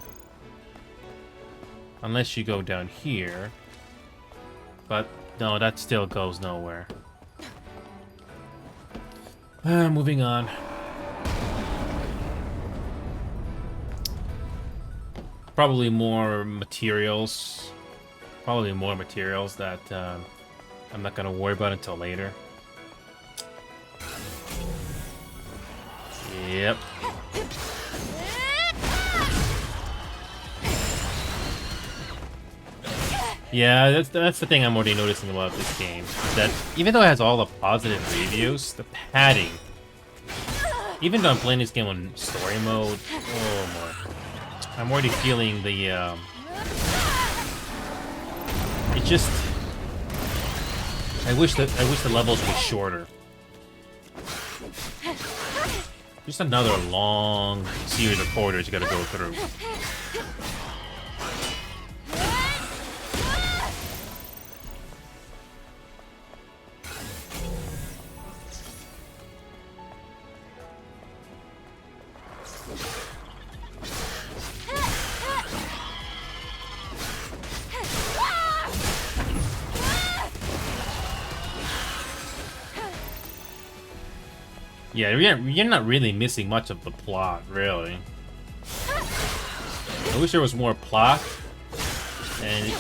Unless you go down here. But no, that still goes nowhere. Moving on. Probably more materials. Probably more materials that I'm not gonna worry about until later. Yep. Yeah, that's the thing I'm already noticing about this game. That even though it has all the positive reviews, the padding. Even though I'm playing this game on story mode, oh my, I'm already feeling the. It just. I wish the levels were shorter. Just another long series of corridors you gotta go through. Yeah, you're not really missing much of the plot, really. I wish there was more plot, and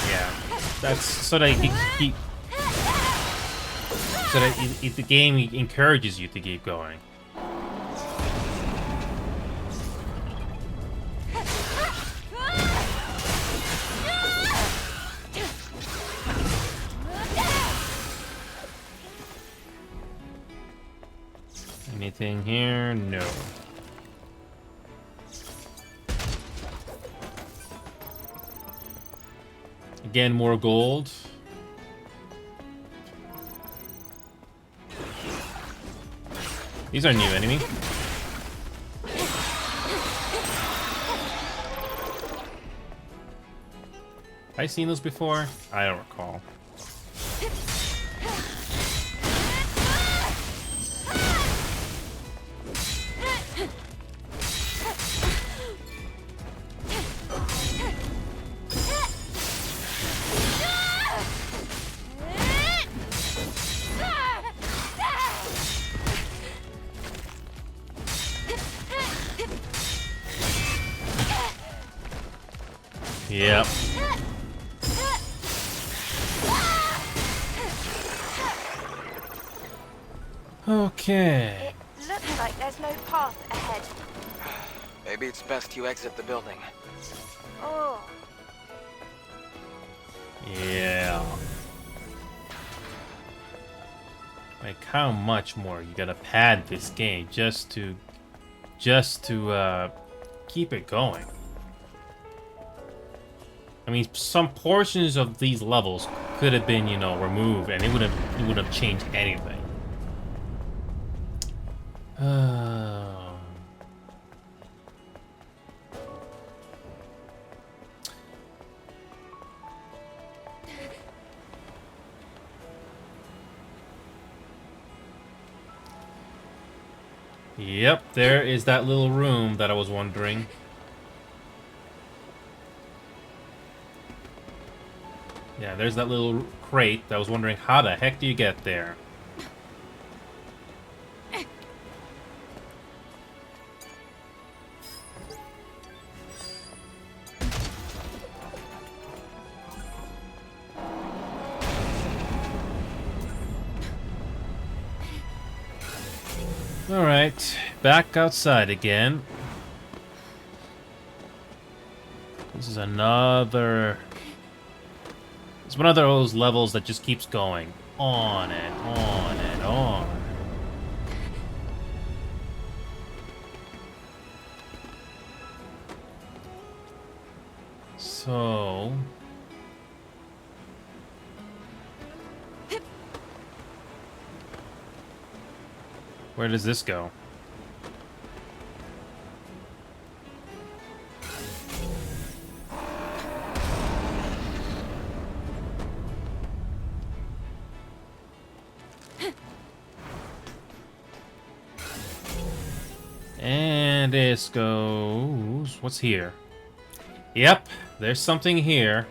yeah, that's so that you can keep, so that the game encourages you to keep going. Anything here? No. Again, more gold. These are new enemy. Have I seen those before? I don't recall. Yep. Okay. It looks like there's no path ahead. Maybe it's best you exit the building. Oh. Yeah. Like, how much more you gotta pad this game just to keep it going? I mean, some portions of these levels could have been, you know, removed, and it wouldn't have changed anything. Yep, there is that little room that I was wondering. Yeah, there's that little crate that I was wondering how the heck do you get there? Alright, back outside again. This is another... It's one of those levels that just keeps going on and on and on. So... where does this go? And this goes... what's here? Yep, there's something here.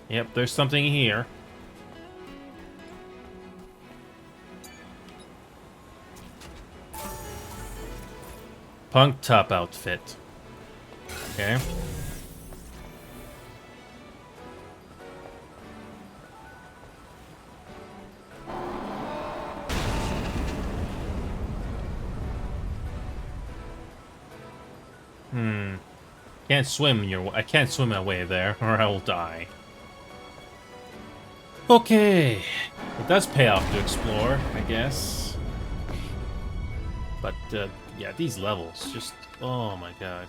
Yep, there's something here. Punk top outfit. Okay. Can't swim I can't swim my way there, or I will die. Okay. It does pay off to explore, I guess. But, yeah, these levels, just... Oh my god.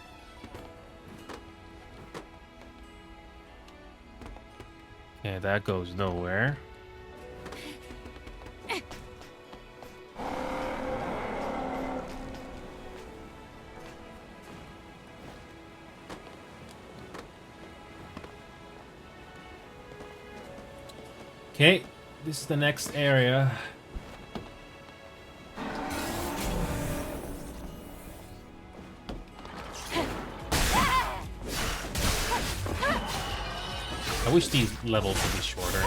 Okay, that goes nowhere. Okay, this is the next area. I wish these levels would be shorter.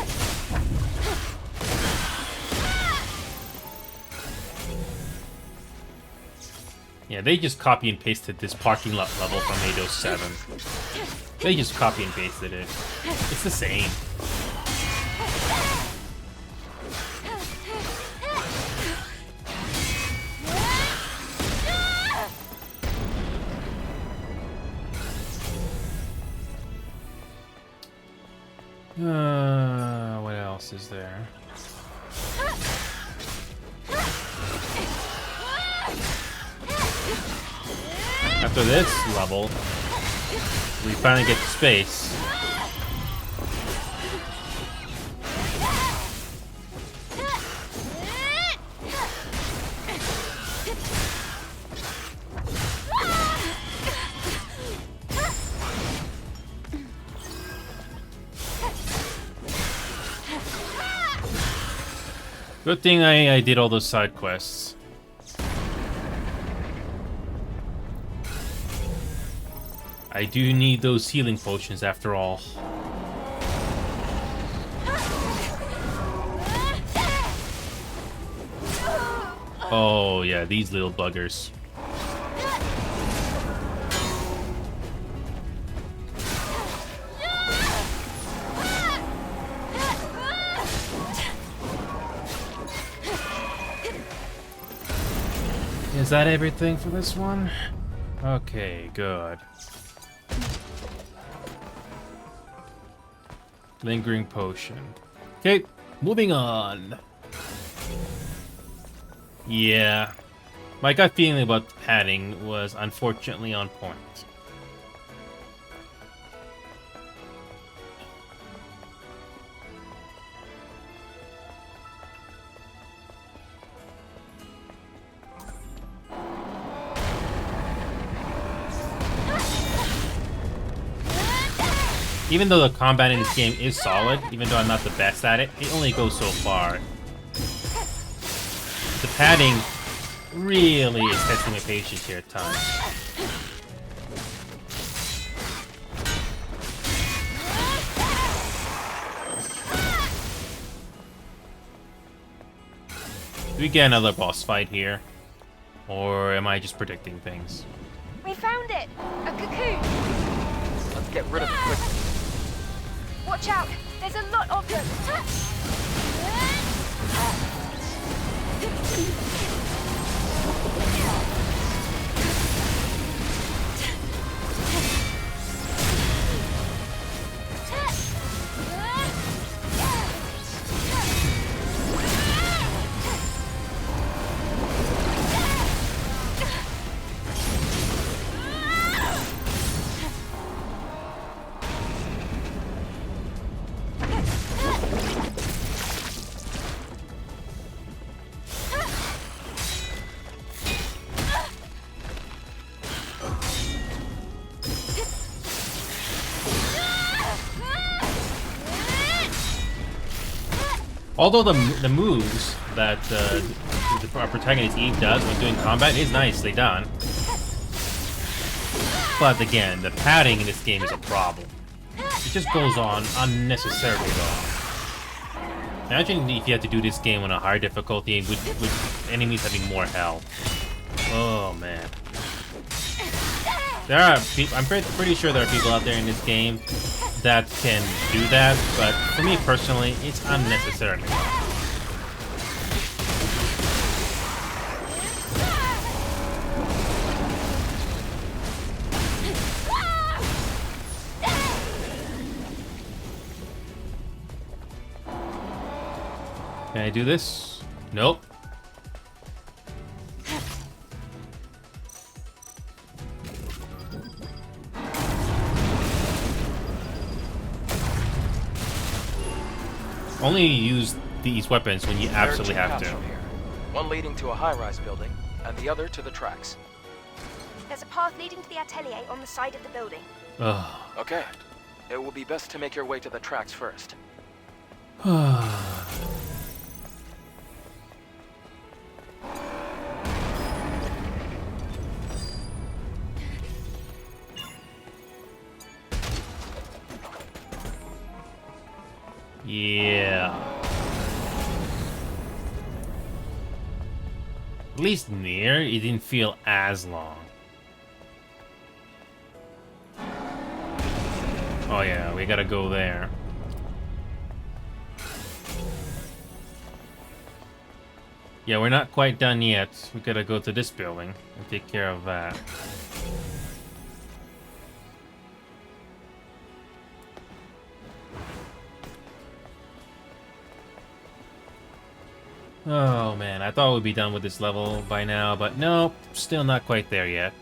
Yeah, they just copy and pasted this parking lot level from 807. They just copy and pasted it. It's the same. What else is there? After this level, we finally get to space. Good thing I did all those side quests. I do need those healing potions after all. Oh yeah, these little buggers. Is that everything for this one? Okay, good. Lingering potion. Okay, moving on. Yeah. My gut feeling about the padding was unfortunately on point. Even though the combat in this game is solid, even though I'm not the best at it, it only goes so far. The padding really is testing my patience here at times. Do we get another boss fight here? Or am I just predicting things? We found it! A cocoon! Let's get rid of it quickly. Watch out! There's a lot of them! Although the moves that our protagonist Eve does when doing combat is nicely done. But again, the padding in this game is a problem. It just goes on unnecessarily long. Imagine if you had to do this game on a higher difficulty with enemies having more health. Oh man. There are people. I'm pretty sure there are people out there in this game that can do that, but for me personally, it's unnecessary. Can I do this? Nope. Only use these weapons when you absolutely have to. Here. One leading to a high-rise building, and the other to the tracks. There's a path leading to the atelier on the side of the building. Ugh. Okay. It will be best to make your way to the tracks first. Yeah. At least near, it didn't feel as long. Oh yeah, we gotta go there. Yeah, we're not quite done yet. We gotta go to this building and take care of that. Oh man, I thought we'd be done with this level by now, but nope, still not quite there yet.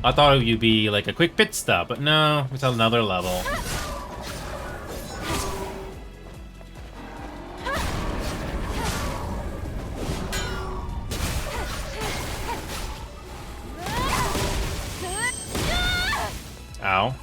I thought it would be like a quick pit stop, but no, it's another level. Ow.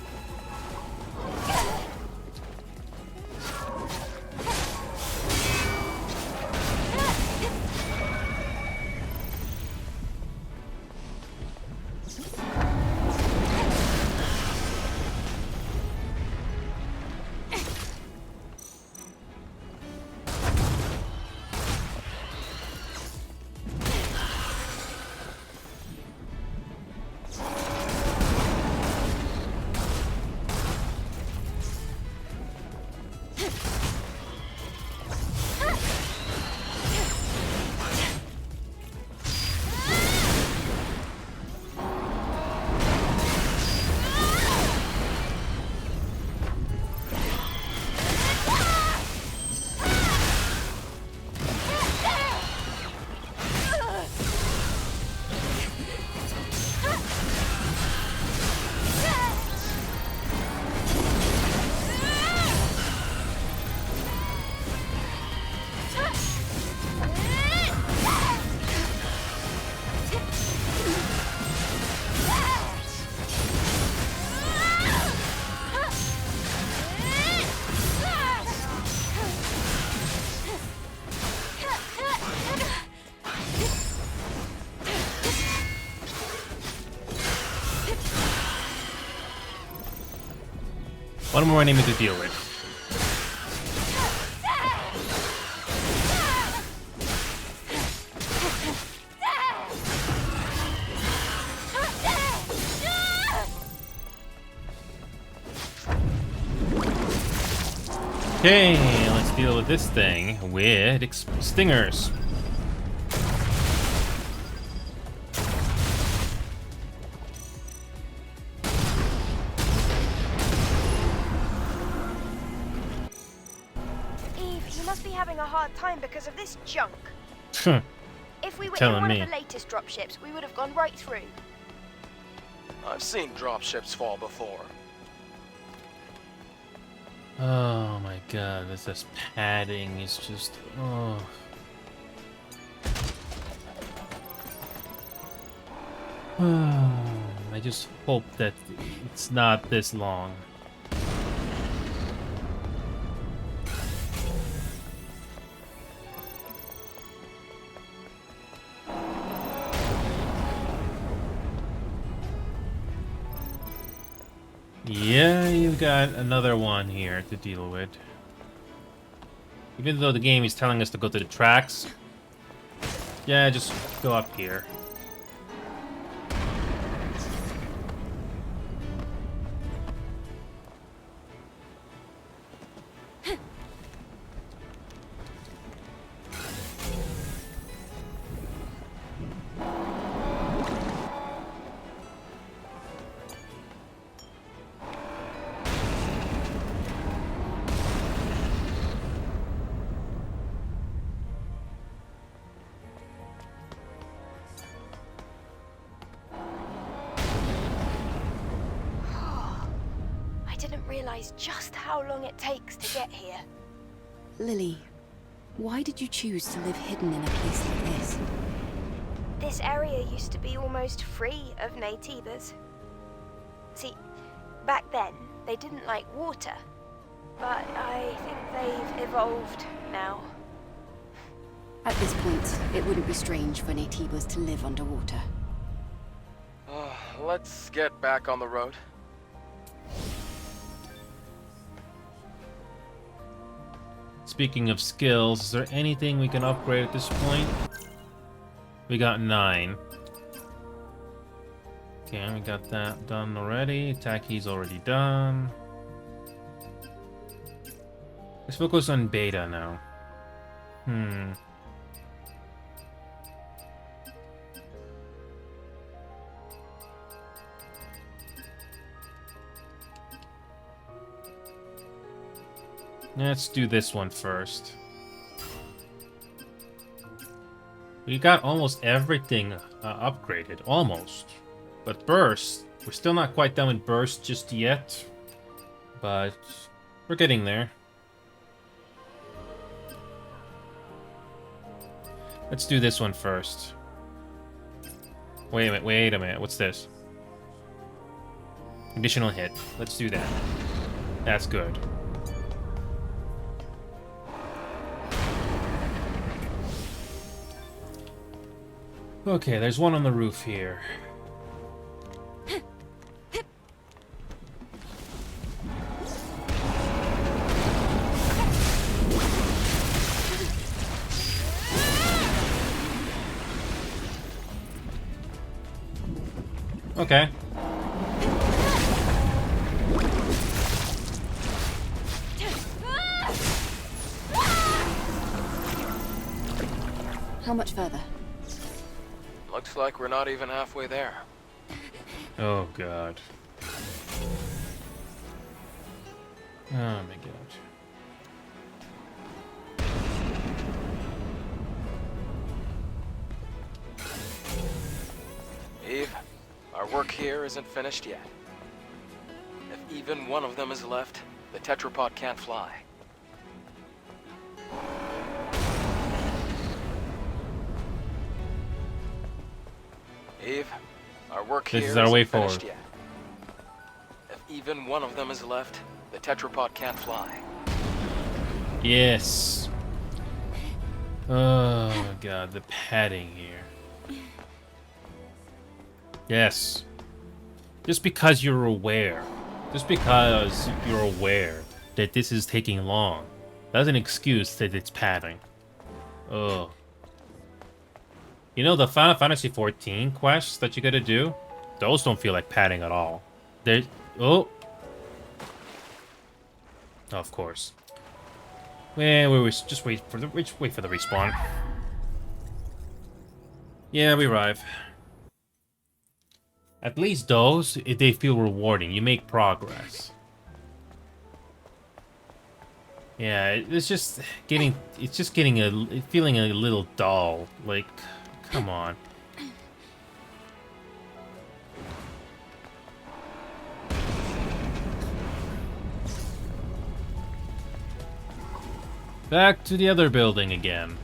One more enemy to deal with. Okay, let's deal with this thing with stingers. Having a hard time because of this junk. If we were in one of the latest dropships, we would have gone right through. I've seen dropships fall before. Oh my god, this padding is just... oh. I just hope that it's not this long. Yeah, you've got another one here to deal with. Even though the game is telling us to go to the tracks, Yeah, just go up here. I didn't realize just how long it takes to get here. Lily, why did you choose to live hidden in a place like this? This area used to be almost free of natives. See, back then, they didn't like water. But I think they've evolved now. At this point, it wouldn't be strange for natives to live underwater. Let's get back on the road. Speaking of skills, is there anything we can upgrade at this point? We got 9. Okay, we got that done already. Attack key's already done. Let's focus on beta now. Let's do this one first. We got almost everything upgraded, almost. But burst, we're still not quite done with burst just yet. But we're getting there. Let's do this one first. Wait a minute, what's this? Additional hit. Let's do that. That's good. Okay, there's one on the roof here. Okay. How much further? Looks like we're not even halfway there. Oh god. Oh my god. Eve, our work here isn't finished yet. If even one of them is left, the tetrapod can't fly. Eve, our work here This is our way isn't finished forward. yet. If even one of them is left, the tetrapod can't fly. Yes. Oh my god, the padding here. Yes. Just because you're aware that this is taking long, that's an excuse that it's padding. Oh. You know, the Final Fantasy XIV quests that you gotta do, those don't feel like padding at all. They're... Oh. Of course. Just wait for the respawn. Yeah, we arrive. At least those, they feel rewarding. You make progress. Yeah, it's just getting feeling a little dull. Like, come on. Back to the other building again.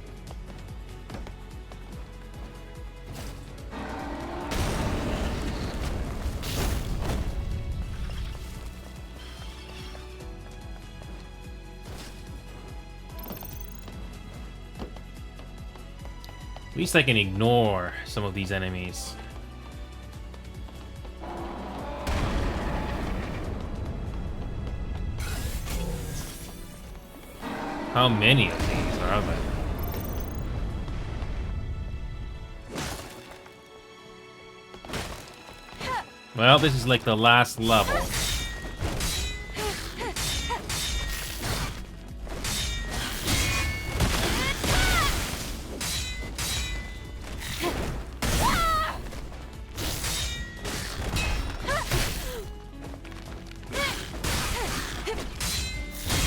At least I can ignore some of these enemies. How many of these are there? Well, this is like the last level.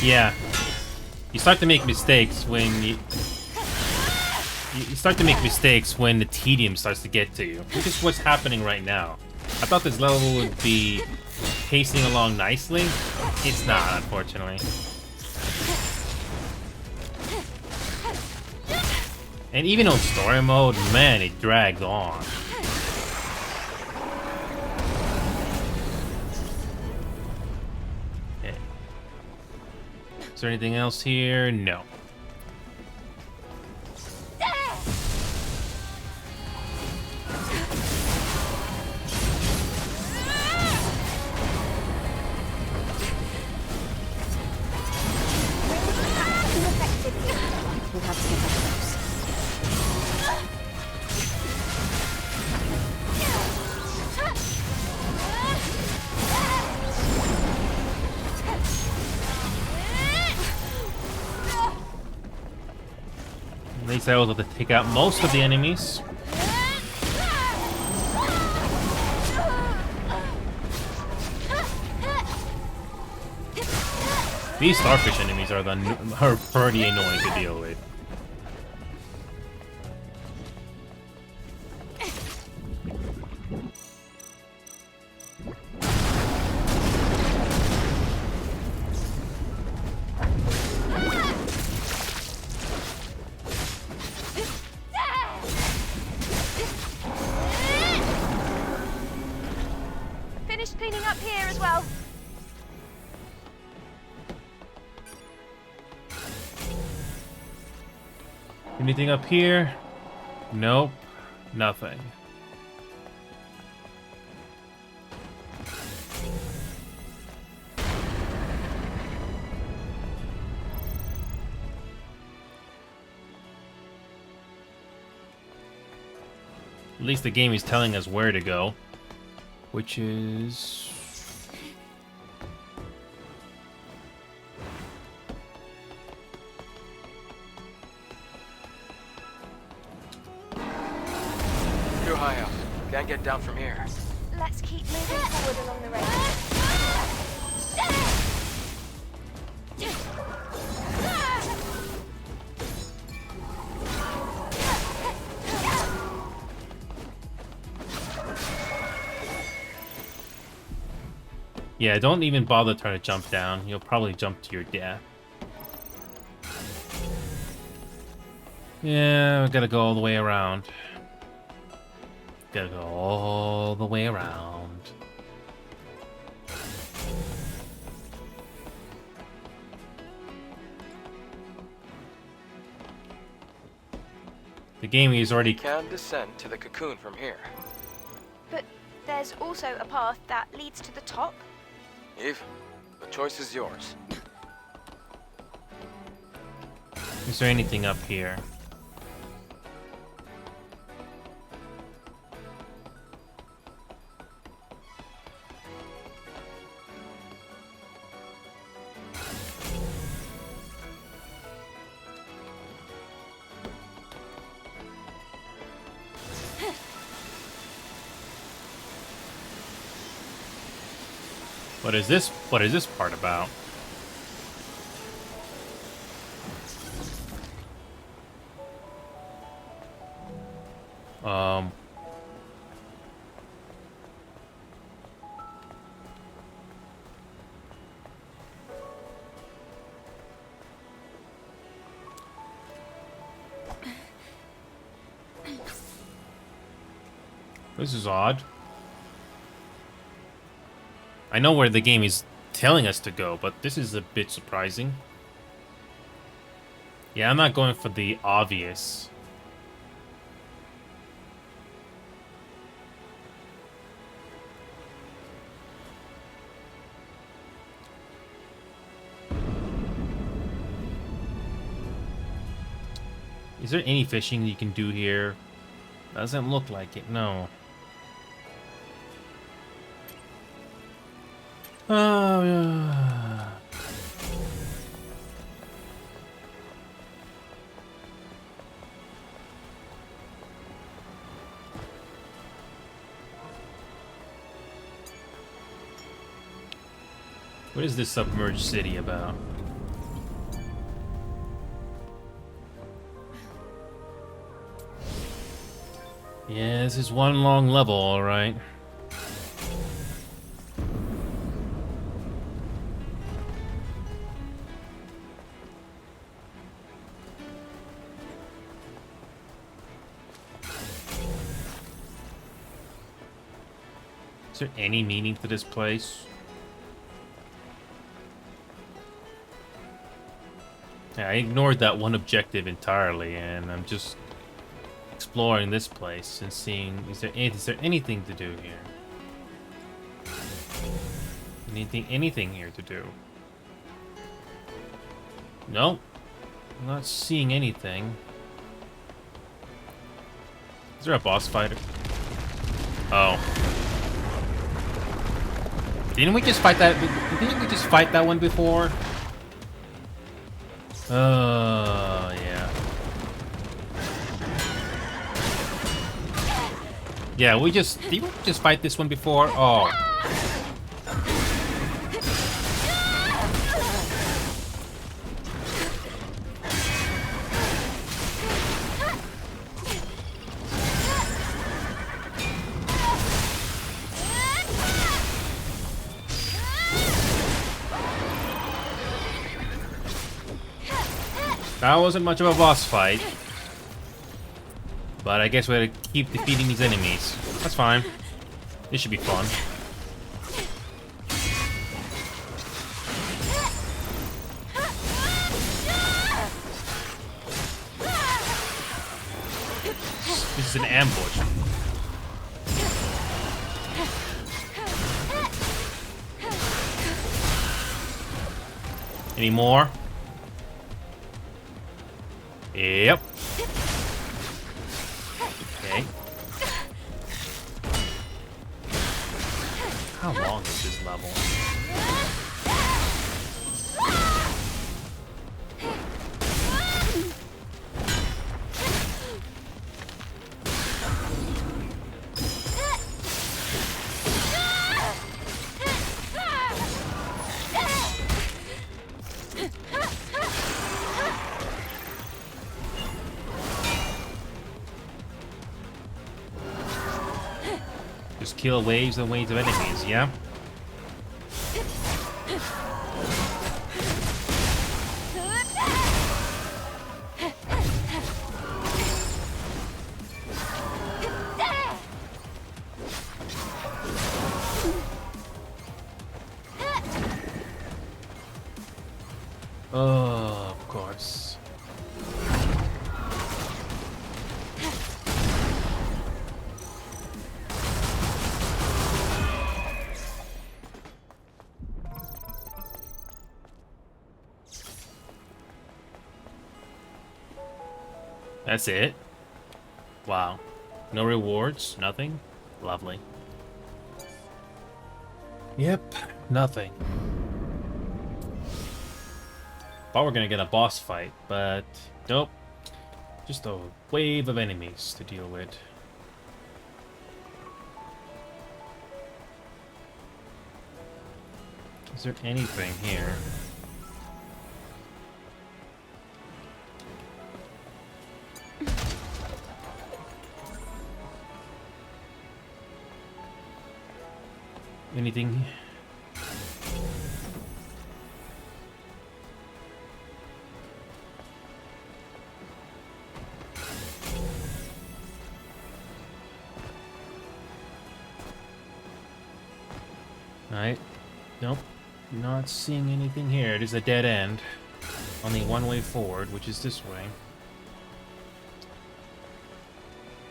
Yeah. You start to make mistakes when you start to make mistakes when the tedium starts to get to you, which is what's happening right now. I thought this level would be pacing along nicely. It's not, unfortunately. And even on story mode, man, it drags on. Okay. Is there anything else here? No. We'll have to get back close. At least I was able to take out most of the enemies. These starfish enemies are pretty annoying to deal with. Finished cleaning up here as well. Anything up here? Nope. Nothing. At least the game is telling us where to go, which is... Too high up. Can't get down from here. Let's keep moving forward along the road. Yeah, don't even bother trying to jump down. You'll probably jump to your death. Yeah, we gotta go all the way around. Gotta go all the way around. The game is already... You can descend to the cocoon from here. But there's also a path that leads to the top. Eve, the choice is yours. Is there anything up here? What is this? What is this part about? This is odd. I know where the game is telling us to go, but this is a bit surprising. Yeah, I'm not going for the obvious. Is there any fishing you can do here? Doesn't look like it, no. Oh, yeah. What is this submerged city about? Yeah, this is one long level, alright. Is there any meaning to this place? Yeah, I ignored that one objective entirely, and I'm just exploring this place and seeing is there anything to do here? Anything here to do? Nope. I'm not seeing anything. Is there a boss fighter? Oh. Didn't we just fight that? Didn't we just fight that one before? Oh, yeah. Yeah, did we just fight this one before? Oh. That wasn't much of a boss fight. But I guess we have to keep defeating these enemies. That's fine. This should be fun. This is an ambush. Any more? Yep. Okay. How long is this level? Just kill waves and waves of enemies, yeah? Oh, of course. That's it? Wow. No rewards? Nothing? Lovely. Yep, nothing. Thought we were gonna get a boss fight, but nope. Just a wave of enemies to deal with. Is there anything here? Anything? Alright. Nope. Not seeing anything here. It is a dead end. Only one way forward, which is this way.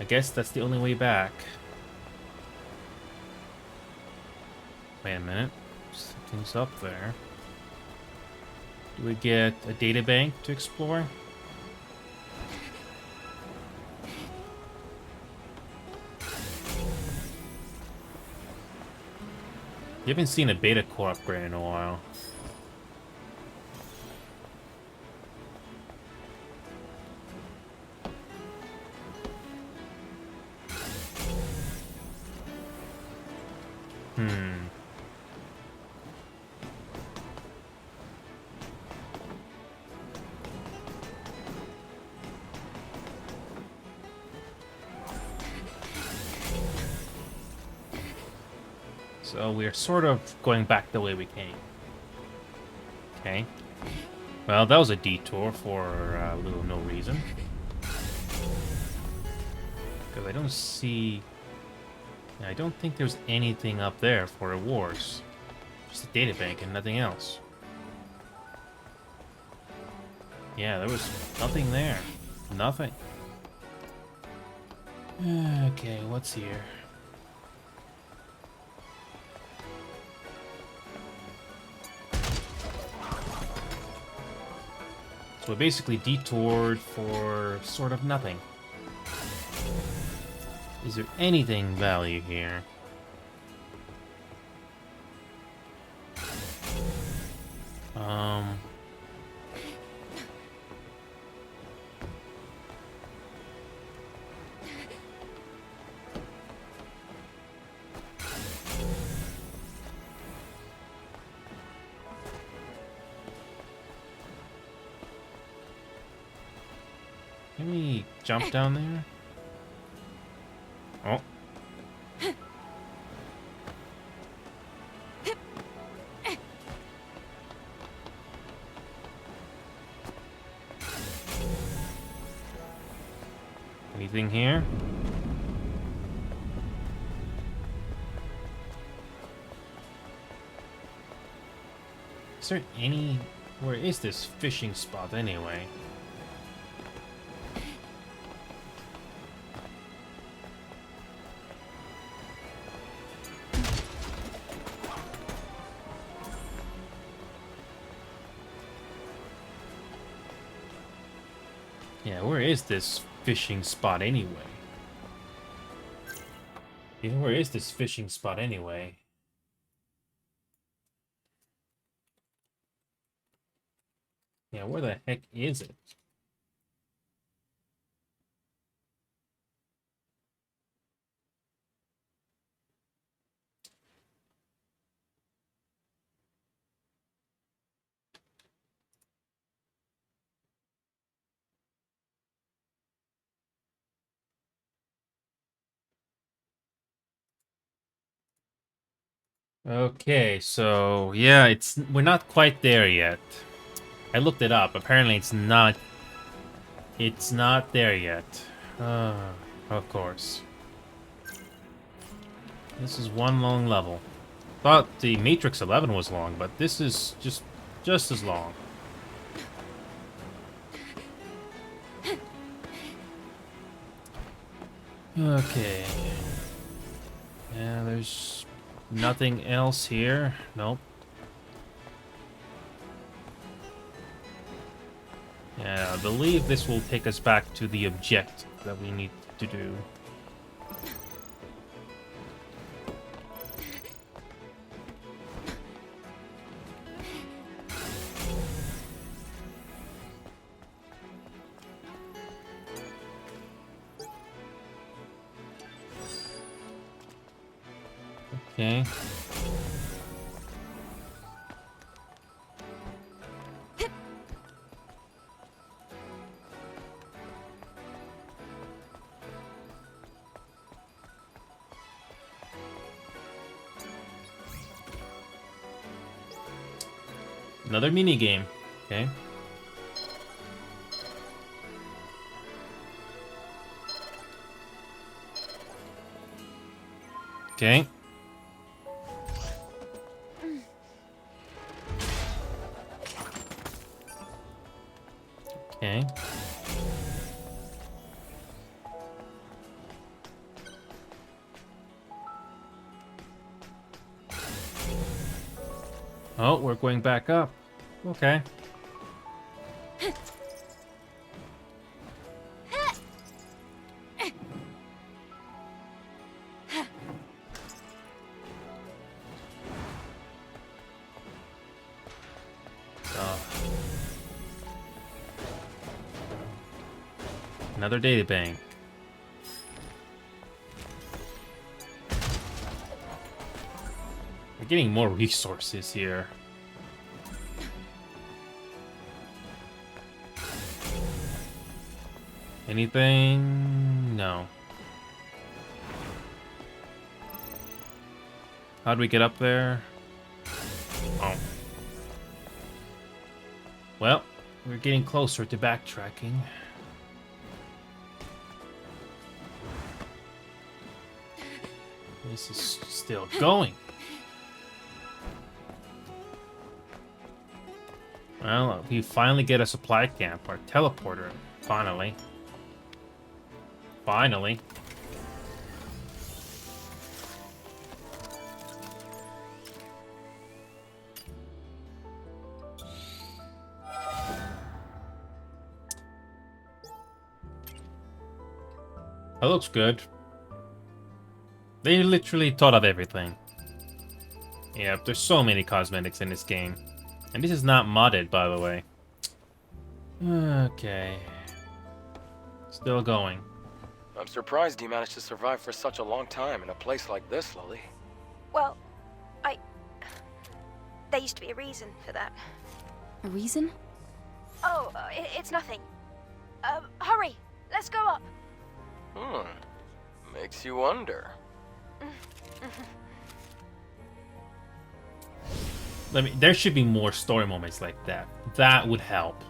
I guess that's the only way back. Wait a minute. Something's up there. Do we get a data bank to explore? You haven't seen a beta core upgrade in a while. So we're sort of going back the way we came. Okay. Well, that was a detour for little no reason. Because I don't see... I don't think there's anything up there for rewards. Just a databank and nothing else. Yeah, there was nothing there. Nothing. Okay, what's here? So we basically detoured for sort of nothing. Is there anything value here? Can we jump down there? Oh. Anything here? Is there any... Where is this fishing spot anyway? Yeah, where is this fishing spot anyway? Yeah, where is this fishing spot anyway? Yeah, where the heck is it? Okay, so yeah, we're not quite there yet. I looked it up. Apparently it's not there yet. Of course. This is one long level. Thought the Matrix 11 was long, but this is just as long. Okay. Yeah, there's nothing else here. Nope. Yeah, I believe this will take us back to the objective that we need to do. Okay. Another mini game. Okay. Okay. Okay. Oh, we're going back up. Okay. Another data bank. We're getting more resources here. Anything? No. How'd we get up there? Oh. Well, we're getting closer to backtracking. This is still going. Well, we finally get a supply camp, our teleporter. Finally. Finally. That looks good. They literally thought of everything. Yeah, there's so many cosmetics in this game. And this is not modded, by the way. Okay. Still going. I'm surprised you managed to survive for such a long time in a place like this, Lily. Well, there used to be a reason for that. A reason? Oh, it's nothing. Hurry! Let's go up! Makes you wonder. There should be more story moments like that. That would help.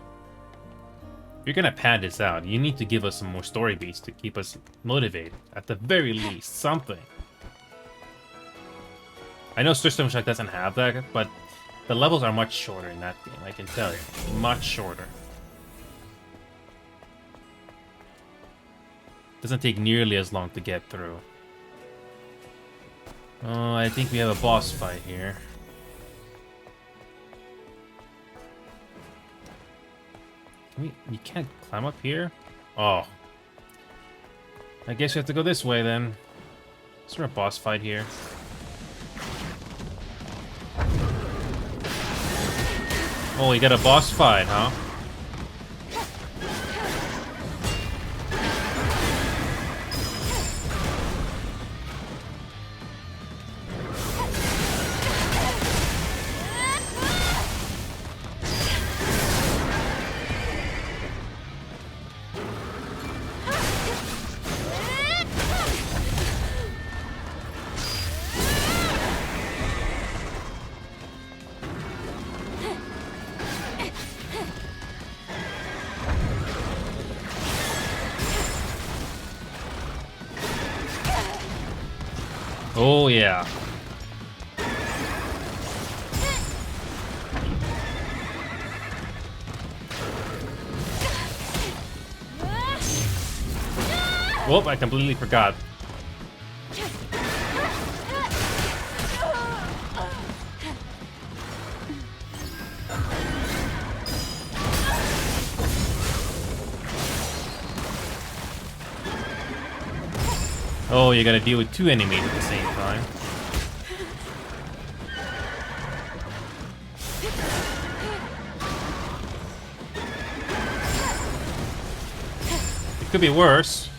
If you're gonna pad this out, you need to give us some more story beats to keep us motivated. At the very least, something. I know System Shock doesn't have that, but the levels are much shorter in that game, I can tell you. Much shorter. Doesn't take nearly as long to get through. Oh, I think we have a boss fight here. You can't climb up here? Oh. I guess you have to go this way then. Is there a boss fight here? Oh, you got a boss fight, huh? Oh, yeah. Whoop, I completely forgot. Oh, you gotta deal with two enemies at the same time. It could be worse.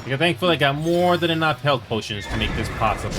You're thankful I got more than enough health potions to make this possible.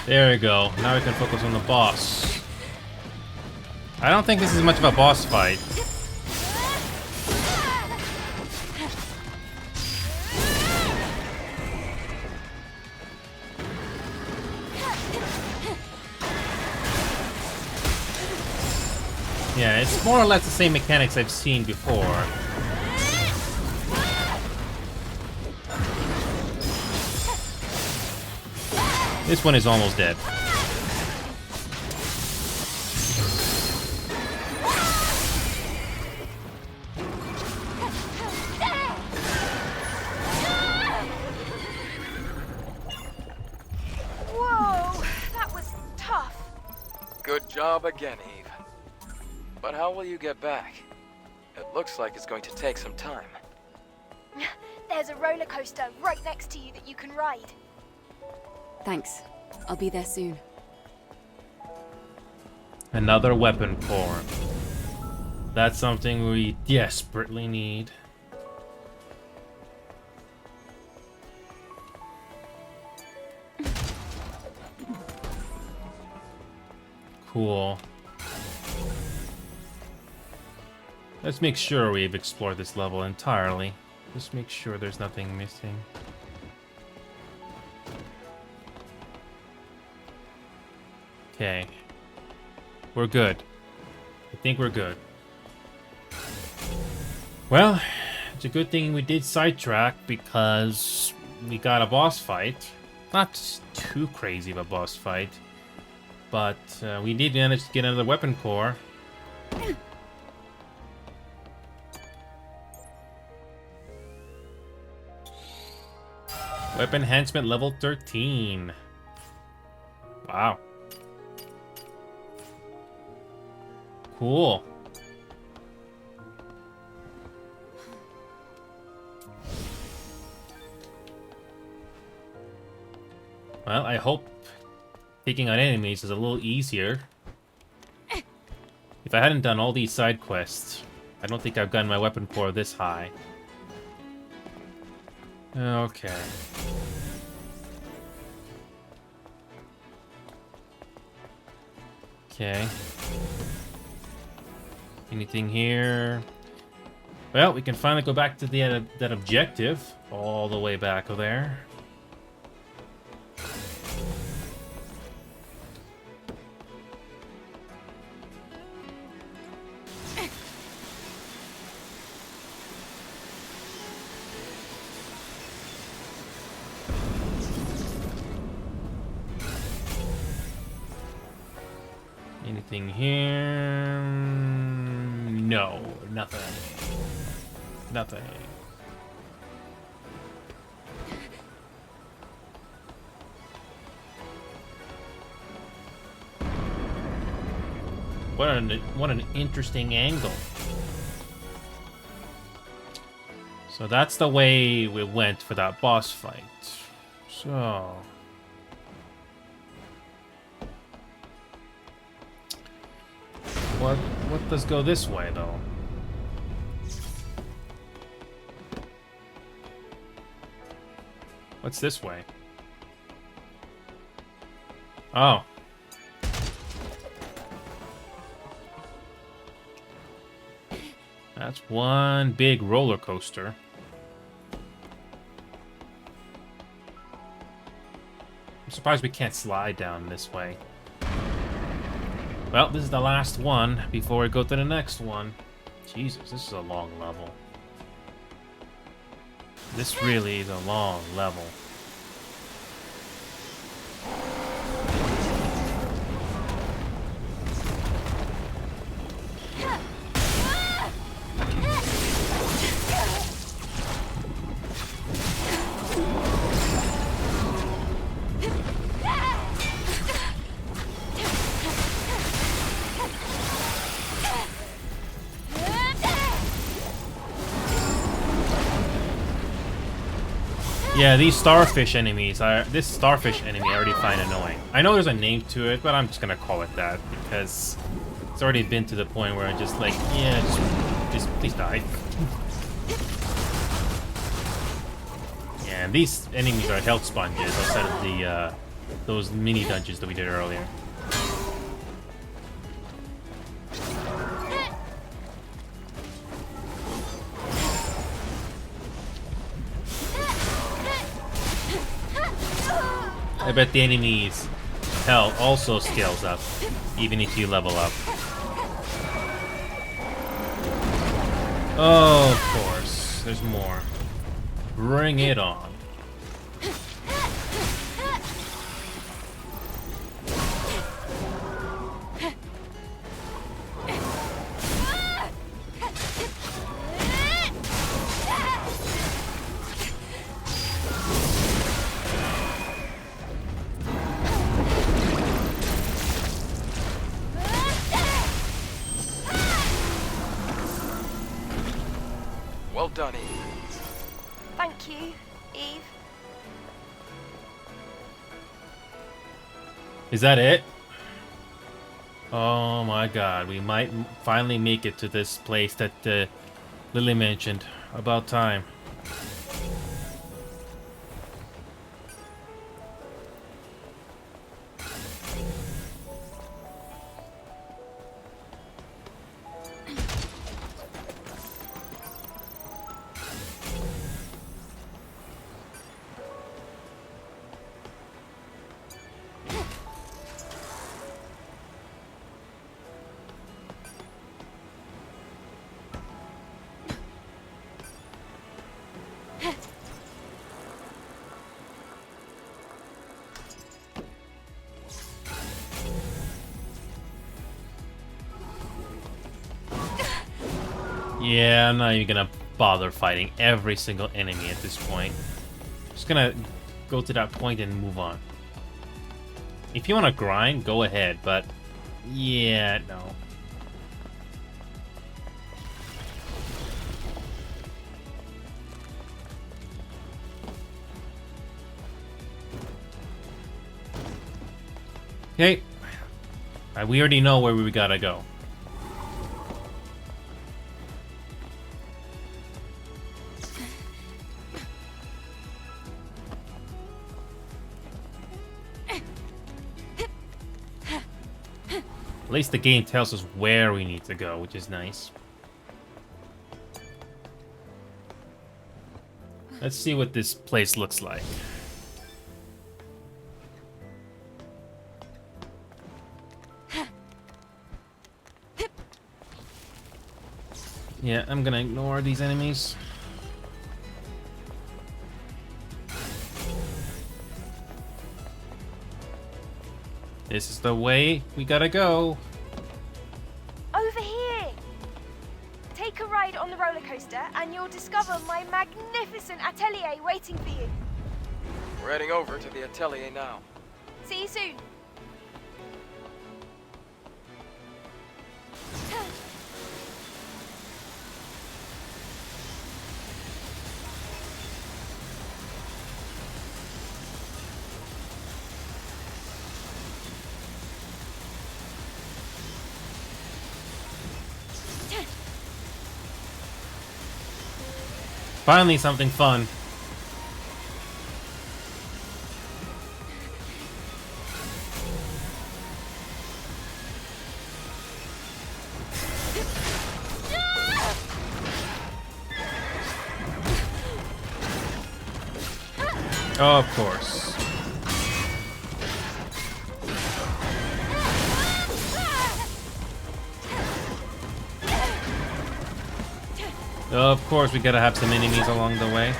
There we go. Now we can focus on the boss. I don't think this is much of a boss fight. Yeah, it's more or less the same mechanics I've seen before. This one is almost dead. Whoa, that was tough. Good job again, Eve. But how will you get back? It looks like it's going to take some time. There's a roller coaster right next to you that you can ride. Thanks. I'll be there soon. Another weapon core. That's something we desperately need. Cool. Let's make sure we've explored this level entirely. Just make sure there's nothing missing. Okay. We're good. I think we're good. Well, it's a good thing we did sidetrack because we got a boss fight. Not too crazy of a boss fight, but we did manage to get another weapon core. Weapon enhancement level 13. Wow. Cool. Well, I hope taking on enemies is a little easier. If I hadn't done all these side quests, I don't think I've gotten my weapon core this high. Okay. Okay. Anything here? Well, we can finally go back to the that objective, all the way back there. Anything here? No, nothing. Nothing. What an interesting angle. So that's the way we went for that boss fight. So what does go this way though? What's this way? Oh. That's one big roller coaster. I'm surprised we can't slide down this way. Well, this is the last one before we go to the next one. Jesus, this is a long level. This really is a long level. Yeah, these starfish enemies this starfish enemy I already find annoying. I know there's a name to it, but I'm just gonna call it that because it's already been to the point where I'm just like, yeah, just please die. Yeah, and these enemies are health sponges outside of the those mini dungeons that we did earlier. I bet the enemy's health also scales up, even if you level up. Oh, of course. There's more. Bring it on. Well done, Eve. Thank you, Eve. Is that it? Oh my god, we might finally make it to this place that Lily mentioned. About time. Yeah, I'm not even gonna bother fighting every single enemy at this point. Just gonna go to that point and move on. If you wanna grind, go ahead, but yeah, no. Okay. We already know where we gotta go. At least the game tells us where we need to go, which is nice. Let's see what this place looks like. Yeah, I'm gonna ignore these enemies. This is the way we gotta go. Over here! Take a ride on the roller coaster and you'll discover my magnificent atelier waiting for you. We're heading over to the atelier now. See you soon. Finally, something fun. Oh, of course. Of course, we gotta have some enemies along the way.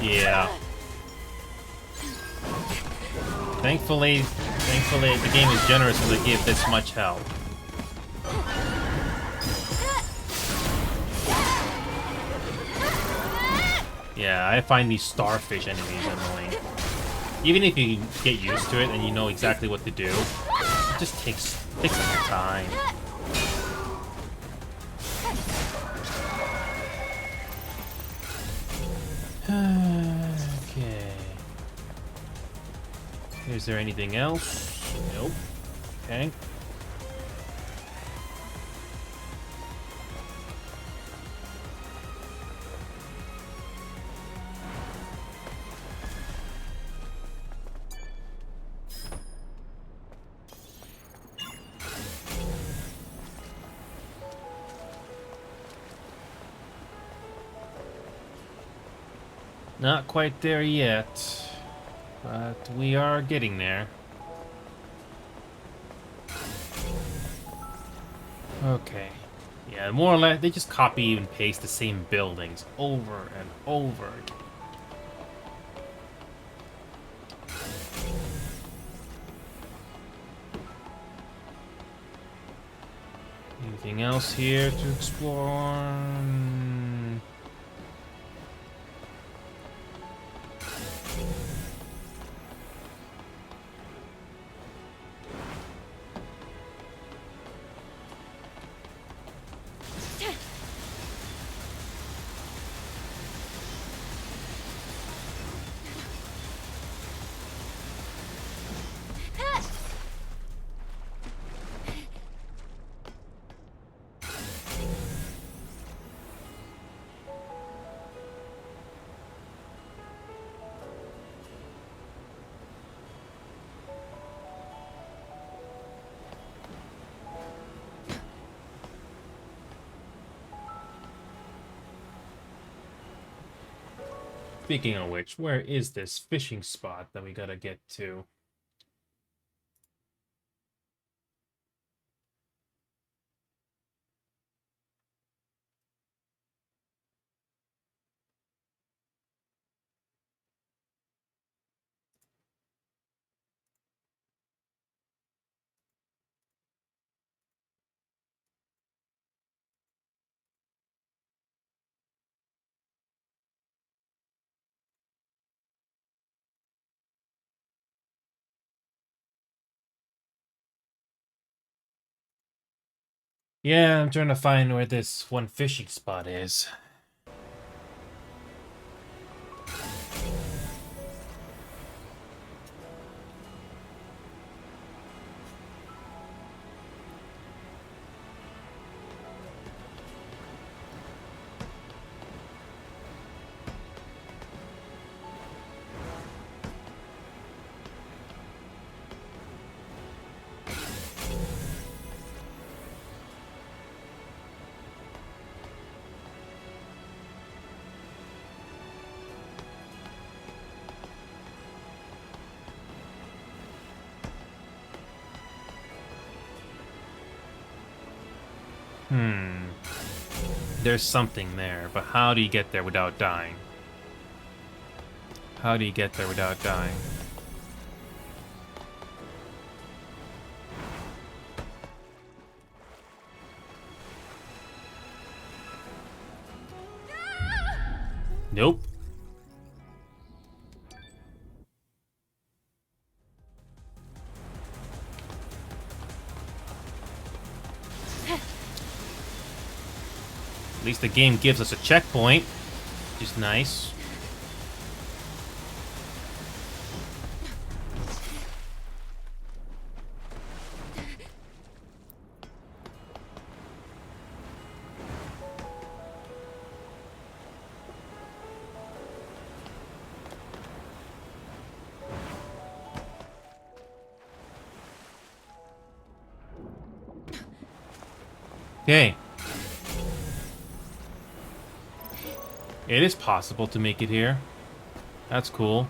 Yeah. Thankfully, the game is generous to give this much help. Yeah, I find these starfish enemies annoying. Even if you get used to it and you know exactly what to do, it just takes some time. Okay. Is there anything else? Nope. Okay. Not quite there yet, but we are getting there. Okay. Yeah, more or less, they just copy and paste the same buildings over and over again. Anything else here to explore? Speaking of which, where is this fishing spot that we gotta get to? Yeah, I'm trying to find where this one fishing spot is. There's something there, but how do you get there without dying? How do you get there without dying? Nope. At least the game gives us a checkpoint, which is nice. Okay. It is possible to make it here. That's cool.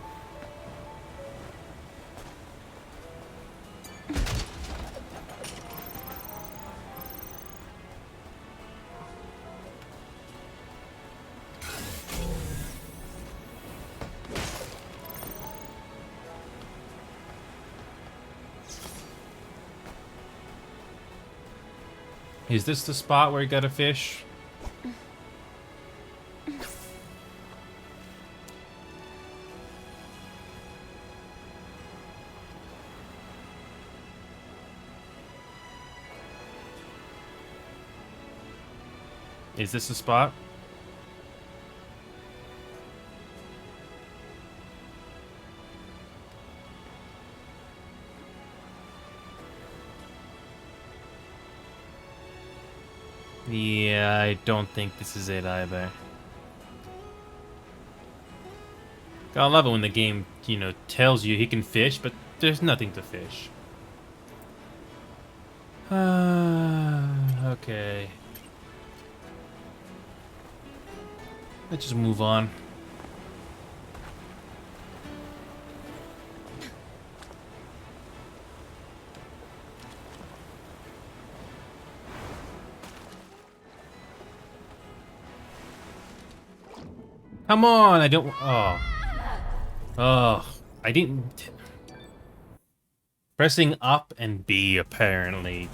Is this the spot where you gotta fish? Is this the spot? Yeah, I don't think this is it either. Gotta love it when the game, you know, tells you he can fish, but there's nothing to fish. Okay. Let's just move on. Come on, I don't... Oh. Oh. I didn't... Pressing up and B apparently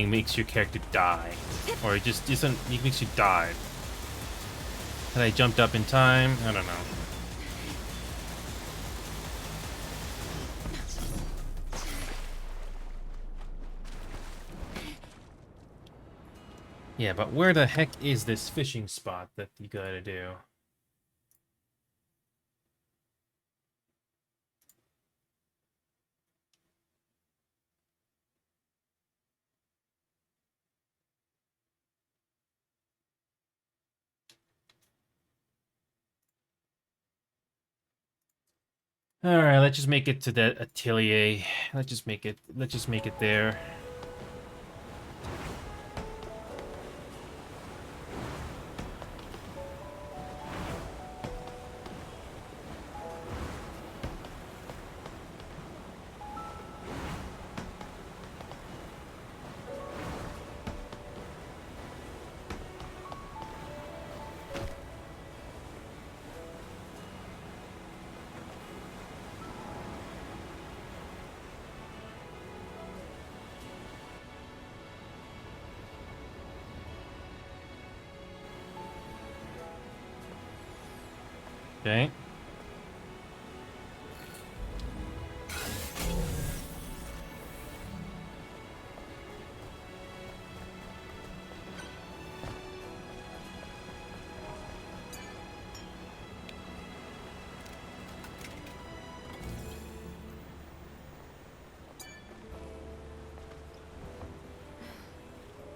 makes your character die. Or it just isn't... It makes you die. Had I jumped up in time? I don't know. Yeah, but where the heck is this fishing spot that you gotta do? Alright, let's just make it to that atelier. Let's just make it there. Okay.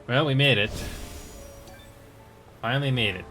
Well, we made it. Finally made it.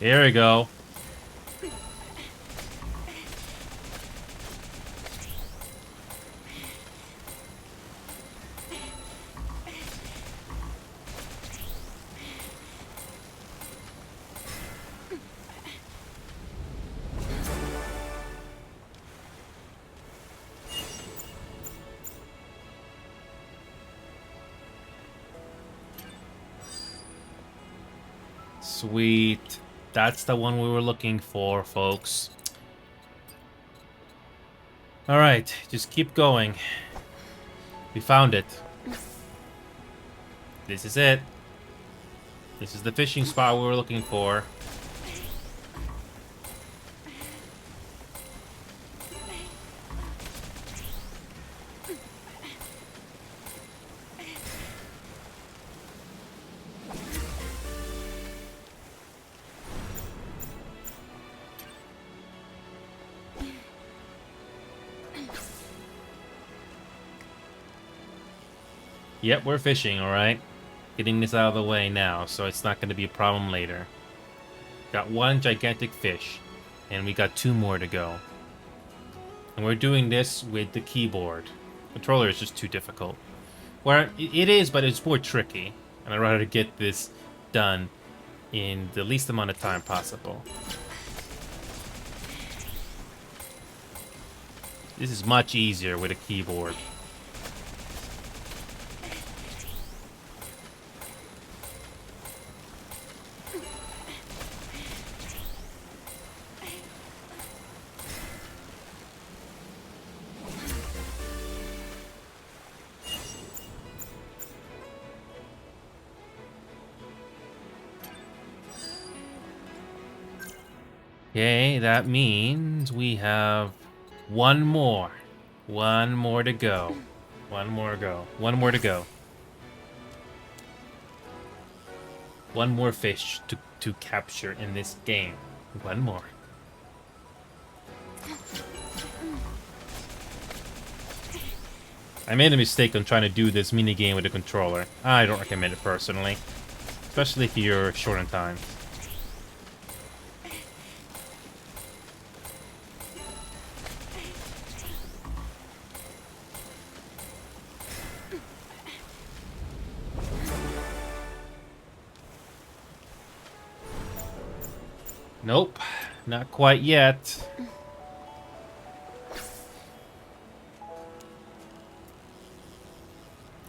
Here we go. Sweet. That's the one we were looking for, folks. Alright, just keep going. We found it. This is it. This is the fishing spot we were looking for. Yep, we're fishing, alright? Getting this out of the way now, so it's not going to be a problem later. Got one gigantic fish, and we got 2 more to go. And we're doing this with the keyboard. Controller is just too difficult. Well, it is, but it's more tricky. And I'd rather get this done in the least amount of time possible. This is much easier with a keyboard. Okay, that means we have one more. One more to go. One more go. One more to go. One more fish to capture in this game. One more. I made a mistake on trying to do this minigame with a controller. I don't recommend it personally. Especially if you're short on time. Nope, not quite yet.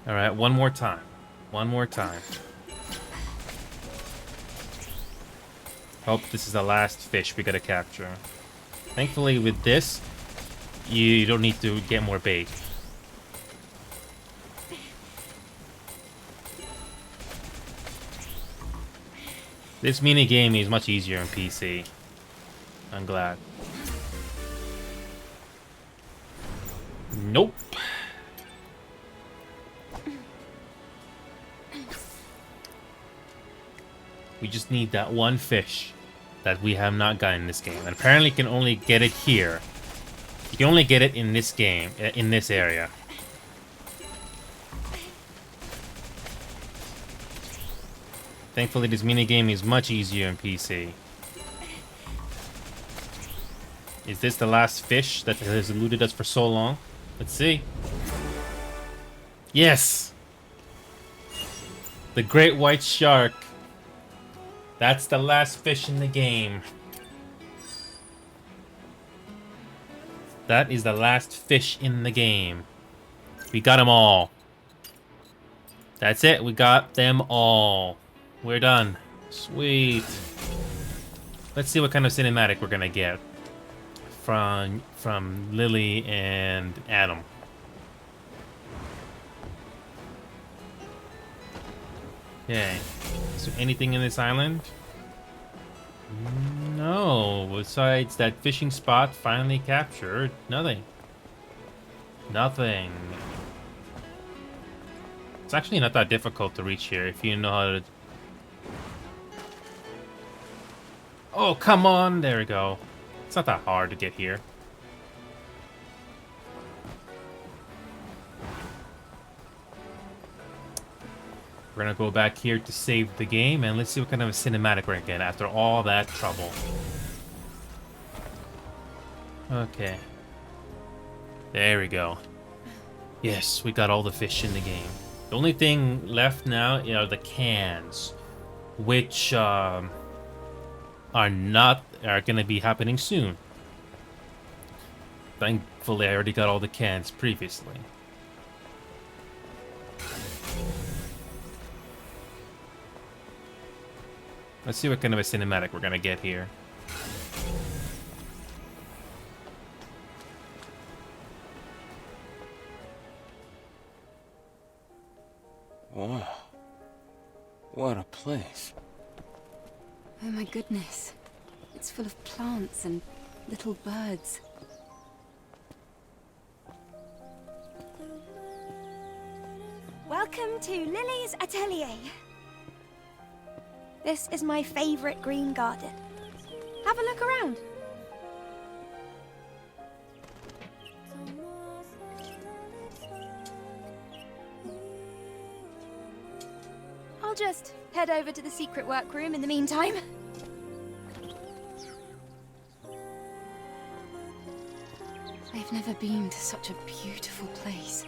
Alright, one more time. One more time. Hope this is the last fish we gotta capture. Thankfully with this, you don't need to get more bait. This minigame is much easier on PC. I'm glad. Nope. We just need that one fish that we have not gotten in this game. And apparently you can only get it here. You can only get it in this game, in this area. Thankfully, this minigame is much easier on PC. Is this the last fish that has eluded us for so long? Let's see. Yes! The great white shark. That's the last fish in the game. That is the last fish in the game. We got them all. That's it. We got them all. We're done. Sweet. Let's see what kind of cinematic we're gonna get from Lily and Adam. Okay. Is there anything in this island? No. Besides that fishing spot finally captured, nothing. Nothing. It's actually not that difficult to reach here if you know how to... Oh, come on! There we go. It's not that hard to get here. We're gonna go back here to save the game, and let's see what kind of a cinematic we're gonna get after all that trouble. Okay. There we go. Yes, we got all the fish in the game. The only thing left now are the cans, which are gonna be happening soon. Thankfully, I already got all the cans previously. Let's see what kind of a cinematic we're gonna get here. Wow. What a place. Oh my goodness. It's full of plants and little birds. Welcome to Lily's Atelier. This is my favorite green garden. Have a look around. I'll just head over to the secret workroom in the meantime. I've never been to such a beautiful place.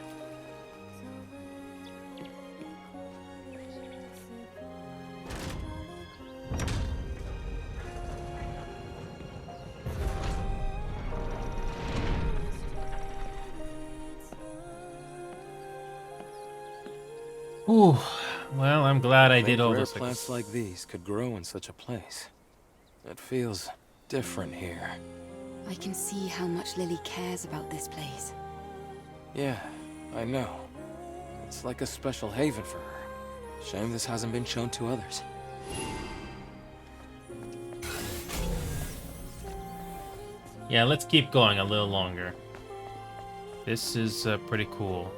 Whew. Well, I'm glad I did all rare those. plants like these could grow in such a place. It feels different here. I can see how much Lily cares about this place. Yeah, I know. It's like a special haven for her. Shame this hasn't been shown to others. Yeah, let's keep going a little longer. This is pretty cool.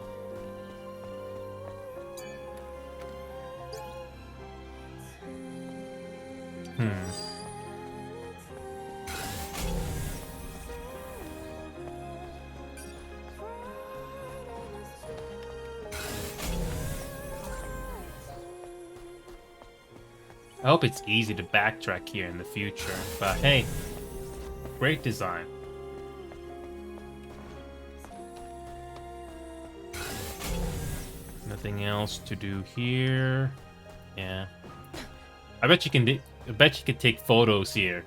I hope it's easy to backtrack here in the future, but hey, great design. Nothing else to do here. Yeah, I bet you can. I bet you could take photos here.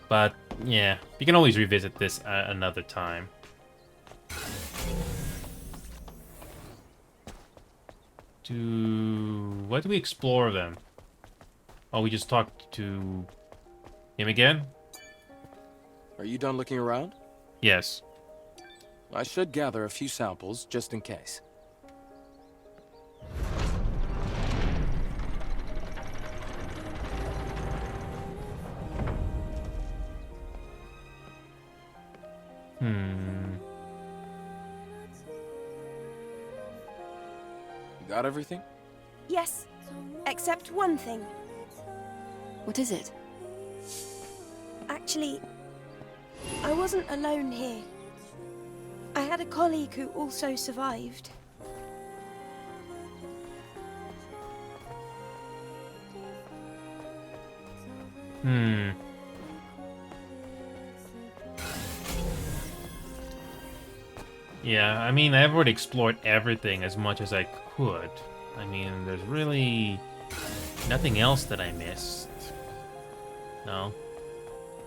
But yeah, you can always revisit this another time. Why do we explore them? Oh, we just talked to him again? Are you done looking around? Yes. I should gather a few samples, just in case. Got everything? Yes, except one thing. What is it? Actually, I wasn't alone here. I had a colleague who also survived. Yeah, I mean, I've already explored everything as much as I could. I mean, there's really nothing else that I missed. No.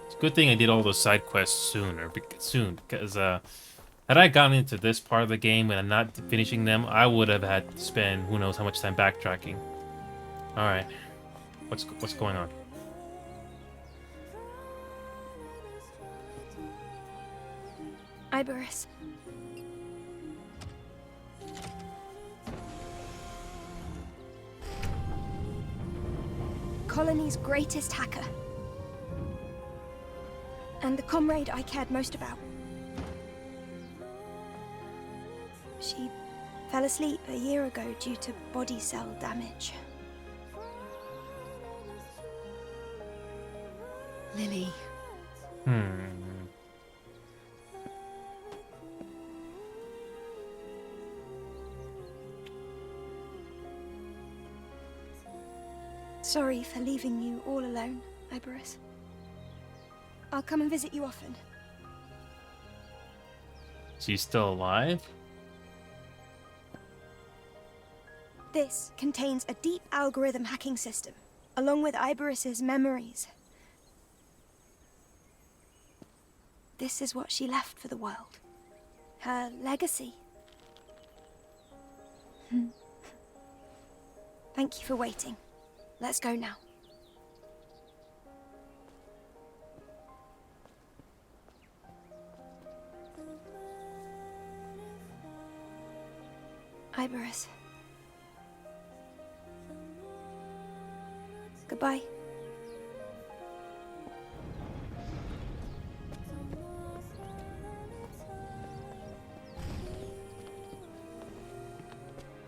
It's a good thing I did all those side quests soon, because had I gotten into this part of the game and I'm not finishing them, I would have had to spend who knows how much time backtracking. All right, what's going on? Iberus. Colony's greatest hacker. And the comrade I cared most about. She fell asleep a year ago due to body cell damage. Lily. Sorry for leaving you all alone, Iberus. I'll come and visit you often. She's still alive? This contains a deep algorithm hacking system, along with Iberus's memories. This is what she left for the world. Her legacy. Thank you for waiting. Let's go now. Iberus. Goodbye.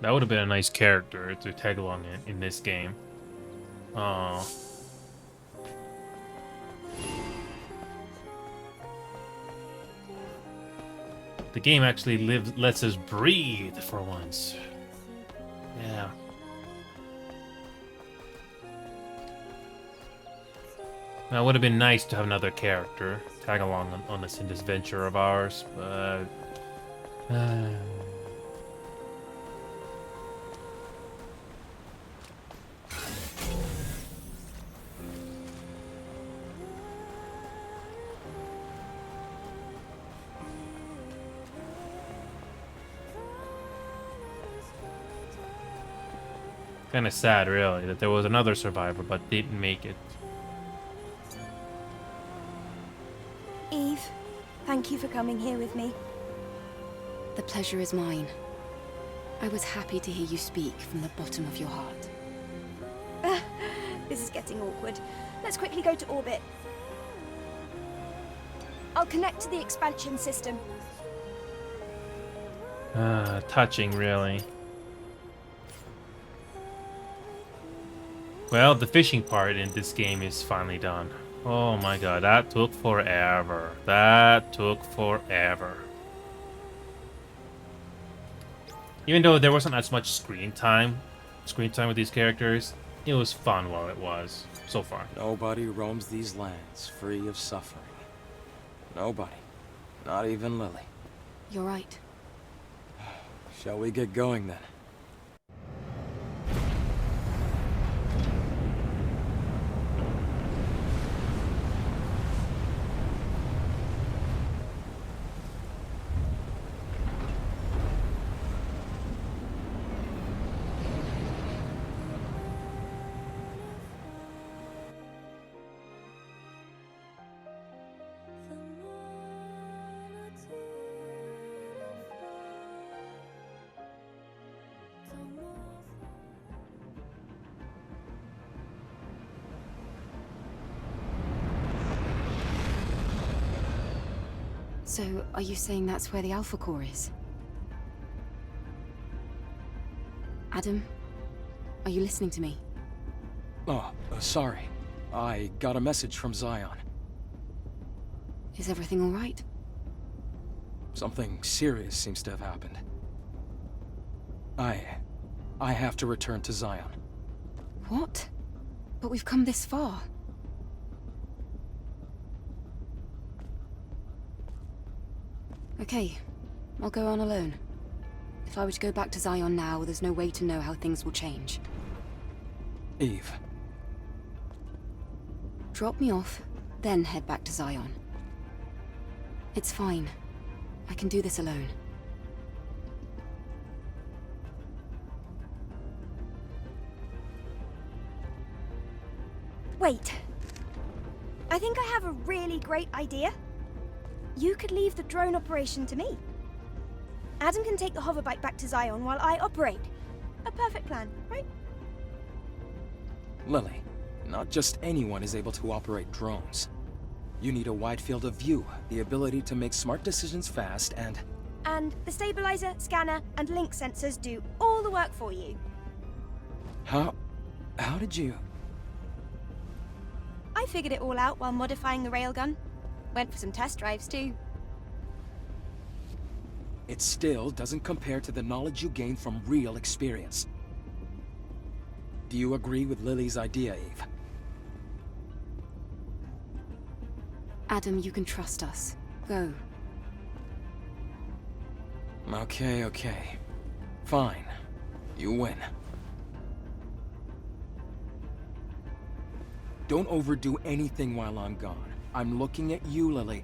That would have been a nice character to tag along in this game. Oh. The game actually lets us breathe for once. Yeah. Now, it would have been nice to have another character tag along on this in this venture of ours, but Kind of sad, really, that there was another survivor but didn't make it. Eve, thank you for coming here with me. The pleasure is mine. I was happy to hear you speak from the bottom of your heart. This is getting awkward. Let's quickly go to orbit. I'll connect to the expansion system. Touching, really. Well, the fishing part in this game is finally done. Oh my god, that took forever. That took forever. Even though there wasn't as much screen time with these characters, it was fun while it was, so far. Nobody roams these lands free of suffering. Nobody. Not even Lily. You're right. Shall we get going then? So, are you saying that's where the Alpha Core is? Adam? Are you listening to me? Oh, sorry. I got a message from Zion. Is everything all right? Something serious seems to have happened. I have to return to Zion. What? But we've come this far. Okay, I'll go on alone. If I were to go back to Zion now, there's no way to know how things will change. Eve. Drop me off, then head back to Zion. It's fine. I can do this alone. Wait. I think I have a really great idea. You could leave the drone operation to me. Adam can take the hoverbike back to Zion while I operate. A perfect plan, right? Lily, not just anyone is able to operate drones. You need a wide field of view, the ability to make smart decisions fast, and... And the stabilizer, scanner, and link sensors do all the work for you. How did you... I figured it all out while modifying the railgun. Went for some test drives, too. It still doesn't compare to the knowledge you gain from real experience. Do you agree with Lily's idea, Eve? Adam, you can trust us. Go. Okay. Fine. You win. Don't overdo anything while I'm gone. I'm looking at you, Lily.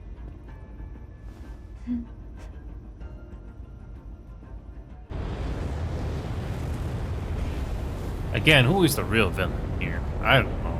Again, who is the real villain here? I don't know.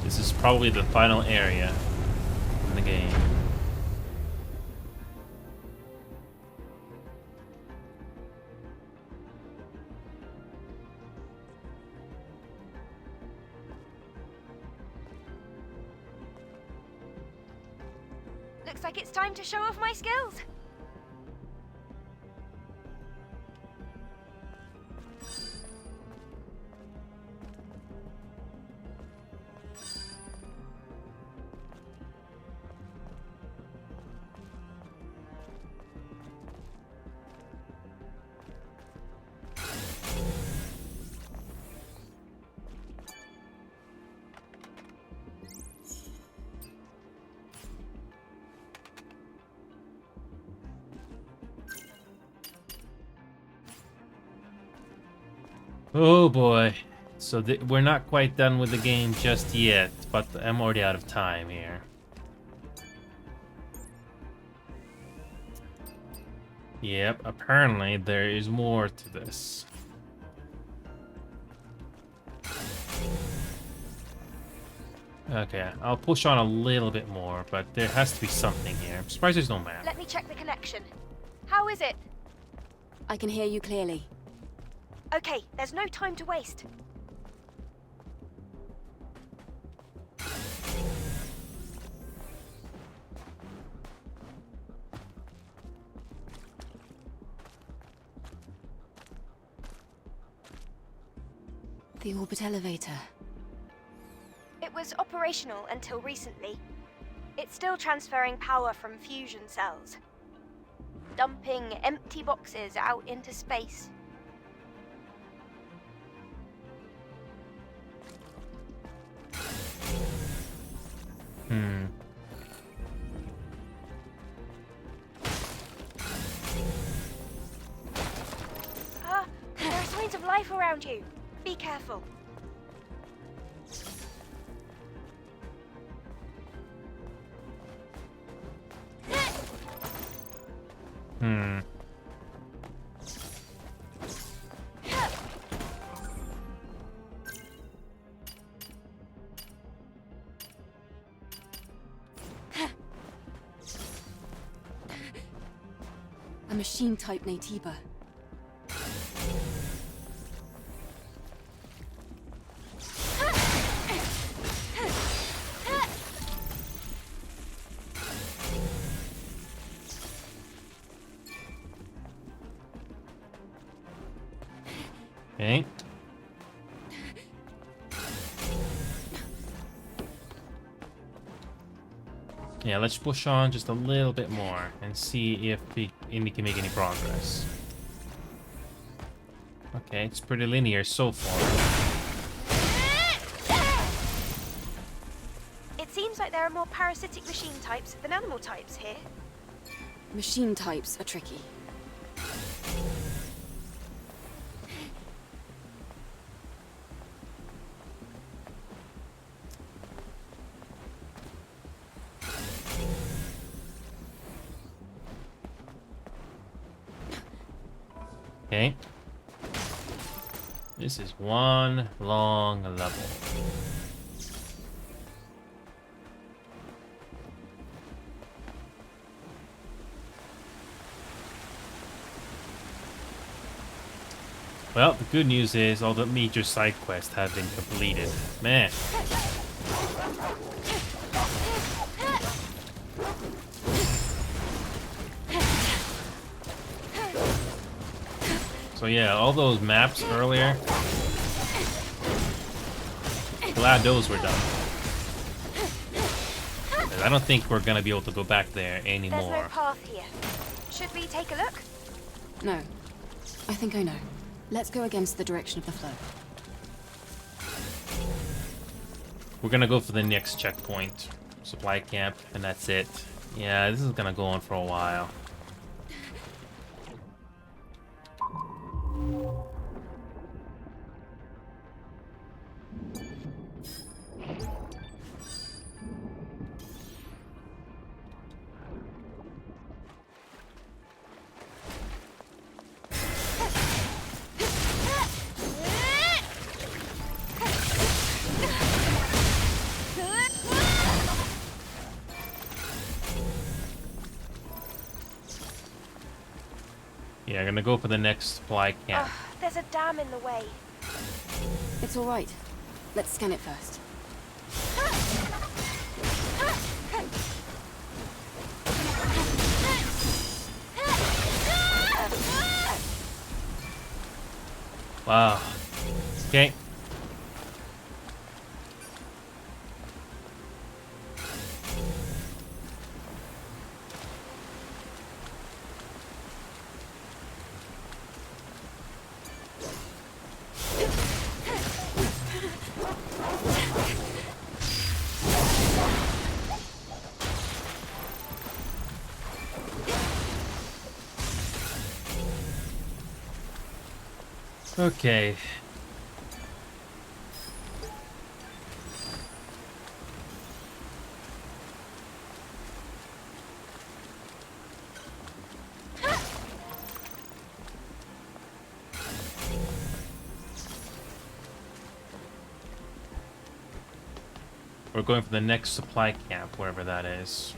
This is probably the final area in the game. Looks like it's time to show off my skills. Oh boy. So we're not quite done with the game just yet, but I'm already out of time here. Yep, apparently there is more to this. Okay, I'll push on a little bit more, but there has to be something here. I'm surprised there's no map. Let me check the connection. How is it? I can hear you clearly. Okay, there's no time to waste. The orbit elevator. It was operational until recently. It's still transferring power from fusion cells, dumping empty boxes out into space. There are signs of life around you. Be careful. A machine-type Natiba. Okay. Yeah, let's push on just a little bit more and see if we can make any progress. Okay, it's pretty linear so far. It seems like there are more parasitic machine types than animal types here. Machine types are tricky. Okay. This is one long level. Well, the good news is all the major side quests have been completed. Man. So yeah, all those maps earlier, glad those were done. I don't think we're gonna be able to go back there anymore. There's no path here. Should we take a look? No. I think I know. Let's go against the direction of the flow. We're gonna go for the next checkpoint, supply camp, and that's it. Yeah, this is gonna go on for a while. Yeah, I'm gonna go for the next supply camp. There's a dam in the way. It's all right. Let's scan it first. Wow. Okay. Okay, we're going for the next supply camp, wherever that is.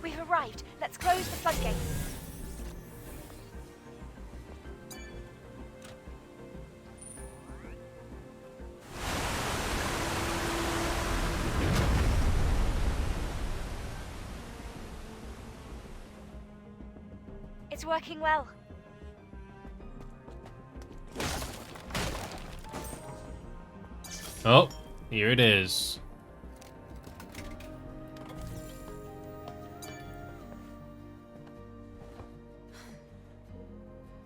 We've arrived. Let's close the floodgate. It's working well. Oh, here it is.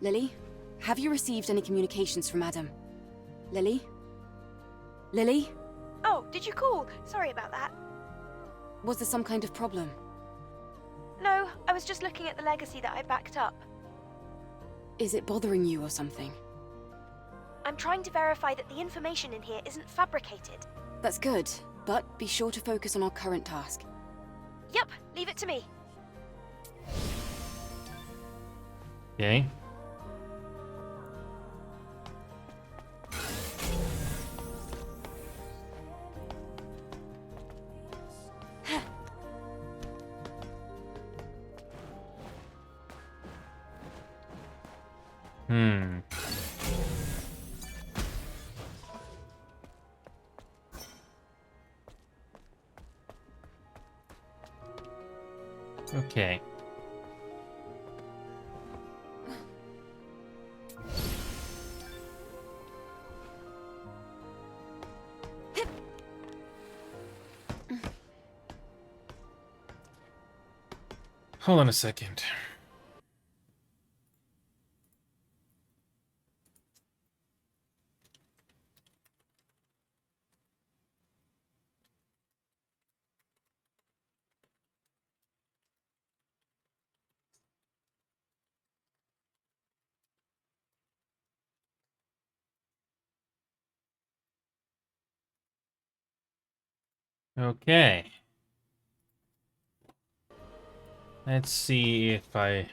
Lily, have you received any communications from Adam? Lily? Lily? Oh, did you call? Sorry about that. Was there some kind of problem? No, I was just looking at the legacy that I backed up. Is it bothering you or something? I'm trying to verify that the information in here isn't fabricated. That's good, but be sure to focus on our current task. Yep, leave it to me. Okay. Okay. Hold on a second. Okay. Let's see if I...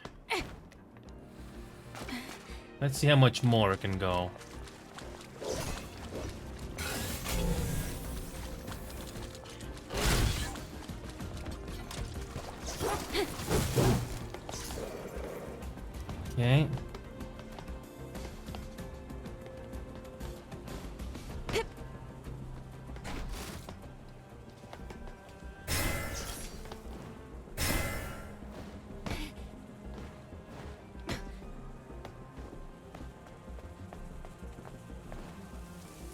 Let's see how much more it can go. Okay.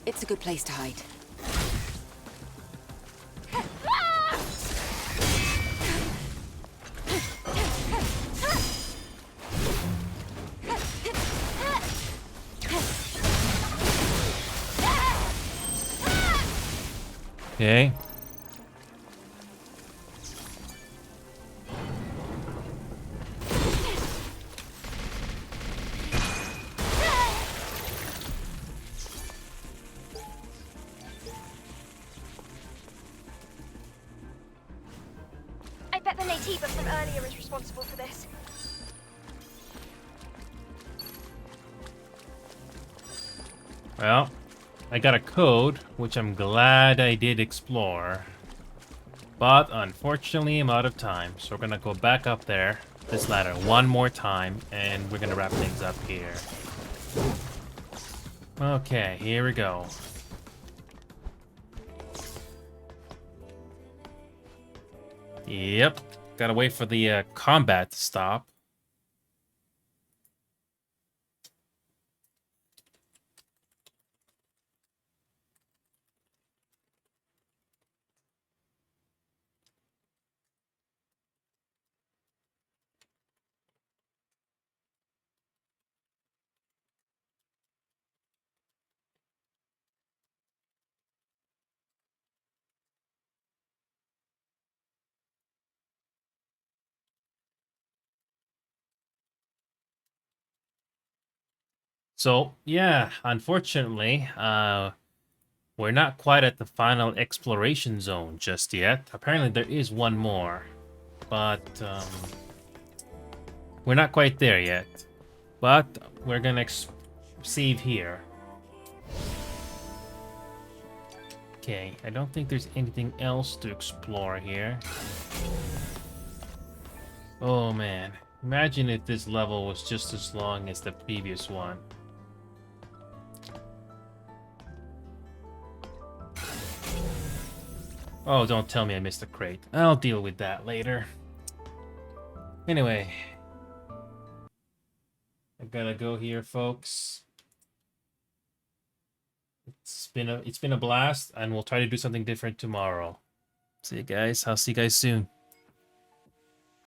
It's a good place to hide. Okay. I bet the Natiba from earlier is responsible for this. Well, I got a code, which I'm glad I did explore. But unfortunately, I'm out of time. So we're gonna go back up there, this ladder, one more time, and we're gonna wrap things up here. Okay, here we go. Yep, gotta wait for the combat to stop. So, yeah, unfortunately, we're not quite at the final exploration zone just yet. Apparently there is one more, but we're not quite there yet. But we're gonna save here. Okay, I don't think there's anything else to explore here. Oh man, imagine if this level was just as long as the previous one. Oh, don't tell me I missed a crate. I'll deal with that later. Anyway, I gotta go here, folks. It's been a blast, and we'll try to do something different tomorrow. See you guys. I'll see you guys soon.